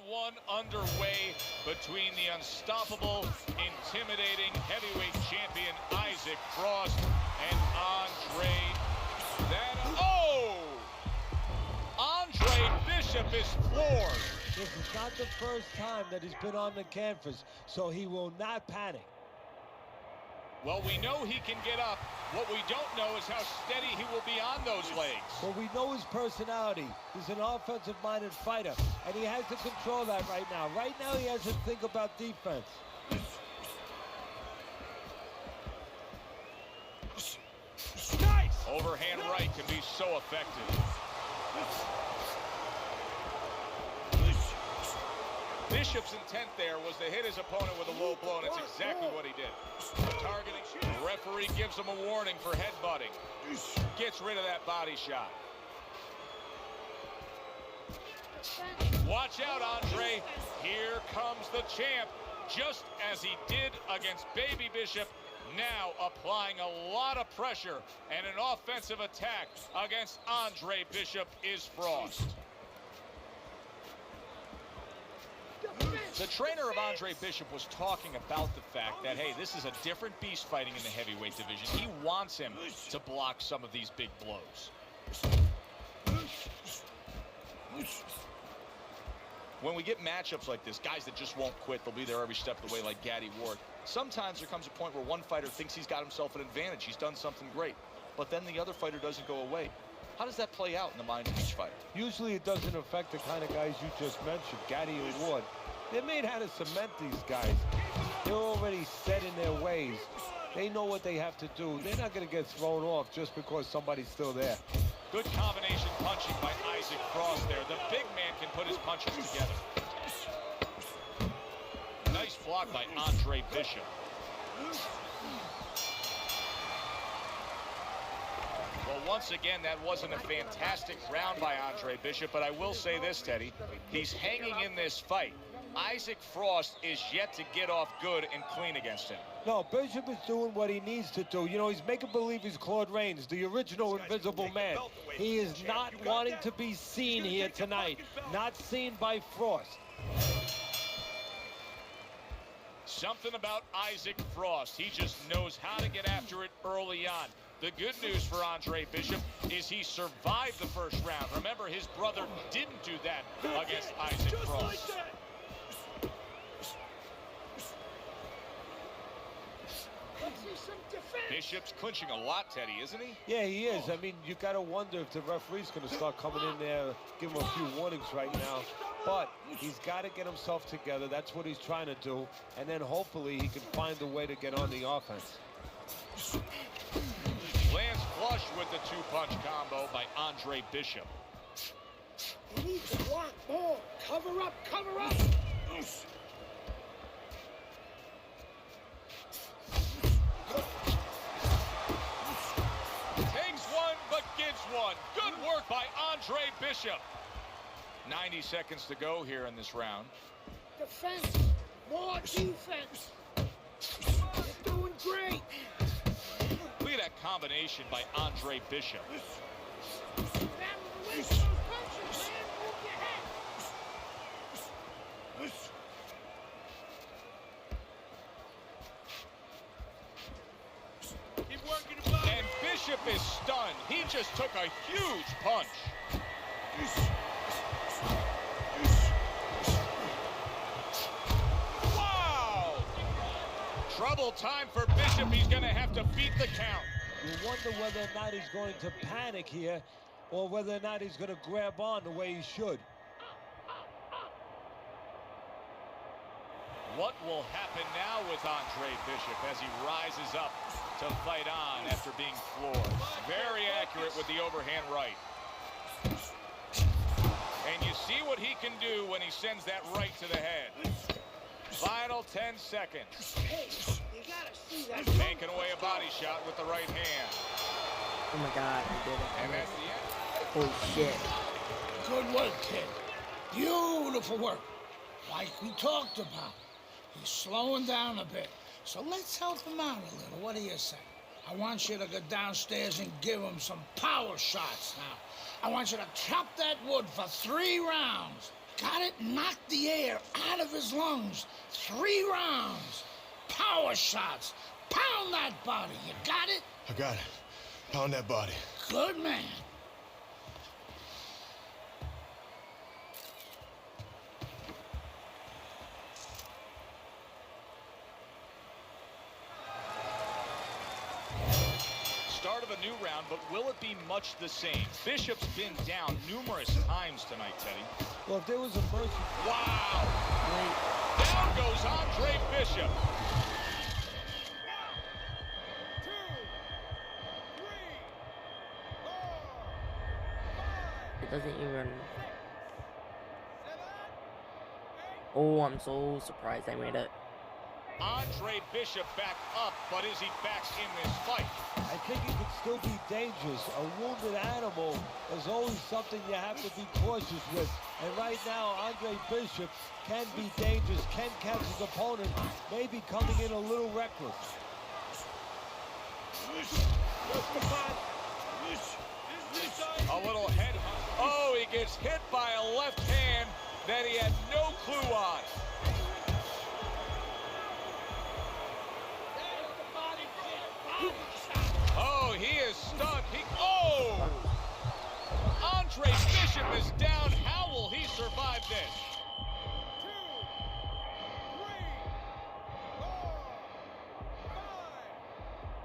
one underway between the unstoppable, intimidating heavyweight champion Isaac Frost and Andre. Andre Bishop is floored. This is not the first time that he's been on the canvas, so he will not panic. Well, we know he can get up. What we don't know is how steady he will be on those legs. Well, we know his personality. He's an offensive-minded fighter, and he has to control that right now. Right now, he has to think about defense. Nice! Overhand right can be so effective. Bishop's intent there was to hit his opponent with a low blow, and it's exactly what he did. Targeting. The referee gives him a warning for headbutting. Gets rid of that body shot. Watch out, Andre. Here comes the champ, just as he did against Baby Bishop. Now applying a lot of pressure, and an offensive attack against Andre Bishop is Frost. The trainer of Andre Bishop was talking about the fact that, hey, this is a different beast fighting in the heavyweight division. He wants him to block some of these big blows. When we get matchups like this, guys that just won't quit, they'll be there every step of the way like Gaddy Ward. Sometimes there comes a point where one fighter thinks he's got himself an advantage. He's done something great. But then the other fighter doesn't go away. How does that play out in the mind of each fighter? Usually it doesn't affect the kind of guys you just mentioned, Gaddy and Ward. They're made how to cement these guys. They're already set in their ways. They know what they have to do. They're not going to get thrown off just because somebody's still there. Good combination punching by Isaac Frost there. The big man can put his punches together. Nice block by Andre Bishop. Well, once again, that wasn't a fantastic round by Andre Bishop, but I will say this, Teddy. He's hanging in this fight. Isaac Frost is yet to get off good and clean against him. No, Bishop is doing what he needs to do. You know, he's making believe he's Claude Rains, the original Invisible Man. He is not wanting to be seen here tonight. Not seen by Frost. Something about Isaac Frost. He just knows how to get after it early on. The good news for Andre Bishop is he survived the first round. Remember, his brother didn't do that against Isaac Frost. Bishop's clinching a lot, Teddy, isn't he? Yeah, he is. I mean, you got to wonder if the referee's going to start coming in there, give him a few warnings right now. But he's got to get himself together. That's what he's trying to do. And then hopefully he can find a way to get on the offense. Lands flush with the two-punch combo by Andre Bishop. You need to block more. Cover up, cover up. Takes one, but gives one. Good work by Andre Bishop. 90 seconds to go here in this round. Defense. More defense. You're doing great. Look at that combination by Andre Bishop. And Bishop is stunned. He just took a huge punch. Wow! Trouble time for Bishop. He's going to have to beat the count. You wonder whether or not he's going to panic here or whether or not he's going to grab on the way he should. What will happen now with Andre Bishop as he rises up to fight on after being floored? Very accurate with the overhand right. And you see what he can do when he sends that right to the head. Final 10 seconds. Taking away a body shot with the right hand. Oh my God, I did it. And that's the end. Holy shit. Good work, kid. Beautiful work. Like we talked about. He's slowing down a bit. So let's help him out a little. What do you say? I want you to go downstairs and give him some power shots now. I want you to chop that wood for 3 rounds. Got it? Knock the air out of his lungs. 3 rounds. Power shots. Pound that body. You got it? I got it. Pound that body. Good man. Start of a new round, but will it be much the same? Bishop's been down numerous times tonight, Teddy. Well, if there was a mercy... Wow! Down goes Andre Bishop. 1, 2, 3, 4, 5, It doesn't even... Oh, I'm so surprised I made it. Andre Bishop back up, but is he back in this fight? I think he could still be dangerous. A wounded animal is always something you have to be cautious with. And right now, Andre Bishop can be dangerous, can catch his opponent, maybe coming in a little reckless. A little head. Oh, he gets hit by a left hand that he had no clue on. Oh, he is stunned. Oh! Andre Bishop is down. How will he survive this? 2, 3, 4, 5, 6,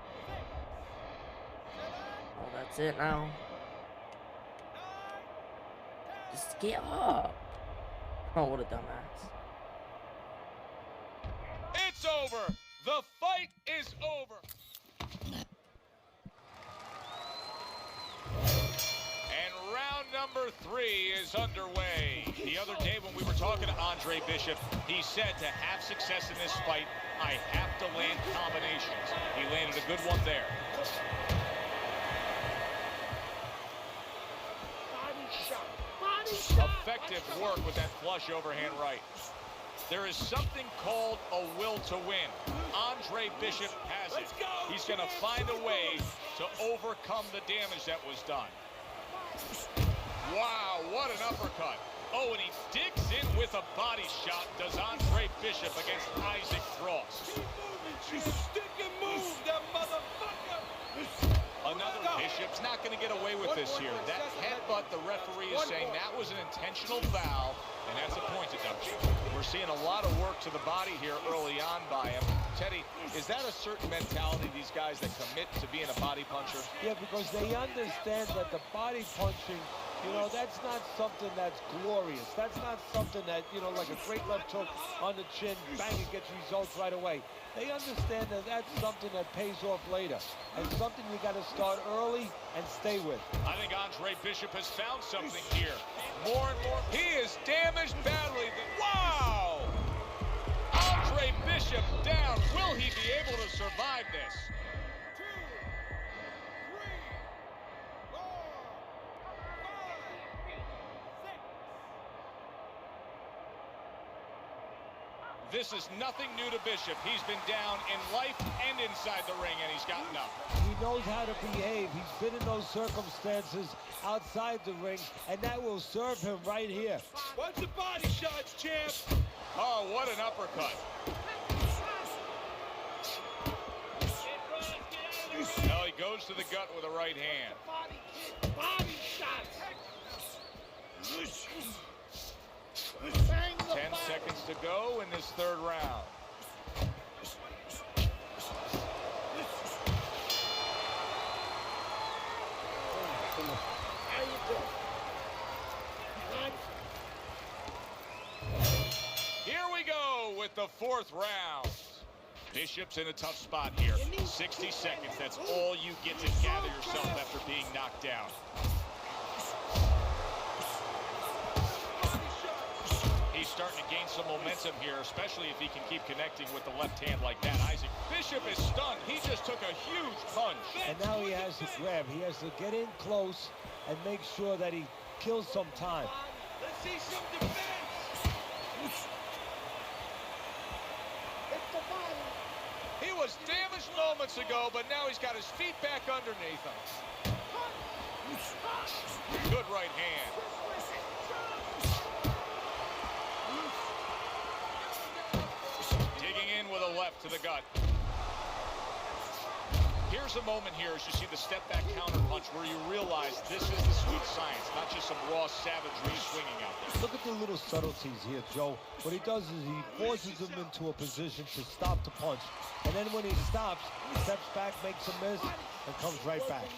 7, 8, 9, 10. Oh, that's it now. Just get up. Oh, what a dumbass. It's over. The fight is over. And round number 3 is underway. The other day when we were talking to Andre Bishop, he said to have success in this fight, I have to land combinations. He landed a good one there. effective work with that flush overhand right. There is something called a will to win. Andre Bishop has it. He's going to find a way to overcome the damage that was done. Wow, what an uppercut. Oh, and he digs in with a body shot, does Andre Bishop against Isaac Frost. Stick and move, that motherfucker! Another Bishop's not going to get away with this here. That headbutt, the referee is saying that was an intentional foul, and that's a point deduction. We're seeing a lot of work to the body here early on by him. Teddy, is that a certain mentality, these guys that commit to being a body puncher? Yeah, because they understand that the body punching, you know, that's not something that's glorious. That's not something that, you know, like a great left hook on the chin, bang, it gets results right away. They understand that that's something that pays off later, and something you got to start early and stay with. I think Andre Bishop has found something here. More and more. He is damaged badly. Wow! Andre Bishop down. Will he be able to survive this? This is nothing new to Bishop. He's been down in life and inside the ring, and he's gotten up. He knows how to behave. He's been in those circumstances outside the ring, and that will serve him right here. Watch the body shots, champ. Oh, what an uppercut. Well, he goes to the gut with a right hand. Body shots. 10 seconds to go in this third round. How you doing? Here we go with the fourth round. Bishop's in a tough spot here. 60 seconds, that's all you get to gather yourself after being knocked down. He's starting to gain some momentum here, especially if he can keep connecting with the left hand like that. Isaac Bishop is stunned. He just took a huge punch. And now he has to grab. He has to get in close and make sure that he kills some time. Let's see some defense. He was damaged moments ago, but now he's got his feet back underneath him. Good right hand. Digging in with a left to the gut. Here's a moment here as you see the step back counter punch where you realize this is the sweet science, not just some raw savagery swinging out there. Look at the little subtleties here, Joe. What he does is he forces him into a position to stop the punch. And then when he stops, he steps back, makes a miss, and comes right back.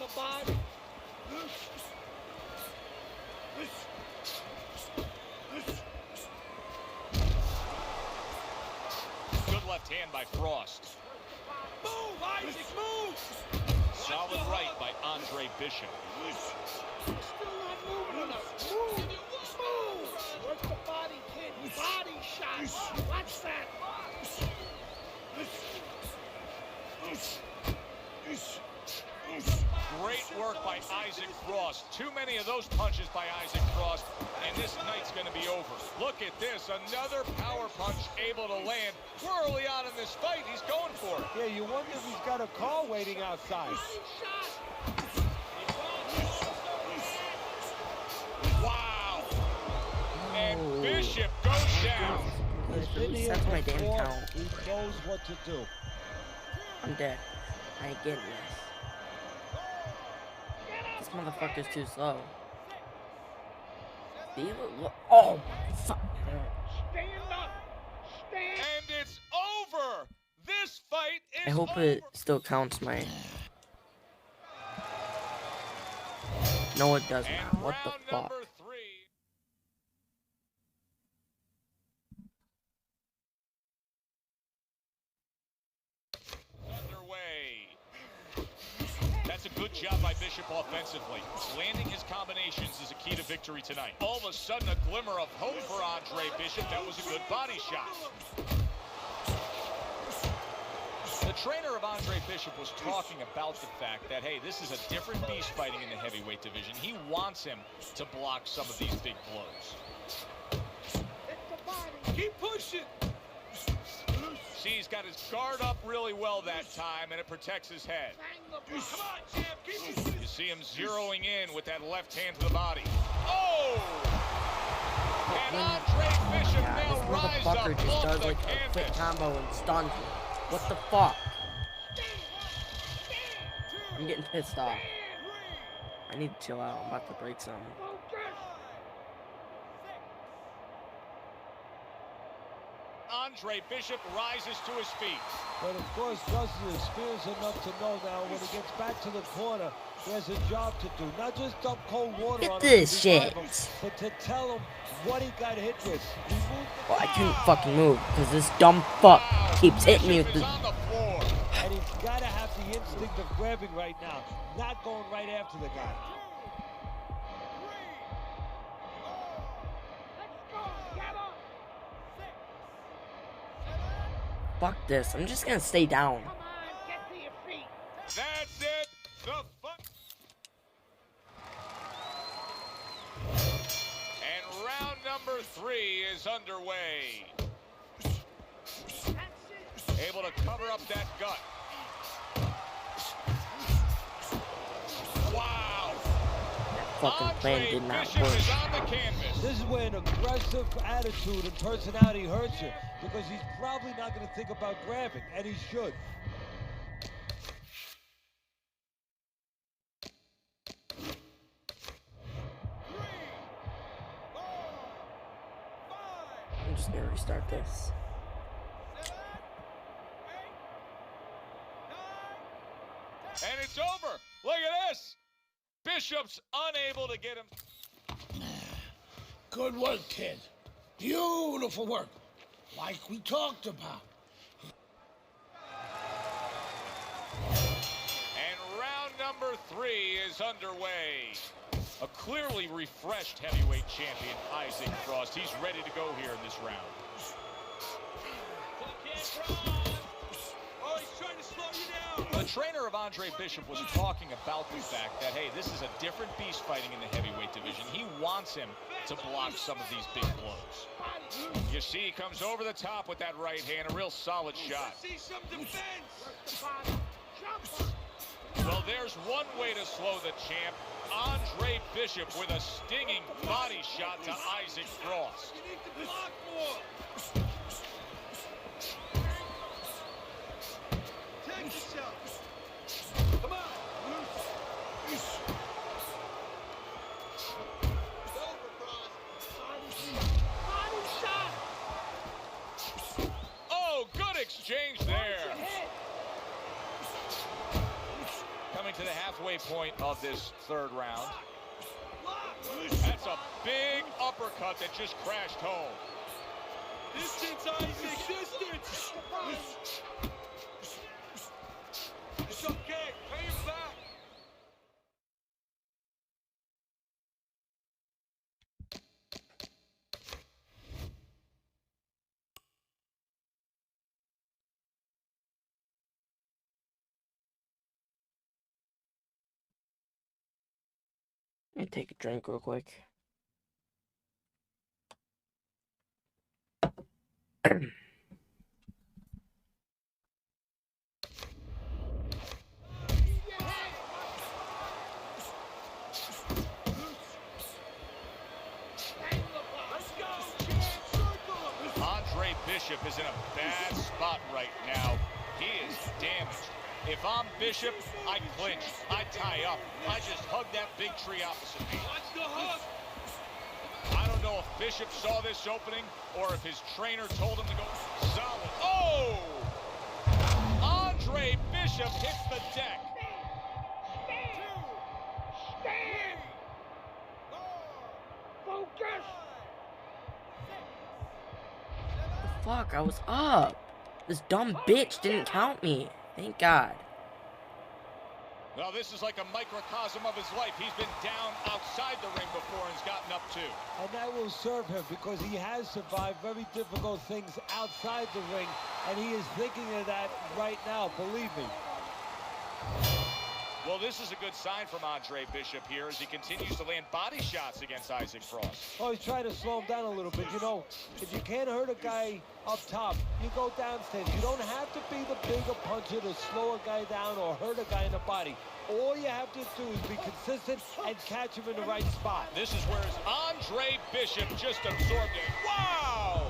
Good left hand by Frost. Move, Isaac, move! Solid right by Andre Bishop. Still not moving enough. Move! Move! What's the body, kid? Body shot! Watch that! Great work by Isaac Frost. Too many of those punches by Isaac Frost, and this night's going to be over. Look at this. Another power punch able to land. We're early on in this fight. He's going for it. Yeah, you wonder if he's got a car waiting outside. Wow. And Bishop goes down. He's been here That's my damn before. count. He knows what to do. I'm dead. I ain't getting this. This motherfucker's too slow. Oh, fuck. Stand up! Stand! And it's over. This fight is I hope over. it still counts my... No, it does not. What the fuck? That's a good job by Bishop offensively. Landing his combinations is a key to victory tonight. All of a sudden, a glimmer of hope for Andre Bishop. That was a good body shot. The trainer of Andre Bishop was talking about the fact that, hey, this is a different beast fighting in the heavyweight division. He wants him to block some of these big blows. Keep pushing. See, he's got his guard up really well that time, and it protects his head. Come on, champ. Keep You see him zeroing in with that left hand to the body. Oh! And Andre Bishop now this rise motherfucker up just off does the like a quick canvas. combo and stuns me. What the fuck? I'm getting pissed off. I need to chill out. I'm about to break something. Andre Bishop rises to his feet. But of course, Justin is experienced enough to know now when he gets back to the corner, he has a job to do. Not just dump cold water Look on at him, this to revive shit. him, but to tell him what he got hit with. He moved Well, I couldn't fucking move because this dumb fuck keeps hitting me with the. and he's got to have the instinct of grabbing right now, not going right after the guy. Fuck this. I'm just gonna stay down. That's it. The fuck. And round number 3 is underway. Able to cover up that gut. Wow. Fucking plan did not Bishop work. is on the canvas. This is where an aggressive attitude and personality hurts you, because he's probably not going to think about grabbing, and he should. I'm just gonna restart this. And it's over. Look at this. Bishop's unable to get him. Good work, kid. Beautiful work. Like we talked about. And round number 3 is underway. A clearly refreshed heavyweight champion, Isaac Frost. He's ready to go here in this round. Oh, he's trying to slow you down. The trainer of Andre Bishop was talking about the fact that, hey, this is a different beast fighting in the heavyweight division. He wants him to block some of these big blows. You see, he comes over the top with that right hand, a real solid shot. See some defense. Well, there's one way to slow the champ. Andre Bishop with a stinging body shot to Isaac Frost. You need to block more. Take yourself. Come on. Body shot. Oh, good exchange there. Coming to the halfway point of this third round. That's a big uppercut that just crashed home. Distance, Isaac, distance. It's okay. Pay him back. Let me take a drink real quick. Andre Bishop is in a bad spot right now. He is damaged. If I'm Bishop, I clinch, I tie up, I just hug that big tree opposite me. Watch the hook. I don't know if Bishop saw this opening or if his trainer told him to go solid. Oh! Andre Bishop hits the deck. Stand. Focus. The fuck? I was up. This dumb bitch didn't count me. Thank God. Well, this is like a microcosm of his life. He's been down outside the ring before and has gotten up too. And that will serve him because he has survived very difficult things outside the ring, and he is thinking of that right now, believe me. Well, this is a good sign from Andre Bishop here as he continues to land body shots against Isaac Frost. Oh, he's trying to slow him down a little bit. You know, if you can't hurt a guy up top, you go downstairs. You don't have to be the bigger puncher to slow a guy down or hurt a guy in the body. All you have to do is be consistent and catch him in the right spot. This is where Andre Bishop just absorbed it. Wow!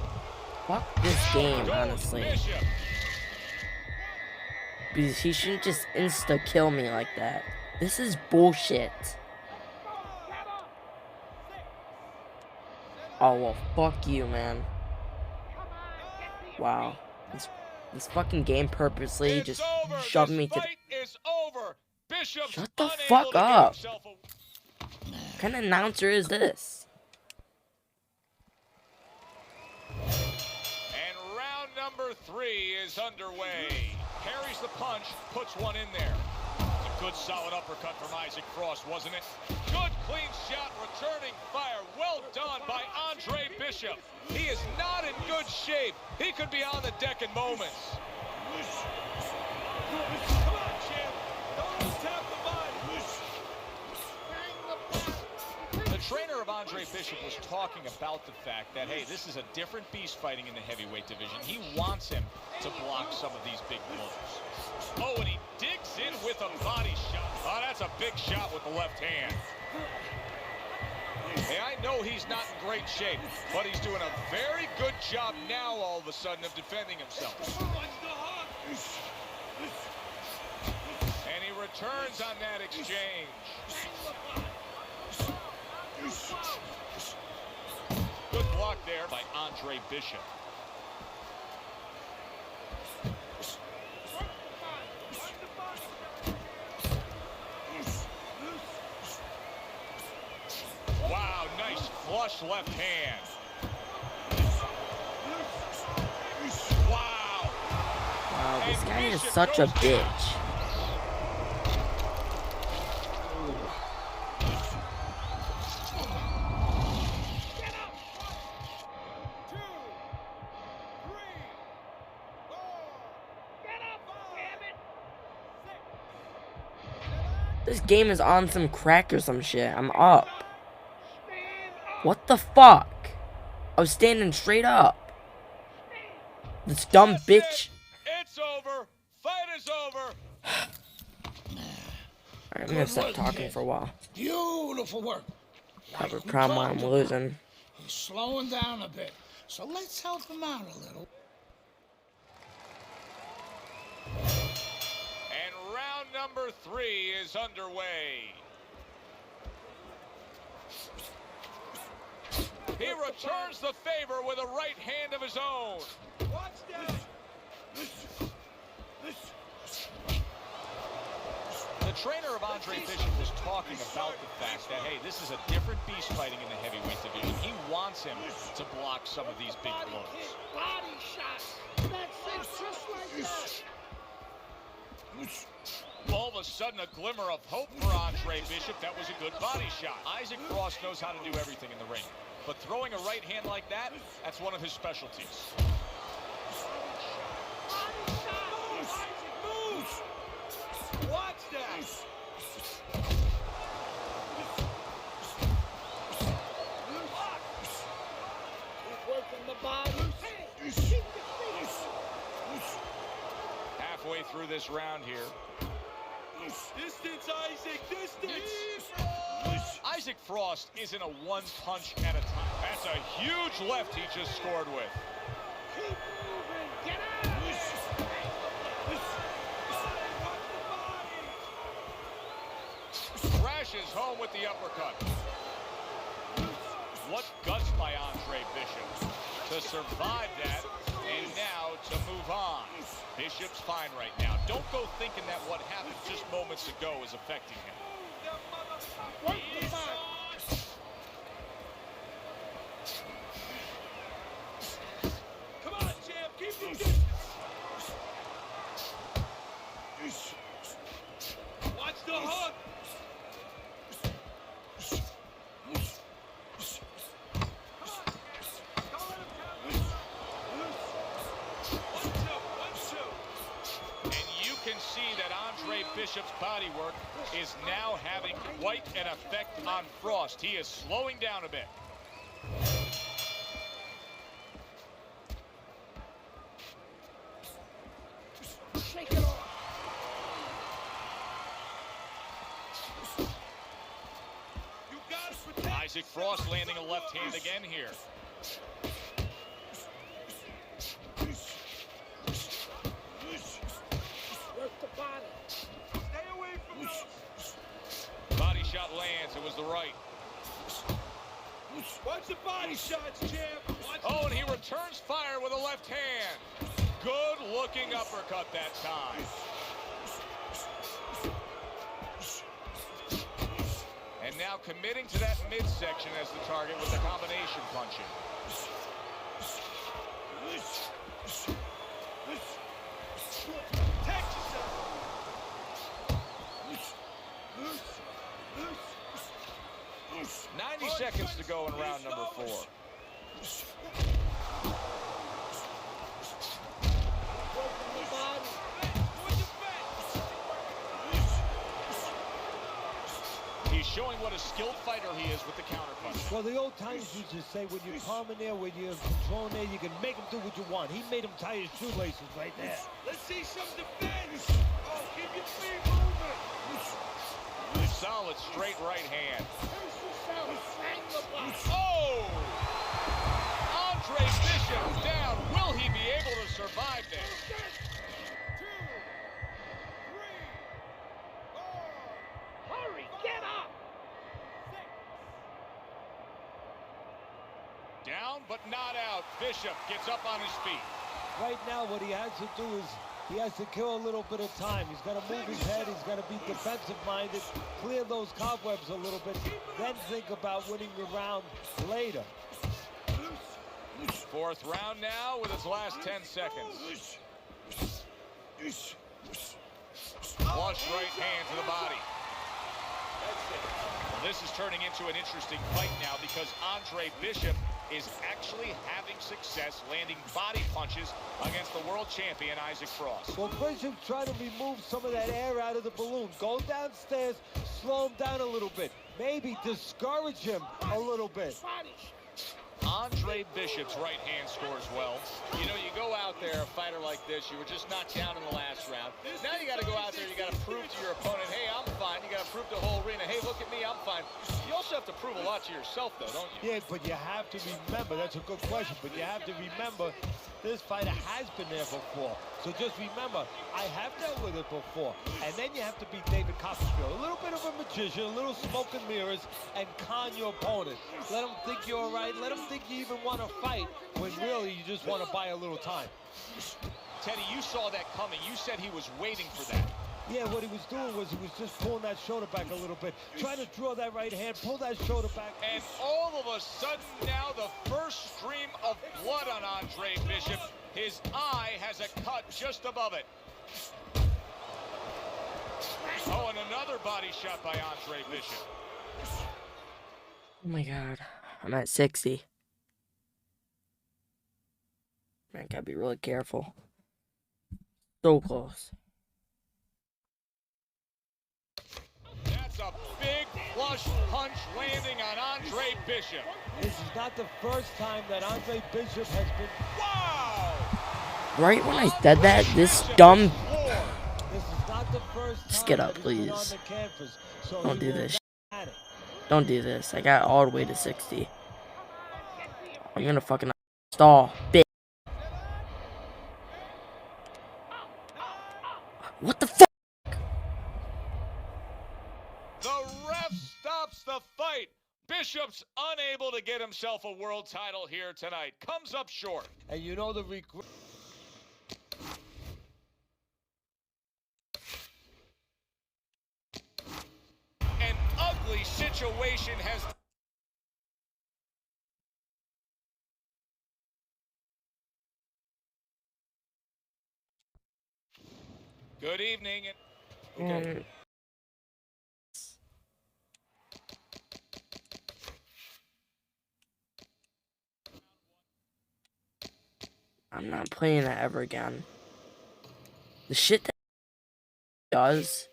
Fuck this game, honestly. Bishop. Because he shouldn't just insta-kill me like that. This is bullshit. Oh, well, fuck you, man. Wow. This fucking game purposely just shoved me to... Shut the fuck up. What kind of announcer is this? And round number 3 is underway. Carries the punch, puts one in there. It's a good solid uppercut from Isaac Frost, wasn't it? Good clean shot, returning fire. Well done by Andre Bishop. He is not in good shape. He could be on the deck in moments. Come on, champ. Don't tap the body. The trainer of Andre Bishop was talking about the fact that, hey, this is a different beast fighting in the heavyweight division. He wants him to block some of these big blows. Oh, and he digs in with a body shot. Oh, that's a big shot with the left hand. Hey, I know he's not in great shape, but he's doing a very good job now all of a sudden of defending himself. And he returns on that exchange. Good block there by Andre Bishop. Wow, nice flush left hand. Wow. Wow, this guy is such a bitch. This game is on some crack or some shit. I'm up. What the fuck? I was standing straight up. This dumb bitch. It's over. Fight is over. Alright, I'm gonna stop talking for a while. Beautiful work. Have a problem while I'm losing. He's slowing down a bit, so let's help him out a little. And round number 3 is underway. He returns the favor with a right hand of his own. Watch that. The trainer of Andre Bishop was talking about the fact that, hey, this is a different beast fighting in the heavyweight division. He wants him to block some of these big blows. Body shot. That's it, just like that. All of a sudden, a glimmer of hope for Andre Bishop. That was a good body shot. Isaac Frost knows how to do everything in the ring. But throwing a right hand like that, that's one of his specialties. Watch that! Keep working the body. Halfway through this round here. Distance, Isaac, distance! Isaac Frost isn't a one punch at a time. That's a huge left he just scored with. Keep moving. Get out! Crashes home with the uppercut. What guts by Andre Bishop to survive that and now to move on. Bishop's fine right now. Don't go thinking that what happened just moments ago is affecting him. Work the body. Come on, champ, keep the distance. Watch the Bishop's body work is now having quite an effect on Frost. He is slowing down a bit. Shake it off. You gotta protect. Isaac Frost landing a left hand again here. Work the body. Stay away from those. Body shot lands. It was the right. Watch the body shots, champ. Oh, and he returns fire with a left hand. Good looking uppercut that time. And now committing to that midsection as the target with the combination punching. Protect yourself. 90 seconds to go in round number 4. He's showing what a skilled fighter he is with the counterpunch. Well, the old timers used to say, when you're calm in there, when you're controlling there, you can make him do what you want. He made him tie his shoelaces right there. Let's see some defense. Oh, keep your feet moving. Solid straight right hand. Oh! Andre Bishop down. Will he be able to survive this? 2, 3, 4. Hurry, get up. Down but not out. Bishop gets up on his feet. Right now, what he has to do is he has to kill a little bit of time. He's got to move his head. He's got to be defensive-minded, clear those cobwebs a little bit, then think about winning the round later. 4th round now with its last 10 seconds. Flush right hand to the body. Well, this is turning into an interesting fight now because Andre Bishop is actually having success landing body punches against the world champion Isaac Frost. Well, Bishop's trying to remove some of that air out of the balloon. Go downstairs, slow him down a little bit. Maybe discourage him a little bit. Andre Bishop's right hand scores well. You know, you go out there, a fighter like this, you were just knocked down in the last round. Now you got to go out there, you got to prove to your opponent, hey, I'm fine. You got to prove to the whole arena, hey, look at me, I'm fine. You also have to prove a lot to yourself, though, don't you? Yeah, but you have to remember, that's a good question, but you have to remember this fighter has been there before. So just remember, I have dealt with it before. And then you have to be David Copperfield. A little bit of a magician, a little smoke and mirrors, and con your opponent. Let him think you're all right. Let him think you even want to fight, when really you just want to buy a little time. Teddy, you saw that coming. You said he was waiting for that. Yeah, what he was doing was he was just pulling that shoulder back a little bit, trying to draw that right hand, pull that shoulder back. And all of a sudden now the first stream of blood on Andre Bishop. His eye has a cut just above it. Oh, and another body shot by Andre Bishop. Oh my god. I'm at 60. Man, gotta be really careful. So close. That's a big flush punch landing on Andre Bishop. This is not the first time that Andre Bishop has been... Wow! Right when I said that, this dumb... This is not the first time. Just get up, please. Don't do this. Don't do this. I got all the way to 60. I'm gonna fucking stall, bitch. What the fuck? The ref stops the fight. Bishop's unable to get himself a world title here tonight. Comes up short. And you know the regret. An ugly situation has... Good evening. Okay. I'm not playing that ever again. The shit that does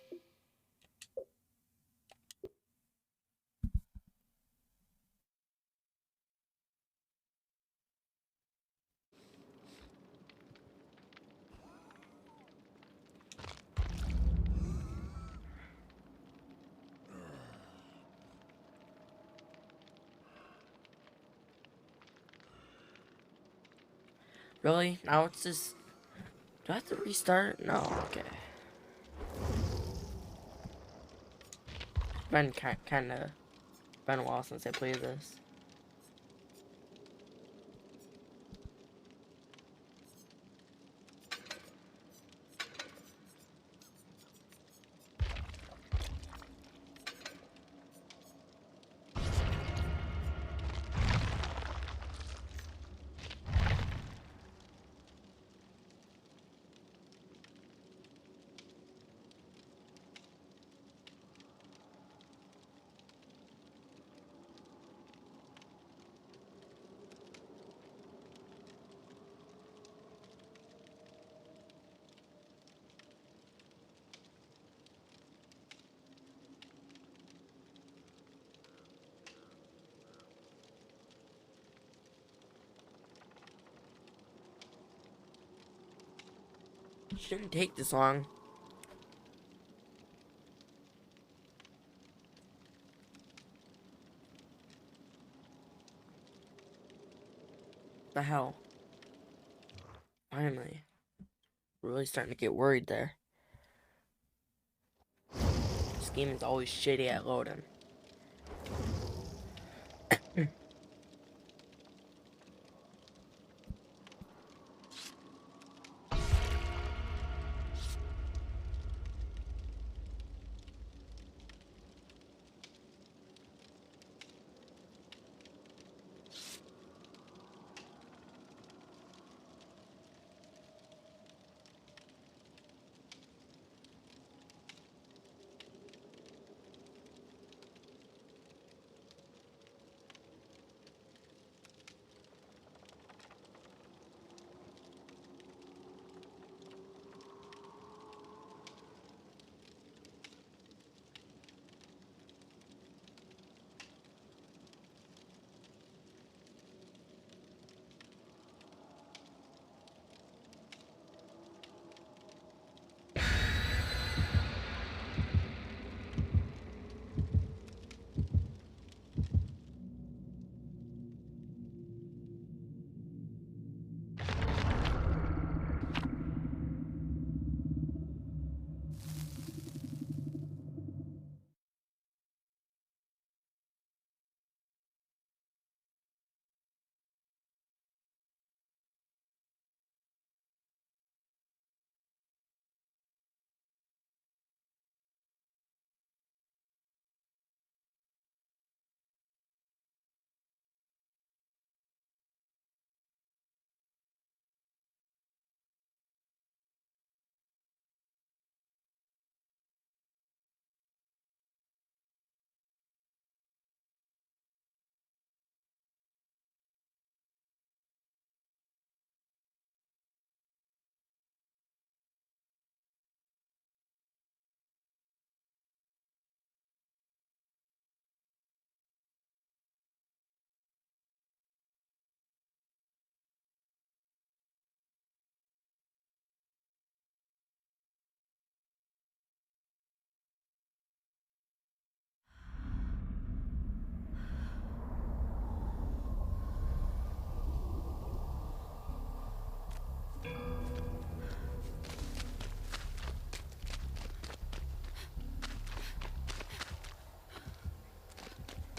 Really? Now it's just... Do I have to restart? No, okay. Been kinda... Been a while since I played this. Shouldn't take this long. The hell? Finally. Really starting to get worried there. This game is always shitty at loading.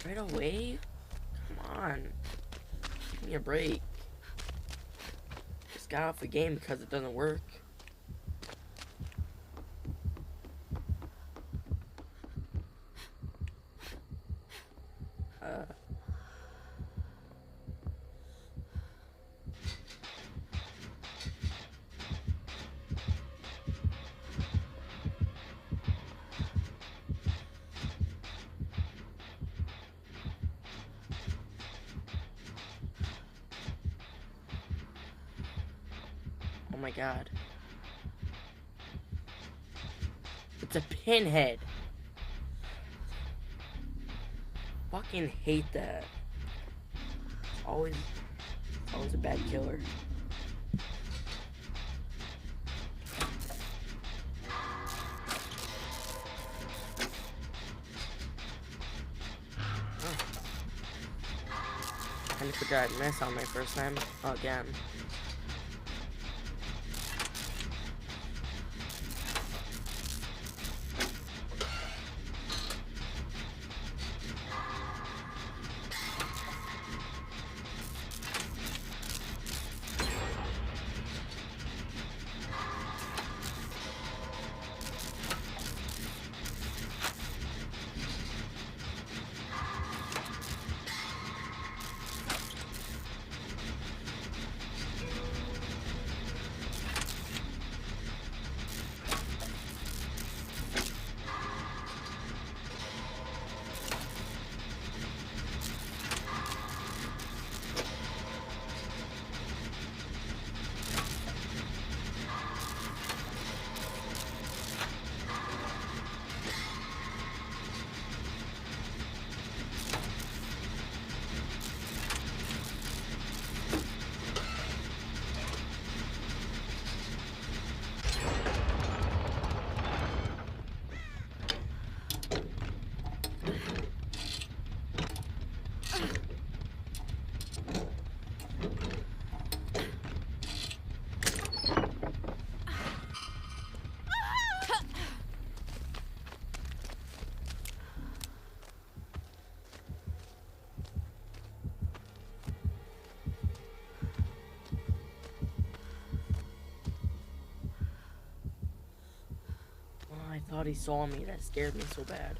Right away? Come on. Give me a break. Just got off the game because it doesn't work. Oh my god. It's a pinhead. Fucking hate that. Always a bad killer. I forgot I missed on my first time again. thought he saw me. That scared me so bad.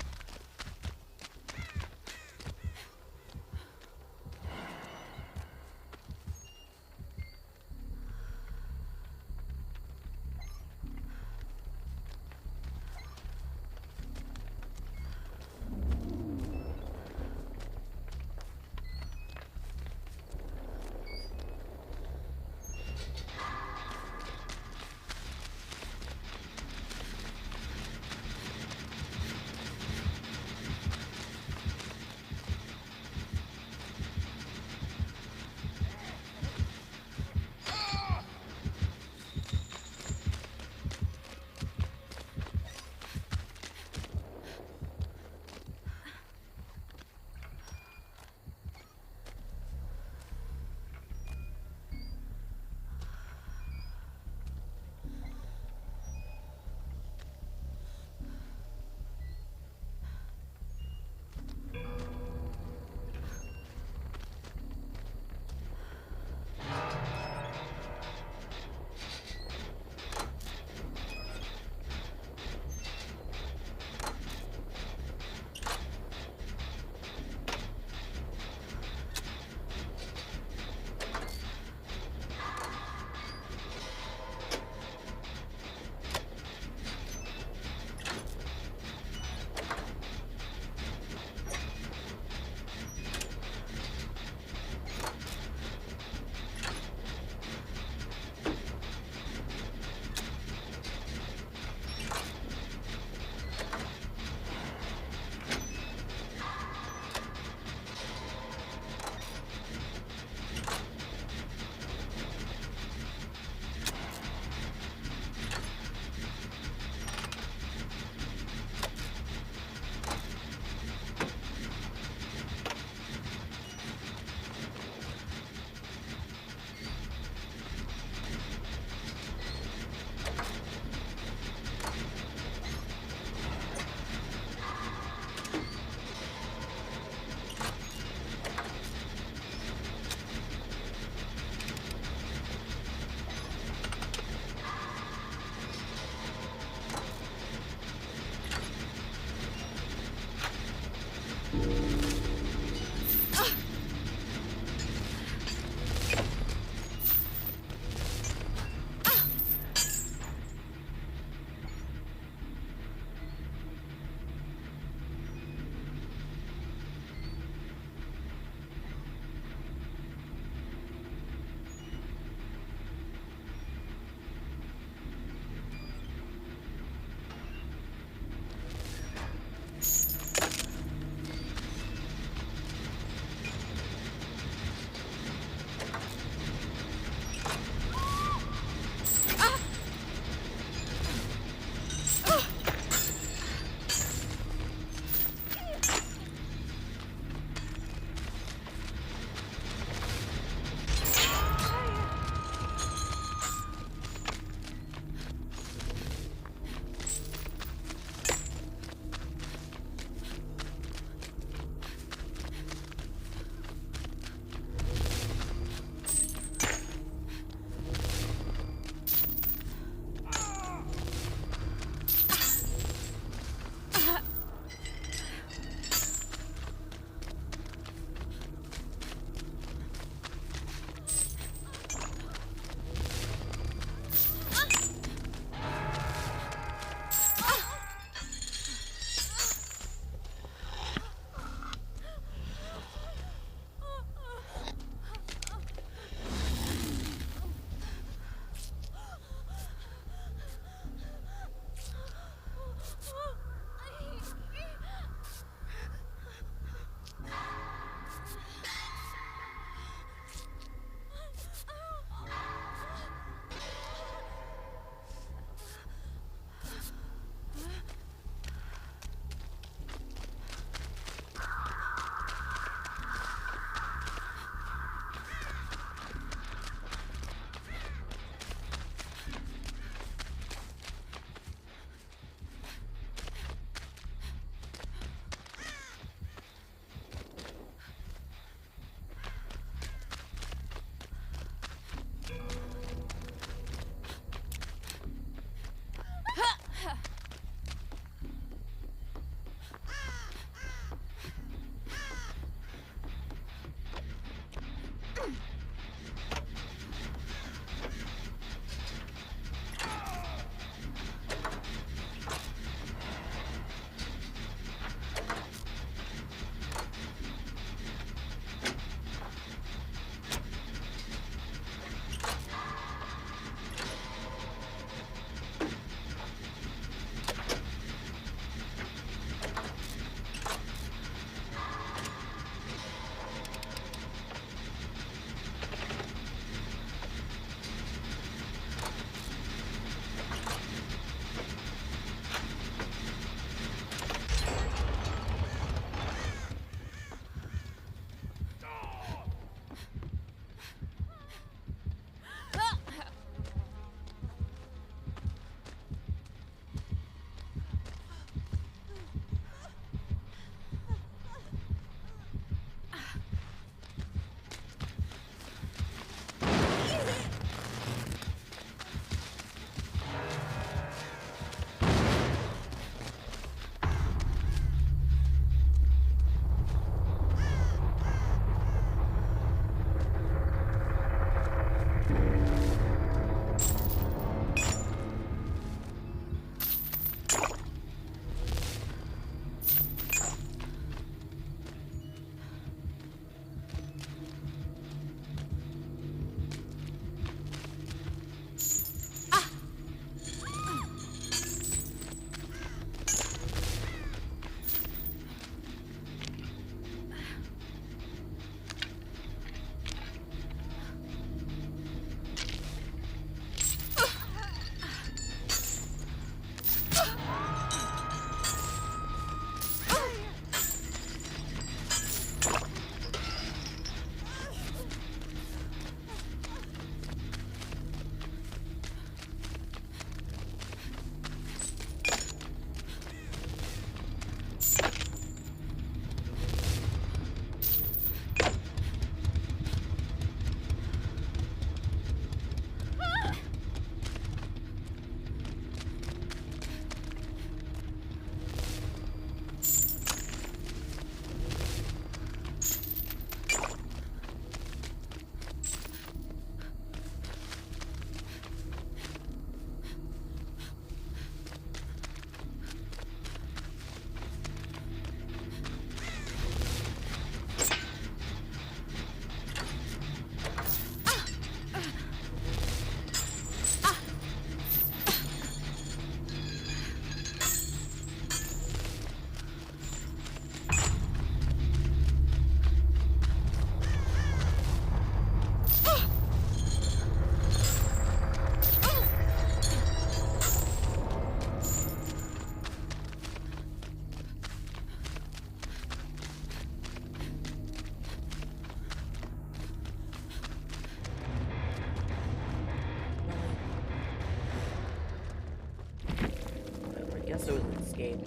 guess it was an escape.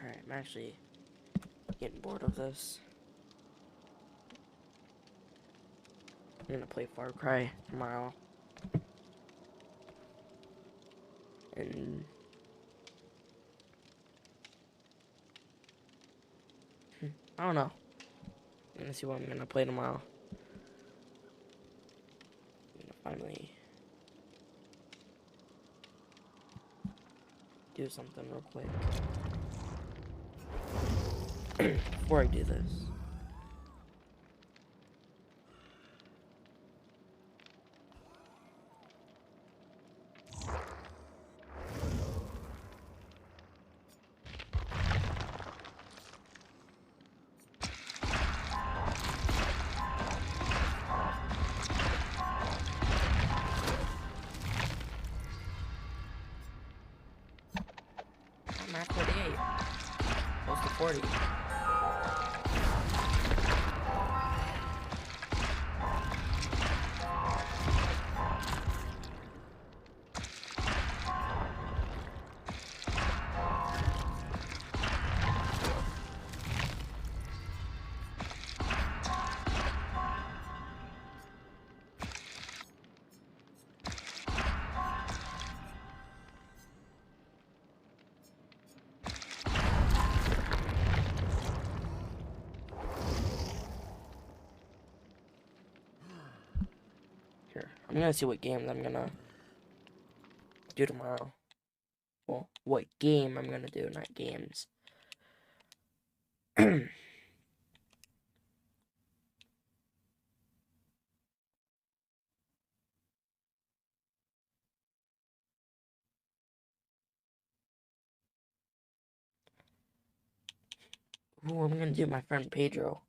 Alright, I'm actually getting bored of this. I'm gonna play Far Cry tomorrow. And I don't know. I'm gonna see what I'm gonna play tomorrow. I'm gonna finally do something real quick. Before I do this. I'm at 48. Close to 40. I'm gonna see what games I'm gonna do tomorrow. Well, what game I'm gonna do, not games. Ooh, I'm gonna do my friend Pedro.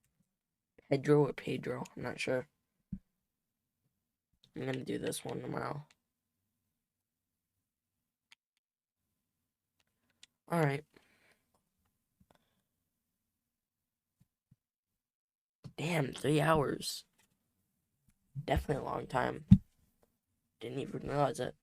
Pedro or Pedro, I'm not sure. I'm gonna do this one tomorrow. Alright. Damn, 3 hours. Definitely a long time. Didn't even realize it.